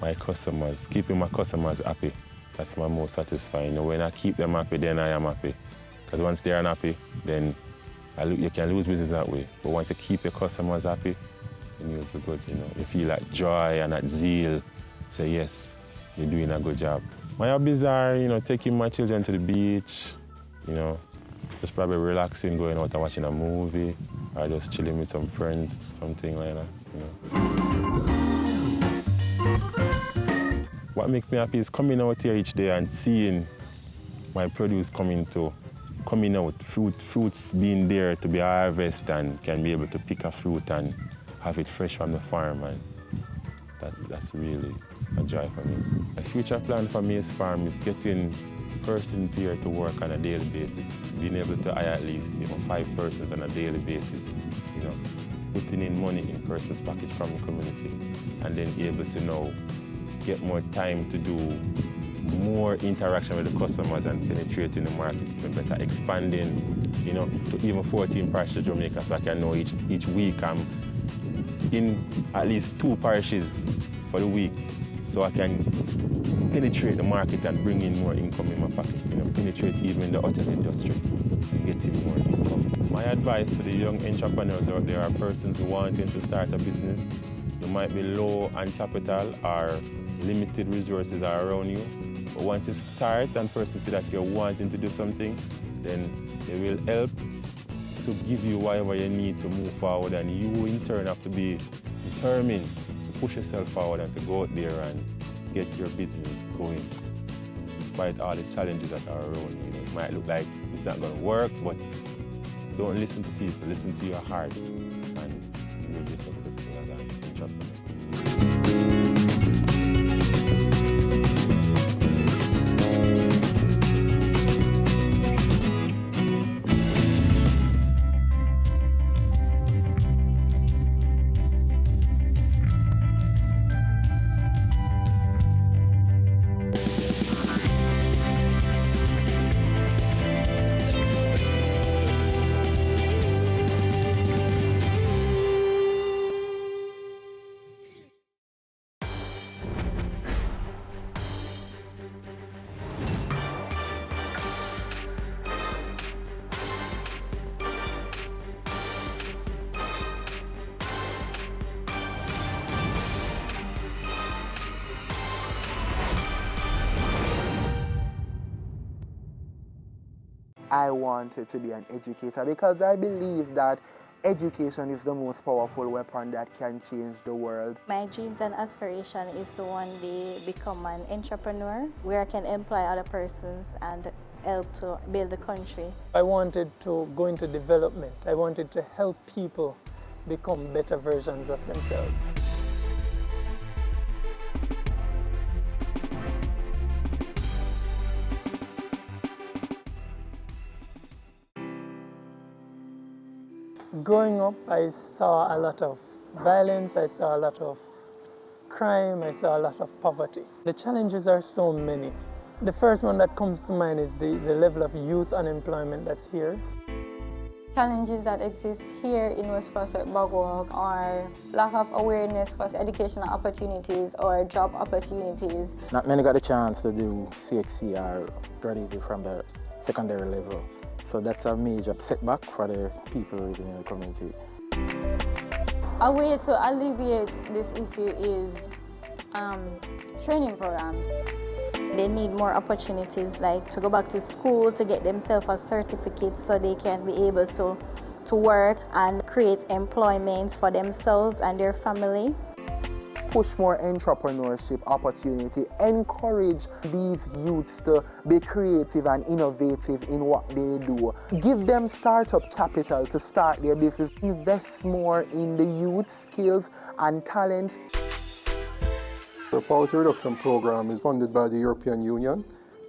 Speaker 4: my customers, keeping my customers happy. That's my most satisfying. When I keep them happy, then I am happy. Because once they are happy, then you can lose business that way. But once you keep your customers happy, then you'll be good. You feel that joy and that zeal. Say, yes, you're doing a good job. My hobbies are, taking my children to the beach, just probably relaxing, going out and watching a movie, or just chilling with some friends, something like that. What makes me happy is coming out here each day and seeing my produce coming out, fruits being there to be harvested and can be able to pick a fruit and have it fresh from the farm, and that's really a joy for me. A future plan for me as farm is getting persons here to work on a daily basis, being able to hire at least 5 persons on a daily basis, putting in money in persons' pockets from the community, and then able to now get more time to do more interaction with the customers and penetrating the market even better, expanding, to even 14 parishes of Jamaica, so I can know each week I'm in at least 2 parishes for the week, so I can penetrate the market and bring in more income in my pocket, penetrate even in the hotel industry and getting more income. My advice to the young entrepreneurs out there are persons wanting to start a business. You might be low on capital or limited resources are around you, but once you start and persons see that you're wanting to do something, then they will help to give you whatever you need to move forward, and you in turn have to be determined to push yourself forward and to go out there and get your business going despite all the challenges that are around you. It might look like it's not going to work, but don't listen to people, listen to your heart, and you will be successful as an entrepreneur.
Speaker 7: I wanted to be an educator because I believe that education is the most powerful weapon that can change the world.
Speaker 10: My dreams and aspiration is to one day become an entrepreneur where I can employ other persons and help to build the country.
Speaker 21: I wanted to go into development. I wanted to help people become better versions of themselves. Growing up, I saw a lot of violence, I saw a lot of crime, I saw a lot of poverty. The challenges are so many. The first one that comes to mind is the level of youth unemployment that's here.
Speaker 24: Challenges that exist here in West Prospect Bogwalk are lack of awareness for educational opportunities or job opportunities.
Speaker 25: Not many got a chance to do CXC or graduate from the secondary level. So that's a major setback for the people living in the community.
Speaker 24: A way to alleviate this issue is training programs.
Speaker 10: They need more opportunities, like to go back to school to get themselves a certificate so they can be able to work and create employment for themselves and their family.
Speaker 7: Push more entrepreneurship opportunity, encourage these youths to be creative and innovative in what they do. Give them startup capital to start their business. Invest more in the youth skills and talents.
Speaker 17: The Poverty Reduction Program is funded by the European Union,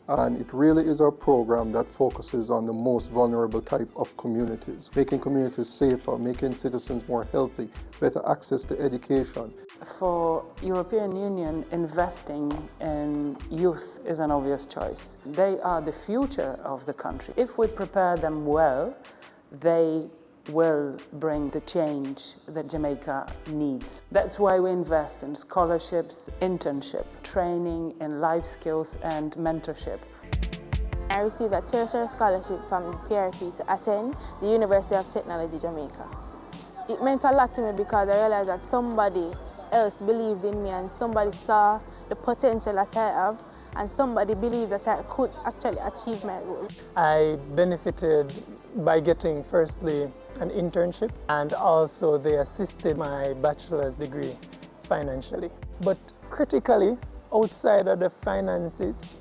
Speaker 17: and it really is a program that focuses on the most vulnerable type of communities, making communities safer, making citizens more healthy, better access to education.
Speaker 26: For European Union, investing in youth is an obvious choice. They are the future of the country. If we prepare them well, they will bring the change that Jamaica needs. That's why we invest in scholarships, internship, training in life skills and mentorship.
Speaker 27: I received a tertiary scholarship from PRP to attend the University of Technology, Jamaica. It meant a lot to me because I realized that somebody else believed in me and somebody saw the potential that I have and somebody believed that I could actually achieve my goal.
Speaker 21: I benefited by getting firstly an internship, and also they assisted my bachelor's degree financially. But critically, outside of the finances,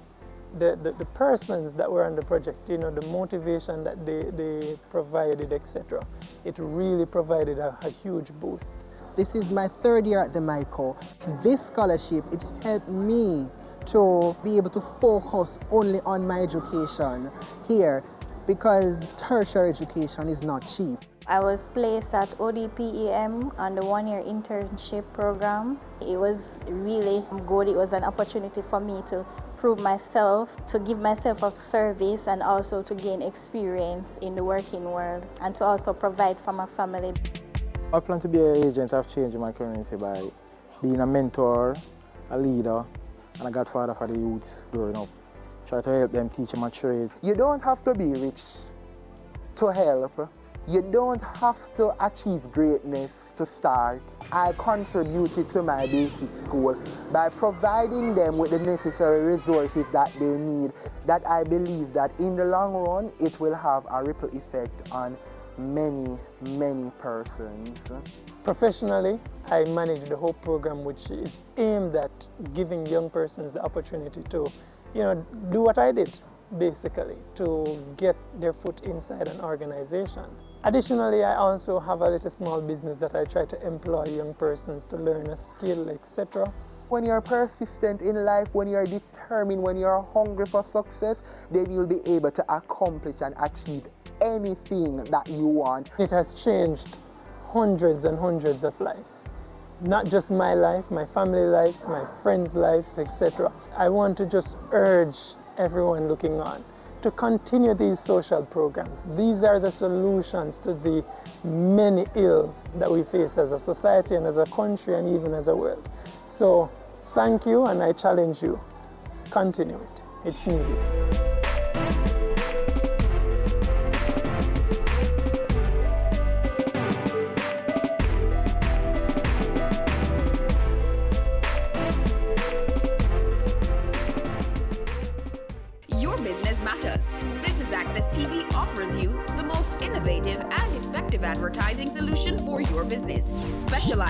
Speaker 21: the persons that were on the project, you know, the motivation that they provided, etc., it really provided a huge boost.
Speaker 28: This is my third year at the MICO. This scholarship, it helped me to be able to focus only on my education here, because tertiary education is not cheap.
Speaker 10: I was placed at ODPEM on the one-year internship program. It was really good. It was an opportunity for me to prove myself, to give myself a service, and also to gain experience in the working world, and to also provide for my family.
Speaker 25: I plan to be an agent of change in my community by being a mentor, a leader, and a godfather for the youths growing up. Try to help them teach them a trade.
Speaker 7: You don't have to be rich to help. You don't have to achieve greatness to start. I contributed to my basic school by providing them with the necessary resources that they need, that I believe that in the long run, it will have a ripple effect on many, many persons.
Speaker 21: Professionally, I manage the whole program, which is aimed at giving young persons the opportunity to, you know, do what I did, basically, to get their foot inside an organization. Additionally, I also have a little small business that I try to employ young persons to learn a skill, etc.
Speaker 7: When you're persistent in life, when you're determined, when you're hungry for success, then you'll be able to accomplish and achieve anything that you want.
Speaker 21: It has changed hundreds and hundreds of lives. Not just my life, my family lives, my friends' lives, etc. I want to just urge everyone looking on to continue these social programs. These are the solutions to the many ills that we face as a society and as a country and even as a world. So thank you, and I challenge you, continue it. It's needed.
Speaker 18: Your business matters. Business Access TV offers you the most innovative and effective advertising solution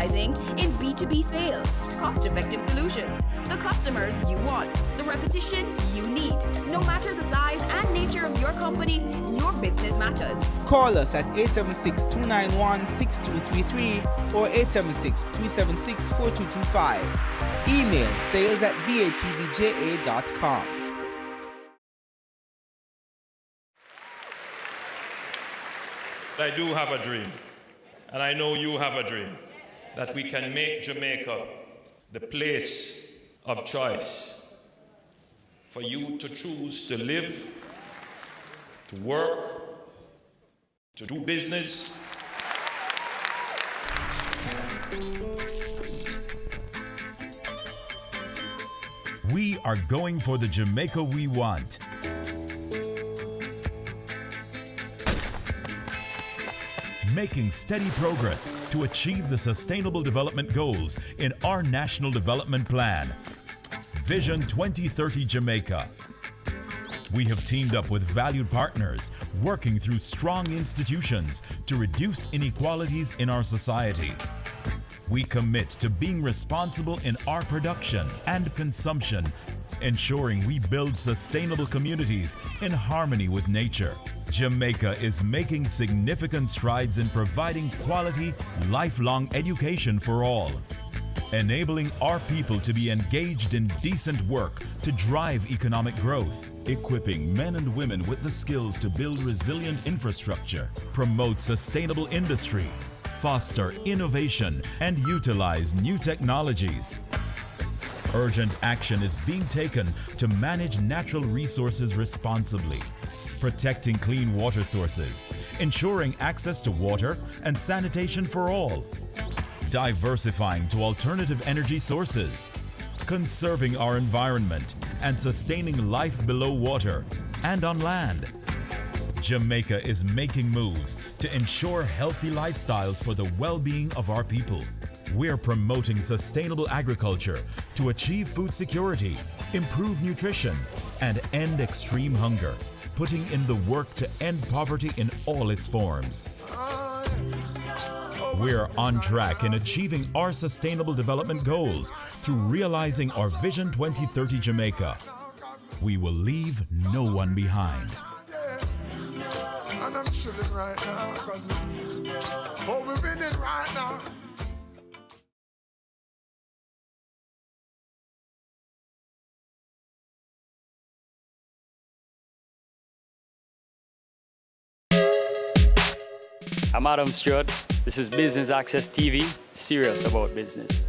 Speaker 18: specializing in B2B sales, cost-effective solutions, the customers you want, the repetition you need. No matter the size and nature of your company, your business matters.
Speaker 1: Call us at 876-291-6233 or 876-376-4225. Email sales@batvja.com.
Speaker 2: I do have a dream, and I know you have a dream, that we can make Jamaica the place of choice for you to choose to live, to work, to do business.
Speaker 3: We are going for the Jamaica we want. Making steady progress to achieve the Sustainable Development Goals in our National Development Plan, Vision 2030 Jamaica. We have teamed up with valued partners, working through strong institutions to reduce inequalities in our society. We commit to being responsible in our production and consumption, ensuring we build sustainable communities in harmony with nature. Jamaica is making significant strides in providing quality, lifelong education for all, enabling our people to be engaged in decent work to drive economic growth, equipping men and women with the skills to build resilient infrastructure, promote sustainable industry, foster innovation, and utilize new technologies. Urgent action is being taken to manage natural resources responsibly, protecting clean water sources, ensuring access to water and sanitation for all, diversifying to alternative energy sources, conserving our environment and sustaining life below water and on land. Jamaica is making moves to ensure healthy lifestyles for the well-being of our people. We're promoting sustainable agriculture to achieve food security, improve nutrition, and end extreme hunger, putting in the work to end poverty in all its forms. We're on track in achieving our Sustainable Development Goals through realizing our Vision 2030 Jamaica. We will leave no one behind.
Speaker 9: And I'm chilling right now, cause we're winning right now.
Speaker 11: I'm Adam Stewart. This is Business Access TV, serious about business.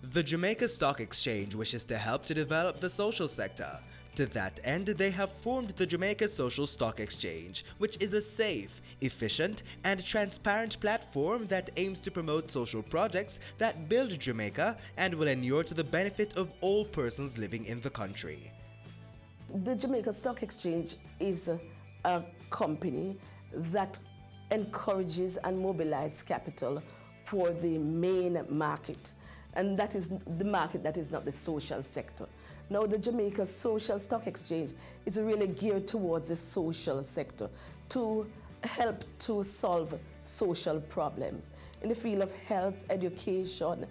Speaker 5: The Jamaica Stock Exchange wishes to help to develop the social sector. To that end, they have formed the Jamaica Social Stock Exchange, which is a safe, efficient, and transparent platform that aims to promote social projects that build Jamaica and will inure to the benefit of all persons living in the country.
Speaker 14: The Jamaica Stock Exchange is a company that encourages and mobilizes capital for the main market. And that is the market that is not the social sector. Now, the Jamaica Social Stock Exchange is really geared towards the social sector to help to solve social problems in the field of health, education,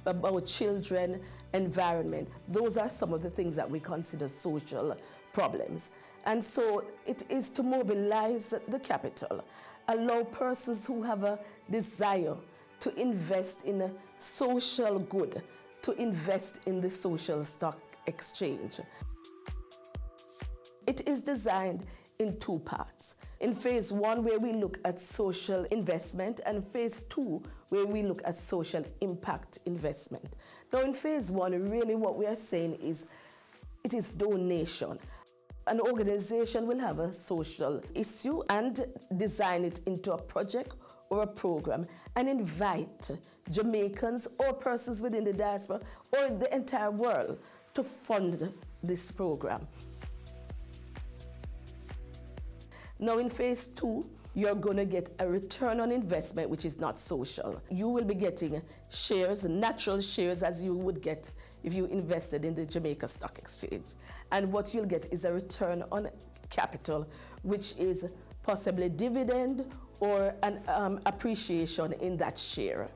Speaker 14: about children, environment. Those are some of the things that we consider social problems. And so it is to mobilize the capital, allow persons who have a desire to invest in a social good, to invest in the social stock exchange. It is designed in two parts. In phase one, where we look at social investment, and phase two, where we look at social impact investment. Now, in phase one, really what we are saying is it is donation. An organization will have a social issue and design it into a project or a program and invite Jamaicans or persons within the diaspora or the entire world to fund this program. Now in phase two, you're going to get a return on investment which is not social. You will be getting shares, natural shares, as you would get if you invested in the Jamaica Stock Exchange. And what you'll get is a return on capital, which is possibly dividend or an appreciation in that share.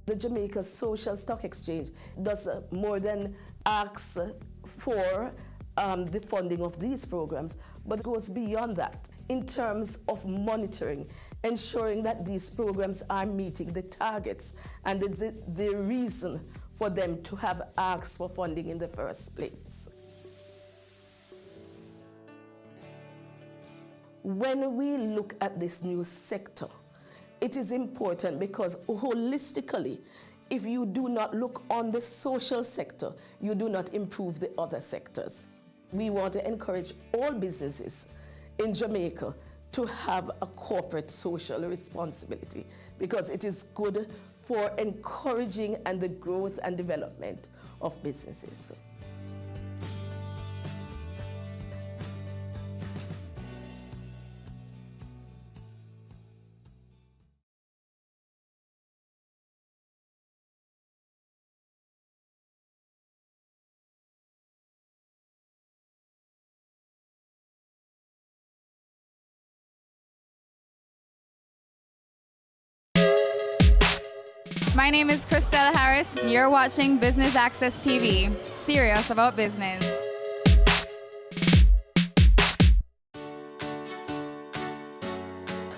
Speaker 14: The Jamaica Social Stock Exchange does more than ask for the funding of these programs, but goes beyond that in terms of monitoring, ensuring that these programs are meeting the targets and the reason for them to have asked for funding in the first place. When we look at this new sector, it is important because holistically, if you do not look on the social sector, you do not improve the other sectors. We want to encourage all businesses in Jamaica to have a corporate social responsibility because it is good for encouraging and the growth and development of businesses.
Speaker 6: My name is Christella Harris. You're watching Business Access TV. Serious about business.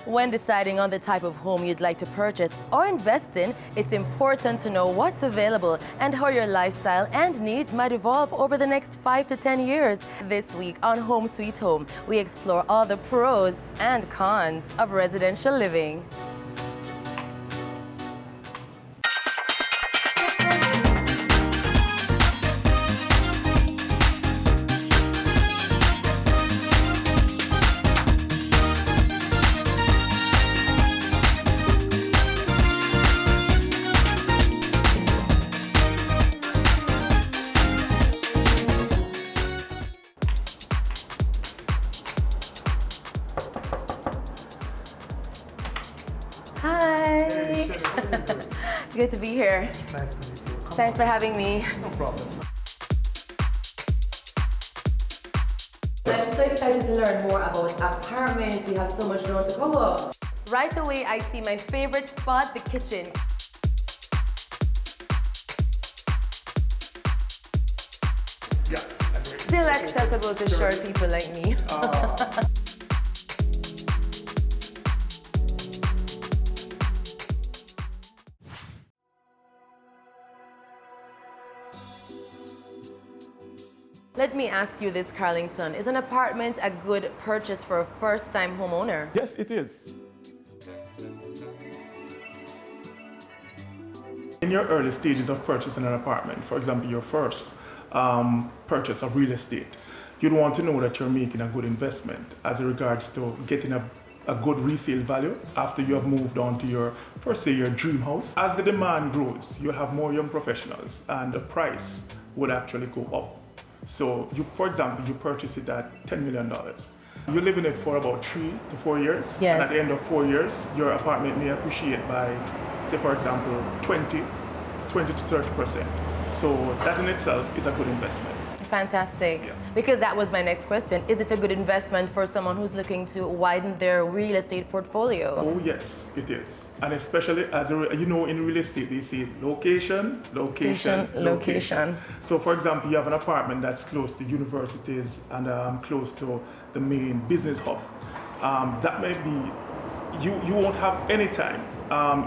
Speaker 8: When deciding on the type of home you'd like to purchase or invest in, it's important to know what's available and how your lifestyle and needs might evolve over the next 5 to 10 years. This week on Home Sweet Home, we explore all the pros and cons of residential living. Hi. Good to be here.
Speaker 12: Nice to meet you.
Speaker 8: Thanks for having me.
Speaker 12: No problem.
Speaker 8: I'm so excited to learn more about apartments. We have so much ground to cover. Right away, I see my favorite spot, the kitchen.
Speaker 12: Yeah,
Speaker 8: still accessible to short people like me. Let me ask you this, Carlington. Is an apartment a good purchase for a first-time homeowner?
Speaker 12: Yes, it is. In your early stages of purchasing an apartment, for example, your first purchase of real estate, you'd want to know that you're making a good investment as regards to getting a good resale value after you have moved on to your, per se, your dream house. As the demand grows, you'll have more young professionals and the price would actually go up. So, for example, you purchase it at $10 million. You live in it for about 3 to 4 years.
Speaker 8: Yes.
Speaker 12: And at the end of 4 years, your apartment may appreciate by, say, for example, 20 to 30%. So that in itself is a good investment.
Speaker 8: Fantastic.
Speaker 12: Yeah.
Speaker 8: Because that was my next question. Is it a good investment for someone who's looking to widen their real estate portfolio?
Speaker 12: Oh yes, it is. And especially as you know, in real estate, they say location, location, location. So for example, you have an apartment that's close to universities and close to the main business hub. That may be, you won't have any time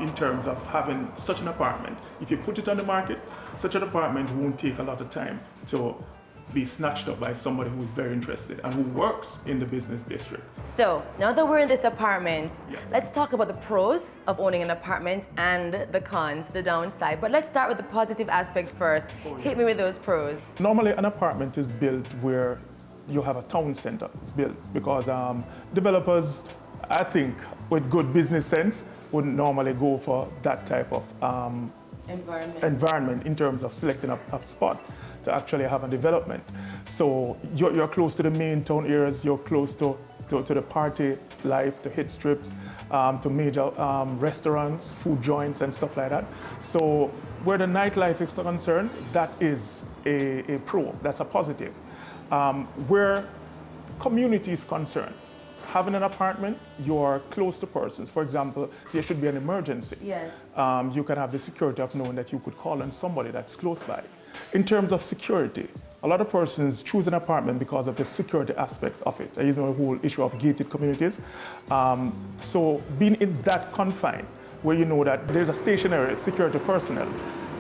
Speaker 12: in terms of having such an apartment. If you put it on the market, such an apartment won't take a lot of time to be snatched up by somebody who is very interested and who works in the business district.
Speaker 8: So, now that we're in this apartment,
Speaker 12: Yes.
Speaker 8: let's talk about the pros of owning an apartment and the cons, the downside. But let's start with the positive aspect first. Hit me with those pros.
Speaker 12: Normally, an apartment is built where you have a town center. It's built because developers, I think, with good business sense, wouldn't normally go for that type of environment in terms of selecting a spot to actually have a development. So you're close to the main town areas, you're close to to the party life, to hit strips, to major restaurants, food joints and stuff like that. So where the nightlife is concerned, that is a pro, that's a positive. Where community is concerned, having an apartment, you're close to persons. For example, there should be an emergency.
Speaker 8: Yes.
Speaker 12: You can have the security of knowing that you could call on somebody that's close by. In terms of security, a lot of persons choose an apartment because of the security aspect of it. There is a whole issue of gated communities. So being in that confine, where you know that there's a stationary security personnel,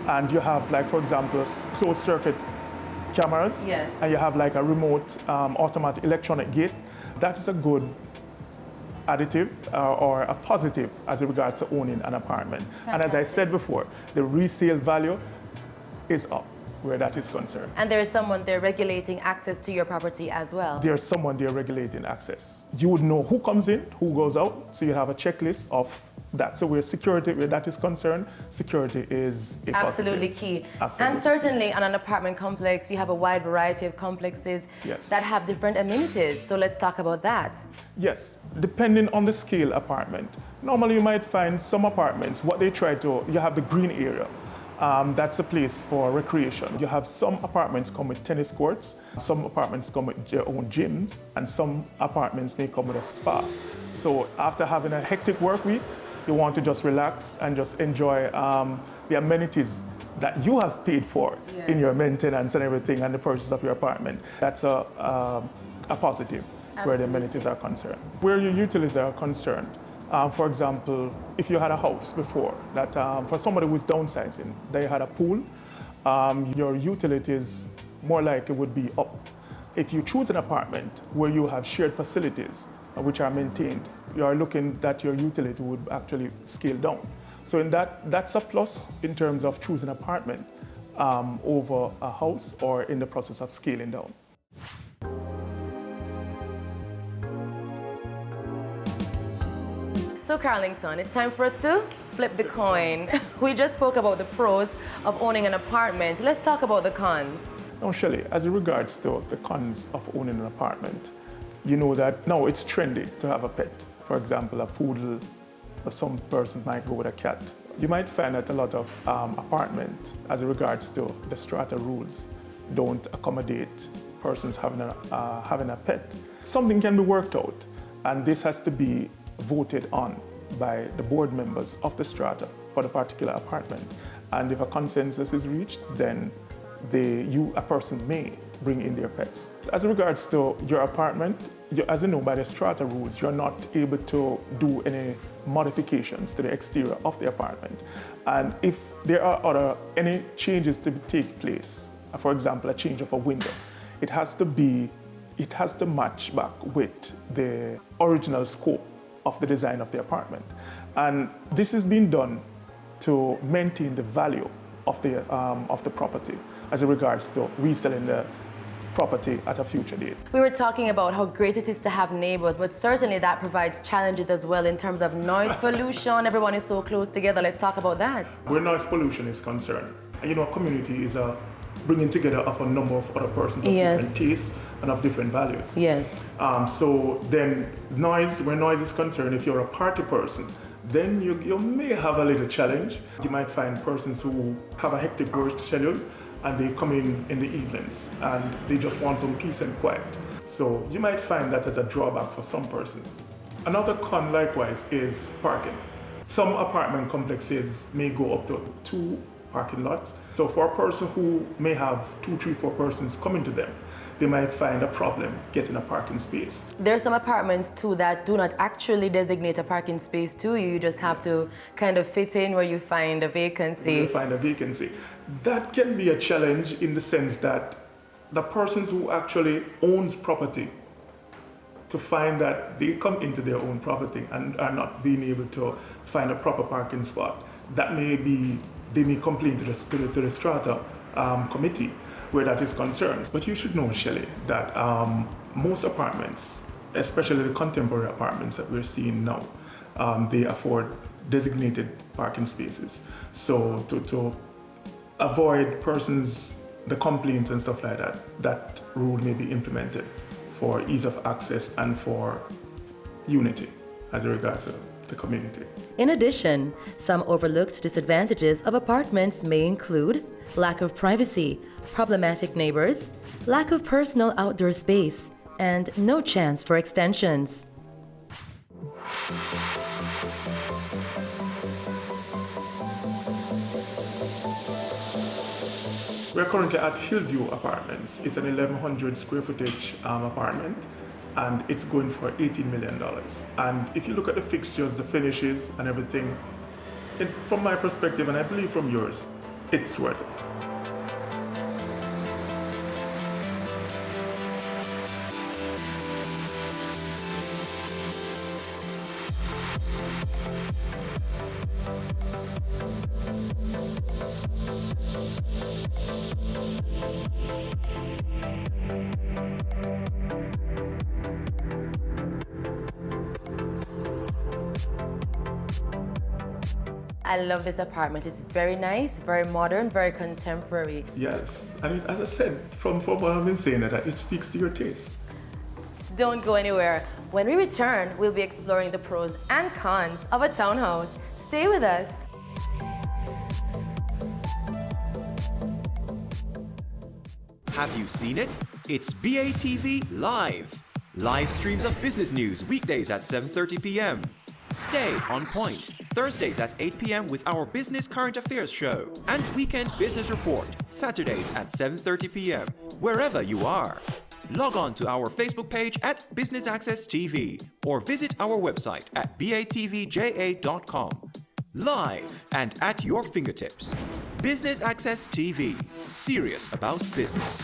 Speaker 12: and you have, like, for example, closed circuit cameras,
Speaker 8: yes,
Speaker 12: and you have like a remote automatic electronic gate, that is a good additive or a positive as regards to owning an apartment.
Speaker 8: Fantastic.
Speaker 12: And as I said before, the resale value is up where that is concerned.
Speaker 8: And there is someone there regulating access to your property as well.
Speaker 12: There's someone there regulating access. You would know who comes in, who goes out, so you have a checklist of that. So where security, where that is concerned, security is a
Speaker 8: absolutely
Speaker 12: positive.
Speaker 8: key.
Speaker 12: Absolutely.
Speaker 8: And certainly on an apartment complex, you have a wide variety of complexes
Speaker 12: Yes.
Speaker 8: that have different amenities. So let's talk about that.
Speaker 12: Yes, depending on the scale apartment. Normally you might find some apartments, what they try to, you have the green area. That's a place for recreation. You have some apartments come with tennis courts, some apartments come with their own gyms, and some apartments may come with a spa. So after having a hectic work week, you want to just relax and just enjoy the amenities that you have paid for in your maintenance and everything and the purchase of your apartment. That's a positive. Absolutely. Where the amenities are concerned. Where your utilities are concerned, for example, if you had a house before, that for somebody who's downsizing, they had a pool, your utilities more likely would be up. If you choose an apartment where you have shared facilities which are maintained, you are looking that your utility would actually scale down. So in that's a plus in terms of choosing an apartment over a house or in the process of scaling down.
Speaker 8: So Carlington, it's time for us to flip the coin. We just spoke about the pros of owning an apartment. Let's talk about the cons.
Speaker 12: Now, Shelley, as regards to the cons of owning an apartment, you know that now it's trendy to have a pet. For example, a poodle, or some persons might go with a cat. You might find that a lot of apartments, as regards to the strata rules, don't accommodate persons having a pet. Something can be worked out, and this has to be voted on by the board members of the strata for the particular apartment. And if a consensus is reached, then a person may bring in their pets. As regards to your apartment, as you know, by the strata rules, you're not able to do any modifications to the exterior of the apartment. And if there are any changes to take place, for example, a change of a window, it has to match back with the original scope of the design of the apartment. And this is being done to maintain the value of the property as regards to reselling the property at a future date.
Speaker 8: We were talking about how great it is to have neighbors, but certainly that provides challenges as well in terms of noise pollution. Everyone is so close together. Let's talk about that.
Speaker 12: Where noise pollution is concerned, you know, a community is a bringing together of a number of other persons of different tastes and of different values.
Speaker 8: Yes.
Speaker 12: So then where noise is concerned, if you're a party person, then you may have a little challenge. You might find persons who have a hectic work schedule and they come in the evenings and they just want some peace and quiet. So you might find that as a drawback for some persons. Another con likewise is parking. Some apartment complexes may go up to 2 parking lots. So for a person who may have 2, 3, 4 persons coming to them, they might find a problem getting a parking space.
Speaker 8: There are some apartments too that do not actually designate a parking space to you. You just have to kind of fit in where you find a vacancy.
Speaker 12: That can be a challenge in the sense that the persons who actually owns property, to find that they come into their own property and are not being able to find a proper parking spot, that may be, they may complain to the strata committee where that is concerned. But you should know, Shelley, that most apartments, especially the contemporary apartments that we're seeing now, they afford designated parking spaces. So to avoid persons, the complaints and stuff like that, that rule may be implemented for ease of access and for unity as regards to the community.
Speaker 8: In addition, some overlooked disadvantages of apartments may include lack of privacy, problematic neighbors, lack of personal outdoor space, and no chance for extensions.
Speaker 12: We're currently at Hillview Apartments. It's an 1,100 square footage apartment, and it's going for $18 million. And if you look at the fixtures, the finishes, and everything, from my perspective, and I believe from yours, it's worth it.
Speaker 8: I love this apartment. It's very nice, very modern, very contemporary.
Speaker 12: Yes, and as I said, from what I've been saying, that it speaks to your taste.
Speaker 8: Don't go anywhere. When we return, we'll be exploring the pros and cons of a townhouse. Stay with us.
Speaker 5: Have you seen it? It's BATV Live. Live streams of business news weekdays at 7:30 p.m. Stay on point Thursdays at 8 p.m. with our Business Current Affairs show and Weekend Business Report Saturdays at 7:30 p.m. wherever you are. Log on to our Facebook page at Business Access TV or visit our website at batvja.com. Live and at your fingertips. Business Access TV. Serious about business.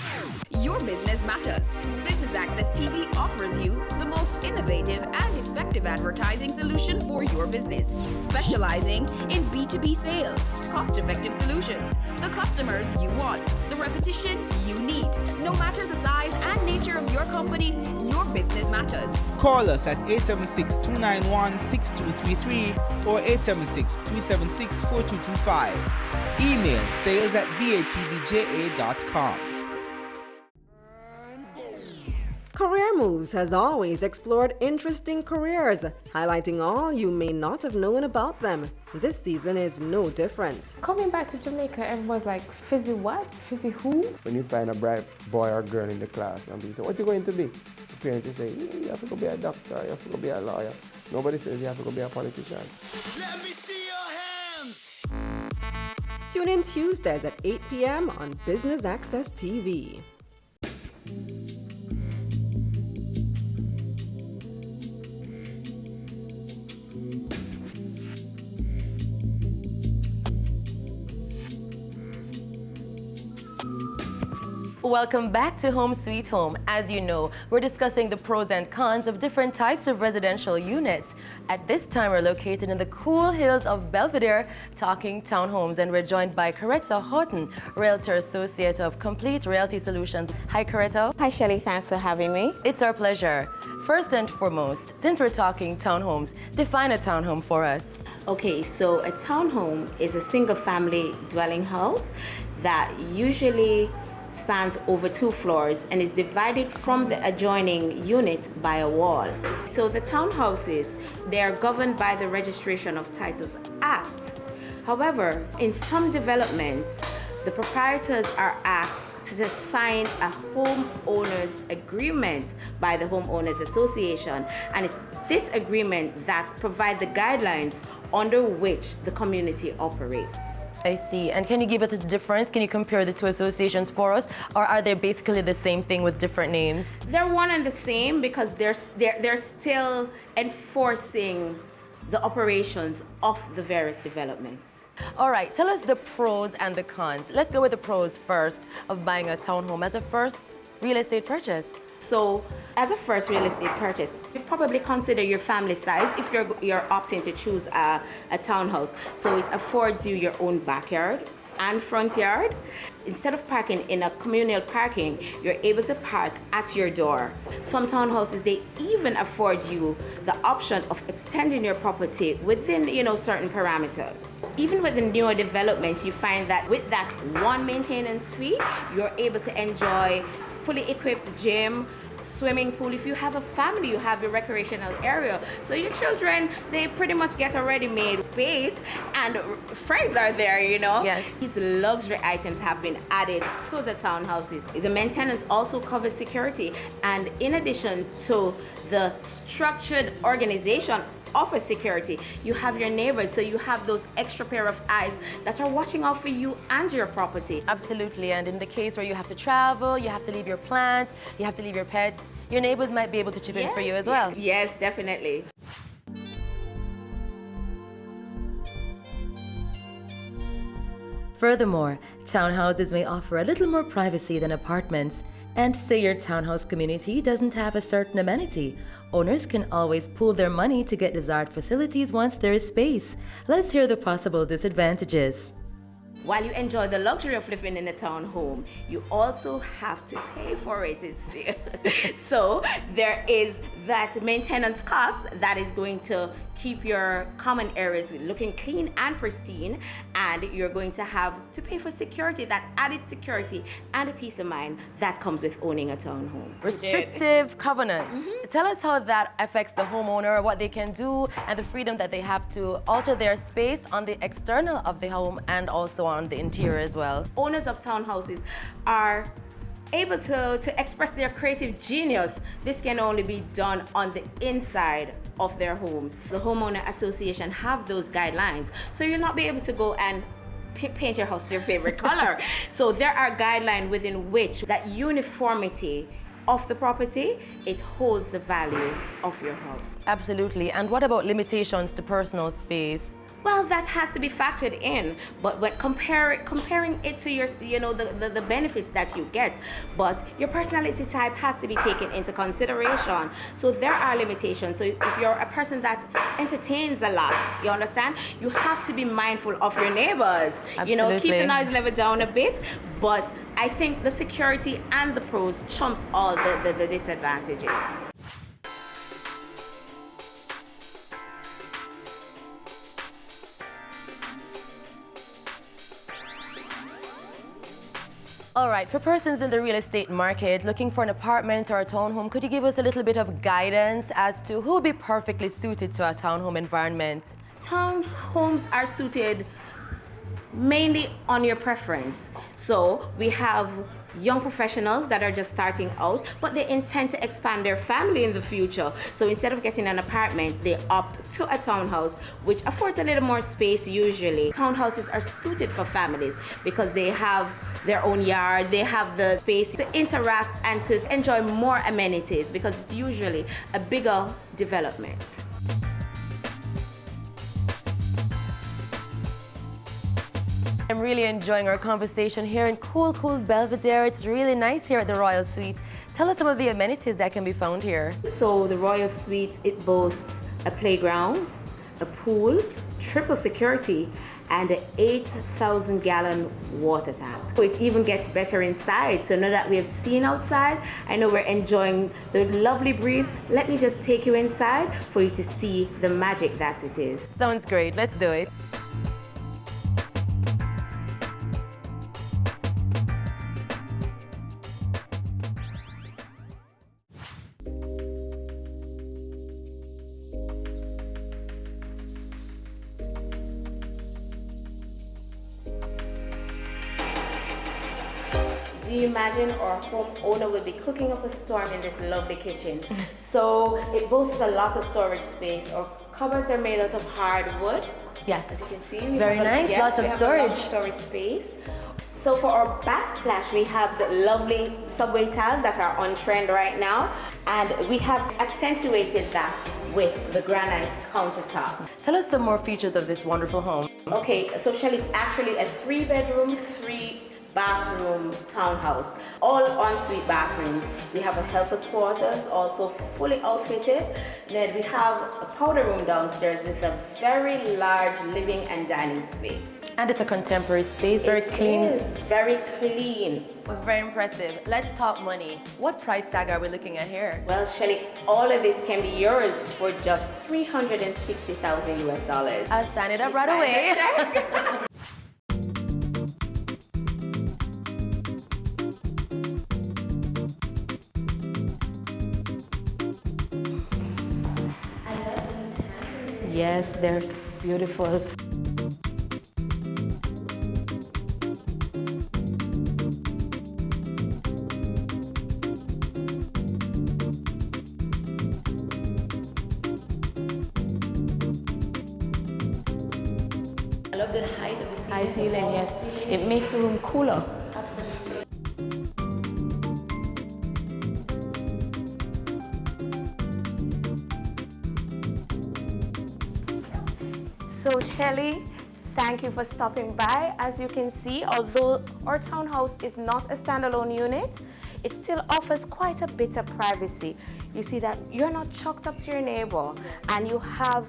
Speaker 18: Your business matters. Business Access TV offers you the most innovative and effective advertising solution for your business, specializing in B2B sales, cost-effective solutions, the customers you want, the repetition you need. No matter the size and nature of your company, your business matters.
Speaker 1: Call us at 876-291-6233 or 876-376-4225. Email sales@batvja.com.
Speaker 4: Career Moves has always explored interesting careers, highlighting all you may not have known about them. This season is no different.
Speaker 13: Coming back to Jamaica, everyone's like, fizzy what? Fizzy who?
Speaker 15: When you find a bright boy or girl in the class and people say, what are you going to be? The parents will say, you have to go be a doctor, you have to go be a lawyer. Nobody says you have to go be a politician.
Speaker 9: Let me see your hands!
Speaker 4: Tune in Tuesdays at 8 p.m. on Business Access TV.
Speaker 8: Welcome back to Home Sweet Home. As you know, we're discussing the pros and cons of different types of residential units. At this time, we're located in the cool hills of Belvedere, talking townhomes, and we're joined by Coretta Houghton, Realtor Associate of Complete Realty Solutions. Hi, Coretta.
Speaker 16: Hi, Shelley. Thanks for having me.
Speaker 8: It's our pleasure. First and foremost, since we're talking townhomes, define a townhome for us.
Speaker 16: Okay, so a townhome is a single-family dwelling house that usually spans over 2 floors and is divided from the adjoining unit by a wall. So the townhouses, they are governed by the Registration of Titles Act. However, in some developments, the proprietors are asked to sign a homeowners agreement by the Homeowners Association, and it's this agreement that provides the guidelines under which the community operates.
Speaker 8: I see. And can you give us a difference? Can you compare the two associations for us? Or are they basically the same thing with different names?
Speaker 16: They're one and the same because they're still enforcing the operations of the various developments.
Speaker 8: All right, tell us the pros and the cons. Let's go with the pros first of buying a townhome as a first real estate purchase.
Speaker 16: So, as a first real estate purchase, you probably consider your family size if you're opting to choose a townhouse. So it affords you your own backyard and front yard. Instead of parking in a communal parking, you're able to park at your door. Some townhouses, they even afford you the option of extending your property within, certain parameters. Even with the newer developments, you find that with that one maintenance fee, you're able to enjoy fully equipped gym, swimming pool. If you have a family, you have a recreational area. So your children, they pretty much get a ready-made space and friends are there, you know?
Speaker 8: Yes.
Speaker 16: These luxury items have been added to the townhouses. The maintenance also covers security, and in addition to the structured organization of a security, you have your neighbors, so you have those extra pair of eyes that are watching out for you and your property.
Speaker 8: Absolutely, and in the case where you have to travel, you have to leave your plants, you have to leave your pets, your neighbors might be able to chip in for you as well.
Speaker 16: Yes, definitely.
Speaker 8: Furthermore, townhouses may offer a little more privacy than apartments. And say your townhouse community doesn't have a certain amenity, owners can always pool their money to get desired facilities once there is space. Let's hear the possible disadvantages.
Speaker 16: While you enjoy the luxury of living in a townhome, you also have to pay for it. So there is that maintenance cost that is going to keep your common areas looking clean and pristine, and you're going to have to pay for security, that added security and a peace of mind that comes with owning a townhome.
Speaker 8: Restrictive covenants. Tell us how that affects the homeowner, what they can do, and the freedom that they have to alter their space on the external of the home and also on the interior as well.
Speaker 16: Owners of townhouses are able to express their creative genius. This can only be done on the inside of their homes. The homeowner association have those guidelines, so you'll not be able to go and paint your house your favorite color. So there are guidelines within which that uniformity of the property, it holds the value of your house.
Speaker 8: Absolutely. And what about limitations to personal space?
Speaker 16: Well, that has to be factored in, but when comparing it to your, the benefits that you get, but your personality type has to be taken into consideration. So there are limitations. So if you're a person that entertains a lot, you understand, you have to be mindful of your neighbors.
Speaker 8: Absolutely.
Speaker 16: Keep the noise level down a bit, but I think the security and the pros trumps all the disadvantages.
Speaker 8: All right, for persons in the real estate market looking for an apartment or a townhome, could you give us a little bit of guidance as to who would be perfectly suited to a townhome environment?
Speaker 16: Townhomes are suited mainly on your preference. So we have young professionals that are just starting out, but they intend to expand their family in the future. So instead of getting an apartment, they opt to a townhouse, which affords a little more space usually. Townhouses are suited for families because they have their own yard, they have the space to interact and to enjoy more amenities because it's usually a bigger development.
Speaker 8: I'm really enjoying our conversation here in cool Belvedere. It's really nice here at the Royal Suite. Tell us some of the amenities that can be found here.
Speaker 16: So the Royal Suite, it boasts a playground, a pool, triple security, and an 8,000-gallon water tank. It even gets better inside. So now that we have seen outside, I know we're enjoying the lovely breeze. Let me just take you inside for you to see the magic that it is.
Speaker 8: Sounds great. Let's do it.
Speaker 16: Do you imagine our homeowner will be cooking up a storm in this lovely kitchen? So it boasts a lot of storage space. Our cupboards are made out of hardwood.
Speaker 8: Yes.
Speaker 16: As you can see,
Speaker 8: very nice. Lots of storage.
Speaker 16: Storage space. So for our backsplash, we have the lovely subway tiles that are on trend right now, and we have accentuated that with the granite countertop.
Speaker 8: Tell us some more features of this wonderful home.
Speaker 16: Okay, so Shelley, it's actually a 3-bedroom, 3-bathroom townhouse, all ensuite bathrooms. We have a helper's quarters, also fully outfitted. Then we have a powder room downstairs with a very large living and dining space.
Speaker 8: And it's a contemporary space, very clean.
Speaker 16: It is very clean.
Speaker 8: Very impressive. Let's talk money. What price tag are we looking at here?
Speaker 16: Well, Shelley, all of this can be yours for just $360,000 US.
Speaker 8: I'll sign it up right away.
Speaker 14: Yes, they're beautiful.
Speaker 8: I love the height of the ceiling.
Speaker 14: High ceiling, yes. It makes the room cooler.
Speaker 8: Absolutely.
Speaker 17: So Shelley, thank you for stopping by. As you can see, although our townhouse is not a standalone unit, it still offers quite a bit of privacy. You see that you're not chucked up to your neighbor, and you have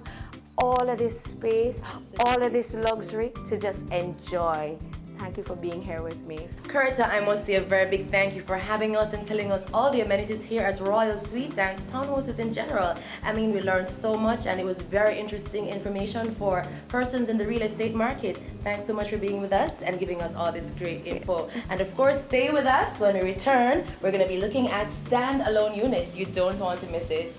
Speaker 17: all of this space, all of this luxury to just enjoy. Thank you for being here with me.
Speaker 8: Curta, I must say a very big thank you for having us and telling us all the amenities here at Royal Suites and townhouses in general. I mean, we learned so much and it was very interesting information for persons in the real estate market. Thanks so much for being with us and giving us all this great info. And of course, stay with us. When we return, we're going to be looking at standalone units. You don't want to miss it.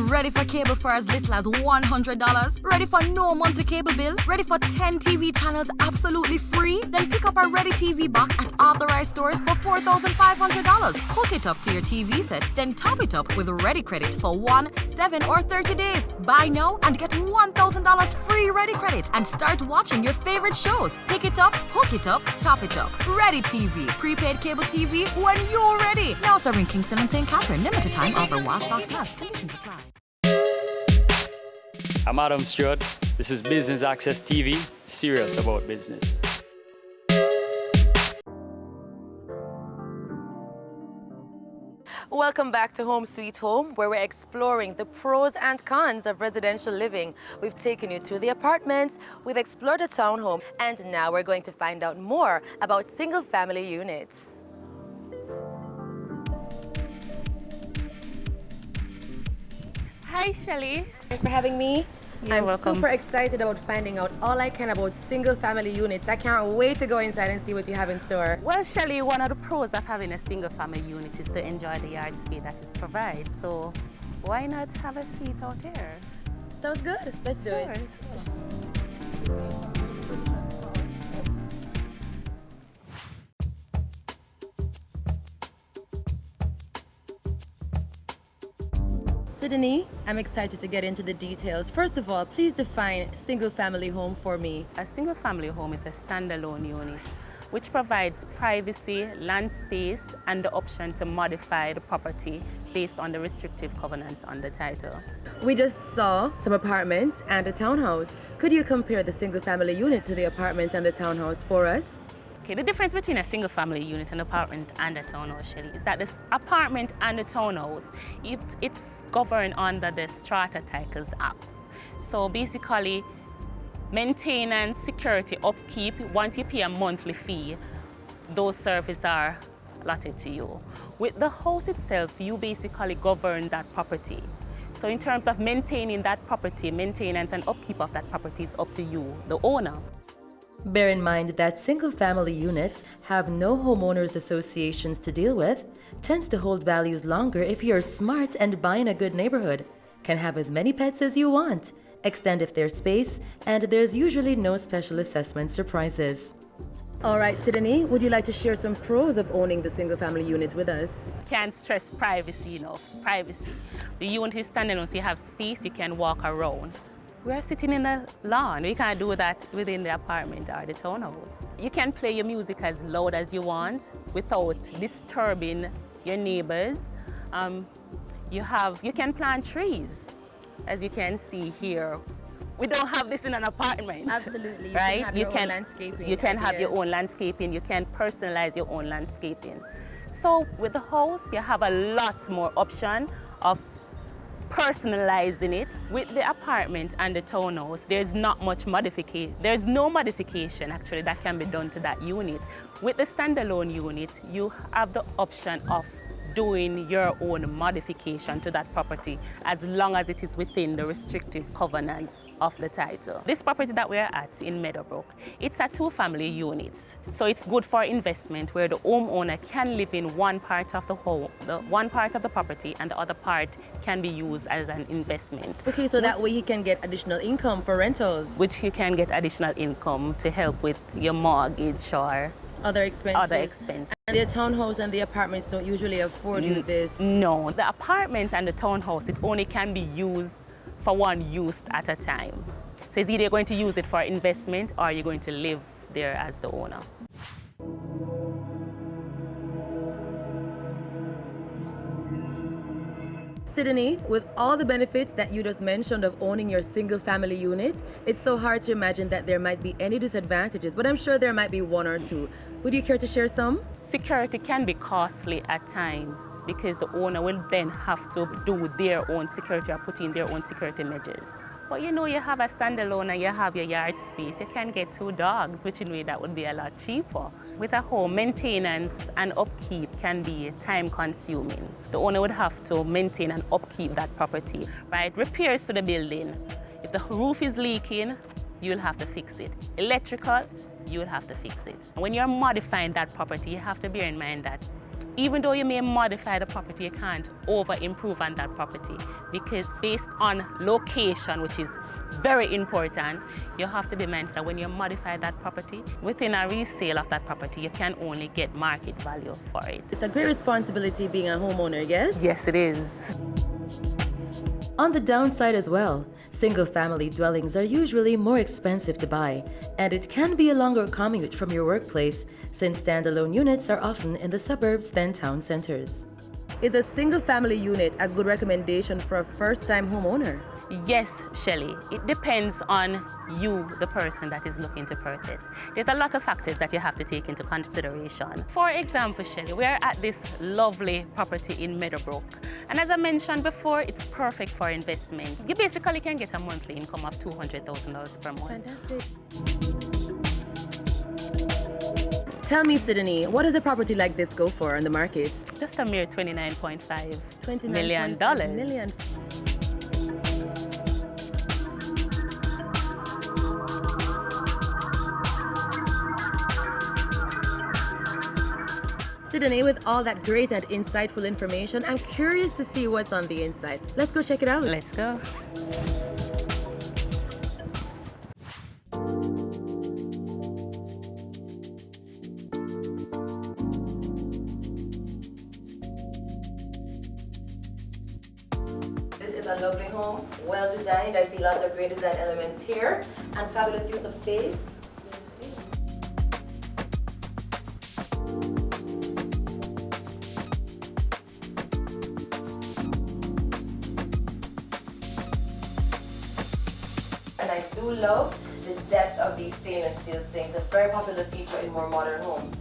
Speaker 19: Ready for cable for as little as $100? Ready for no monthly cable bill? Ready for 10 TV channels absolutely free? Then pick up our Ready TV box at authorized stores for $4,500. Hook it up to your TV set, then top it up with Ready Credit for 1, 7, or 30 days. Buy now and get $1,000 free Ready Credit and start watching your favorite shows. Pick it up, hook it up, top it up. Ready TV. Prepaid cable TV when you're ready. Now serving Kingston and St. Catherine. Limited time offer while stocks last. Conditions apply.
Speaker 11: I'm Adam Stewart. This is Business Access TV, serious about business.
Speaker 8: Welcome back to Home Sweet Home, where we're exploring the pros and cons of residential living. We've taken you to the apartments, we've explored the townhome, and now we're going to find out more about single-family units.
Speaker 17: Hi, Shelley.
Speaker 8: Thanks for having me.
Speaker 17: You're welcome.
Speaker 8: Super excited about finding out all I can about single-family units. I can't wait to go inside and see what you have in store.
Speaker 17: Well, Shelley, one of the pros of having a single-family unit is to enjoy the yard space that it provides. So why not have a seat out here?
Speaker 8: Sounds good. Let's do it. Sydney, I'm excited to get into the details. First of all, please define single-family home for me.
Speaker 17: A single-family home is a standalone unit which provides privacy, land space, and the option to modify the property based on the restrictive covenants on the title.
Speaker 8: We just saw some apartments and a townhouse. Could you compare the single-family unit to the apartments and the townhouse for us?
Speaker 17: Okay, the difference between a single-family unit, an apartment, and a townhouse, Shelley, is that this apartment and the townhouse, it's governed under the Strata Titles Acts. So basically, maintenance, security, upkeep, once you pay a monthly fee, those services are allotted to you. With the house itself, you basically govern that property. So in terms of maintaining that property, maintenance and upkeep of that property is up to you, the owner.
Speaker 8: Bear in mind that single-family units have no homeowners associations to deal with, tends to hold values longer if you're smart and buy in a good neighborhood, can have as many pets as you want, extend if there's space, and there's usually no special assessment surprises. All right, Sydney, would you like to share some pros of owning the single-family unit with us?
Speaker 17: Can't stress privacy enough. Privacy. The unit is standalone, so you have space, you can walk around. We're sitting in the lawn. We can't do that within the apartment or the townhouse. You can play your music as loud as you want without disturbing your neighbors. You can plant trees, as you can see here. We don't have this in an apartment.
Speaker 8: Absolutely.
Speaker 17: Right?
Speaker 8: You can have your own landscaping.
Speaker 17: You can have your own landscaping. You can personalize your own landscaping. So with the house, you have a lot more option of personalizing it. With the apartment and the townhouse, there's not much modification. There's no modification actually that can be done to that unit. With the standalone unit, you have the option of doing your own modification to that property as long as it is within the restrictive covenants of the title. This property that we're at in Meadowbrook, it's a 2-family unit. So it's good for investment where the homeowner can live in one part of the home, one part of the property, and the other part can be used as an investment.
Speaker 8: Okay, so that way he can get additional income for rentals.
Speaker 17: Which you can get additional income to help with your mortgage or
Speaker 8: other expenses. And the townhouse and the apartments don't usually afford you this?
Speaker 17: No, the apartment and the townhouse, it only can be used for one use at a time. So it's either you're going to use it for investment or you're going to live there as the owner.
Speaker 8: Sydney, with all the benefits that you just mentioned of owning your single family unit, it's so hard to imagine that there might be any disadvantages, but I'm sure there might be one or two. Would you care to share some?
Speaker 17: Security can be costly at times because the owner will then have to do their own security or put in their own security measures. But you know, you have a standalone and you have your yard space, you can get 2 dogs, which in a way that would be a lot cheaper. With a home, maintenance and upkeep can be time consuming. The owner would have to maintain and upkeep that property, right? Repairs to the building. If the roof is leaking, you'll have to fix it. Electrical, you'll have to fix it. When you're modifying that property, you have to bear in mind that even though you may modify the property, you can't over-improve on that property because based on location, which is very important, you have to be mindful that when you modify that property, within a resale of that property, you can only get market value for it.
Speaker 8: It's a great responsibility being a homeowner, yes?
Speaker 17: Yes, it is.
Speaker 8: On the downside as well, single-family dwellings are usually more expensive to buy, and it can be a longer commute from your workplace since standalone units are often in the suburbs than town centers. Is a single-family unit a good recommendation for a first-time homeowner?
Speaker 17: Yes, Shelley. It depends on you, the person that is looking to purchase. There's a lot of factors that you have to take into consideration. For example, Shelley, we are at this lovely property in Meadowbrook. And as I mentioned before, it's perfect for investment. You basically can get a monthly income of $200,000 per month.
Speaker 8: Fantastic. Tell me, Sydney, what does a property like this go for on the market?
Speaker 17: Just a mere $29.5 million.
Speaker 8: Million. Sydney, with all that great and insightful information, I'm curious to see what's on the inside. Let's go check it out.
Speaker 17: Let's go.
Speaker 8: This is a lovely home, well designed. I see lots of great design elements here and fabulous use of space. And I do love the depth of these stainless steel sinks, a very popular feature in more modern homes.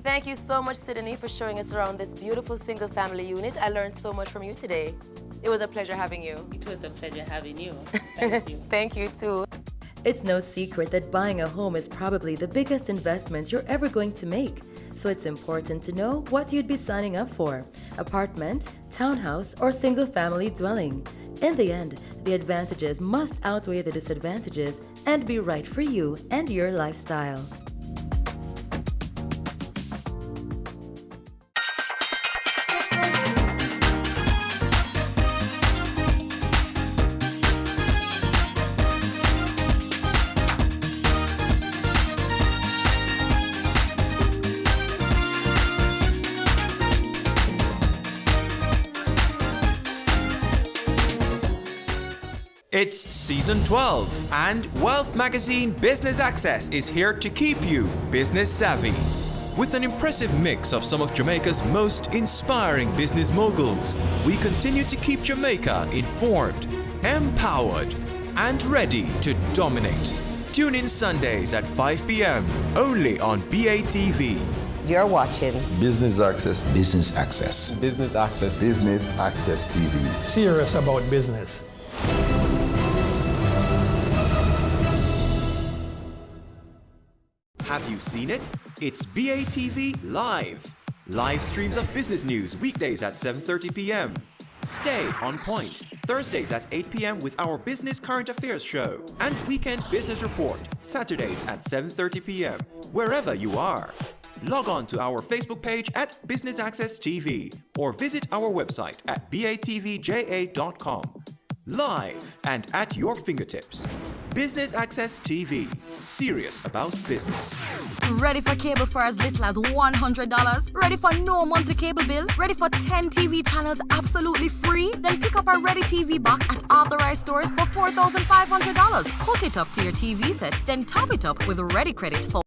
Speaker 8: Thank you so much, Sydney, for showing us around this beautiful single-family unit. I learned so much from you today. It was a pleasure having you.
Speaker 17: It was a pleasure having you. Thank you.
Speaker 8: Thank you, too. It's no secret that buying a home is probably the biggest investment you're ever going to make. So it's important to know what you'd be signing up for: apartment, townhouse, or single-family dwelling. In the end, the advantages must outweigh the disadvantages and be right for you and your lifestyle.
Speaker 5: It's season 12, and Wealth Magazine Business Access is here to keep you business savvy. With an impressive mix of some of Jamaica's most inspiring business moguls, we continue to keep Jamaica informed, empowered, and ready to dominate. Tune in Sundays at 5 p.m. only on BATV.
Speaker 10: You're watching
Speaker 20: Business Access.
Speaker 10: Business Access.
Speaker 20: Business Access.
Speaker 10: Business Access TV.
Speaker 21: Serious about business.
Speaker 5: Have you seen it? It's BATV Live. Live streams of business news weekdays at 7:30 p.m. Stay on point Thursdays at 8 p.m. with our Business Current Affairs show and Weekend Business Report Saturdays at 7:30 p.m. Wherever you are. Log on to our Facebook page at Business Access TV or visit our website at batvja.com. Live and at your fingertips. Business Access TV. Serious about business.
Speaker 19: Ready for cable for as little as $100? Ready for no monthly cable bill? Ready for 10 TV channels absolutely free? Then pick up our Ready TV box at authorized stores for $4,500. Hook it up to your TV set, then top it up with Ready Credit for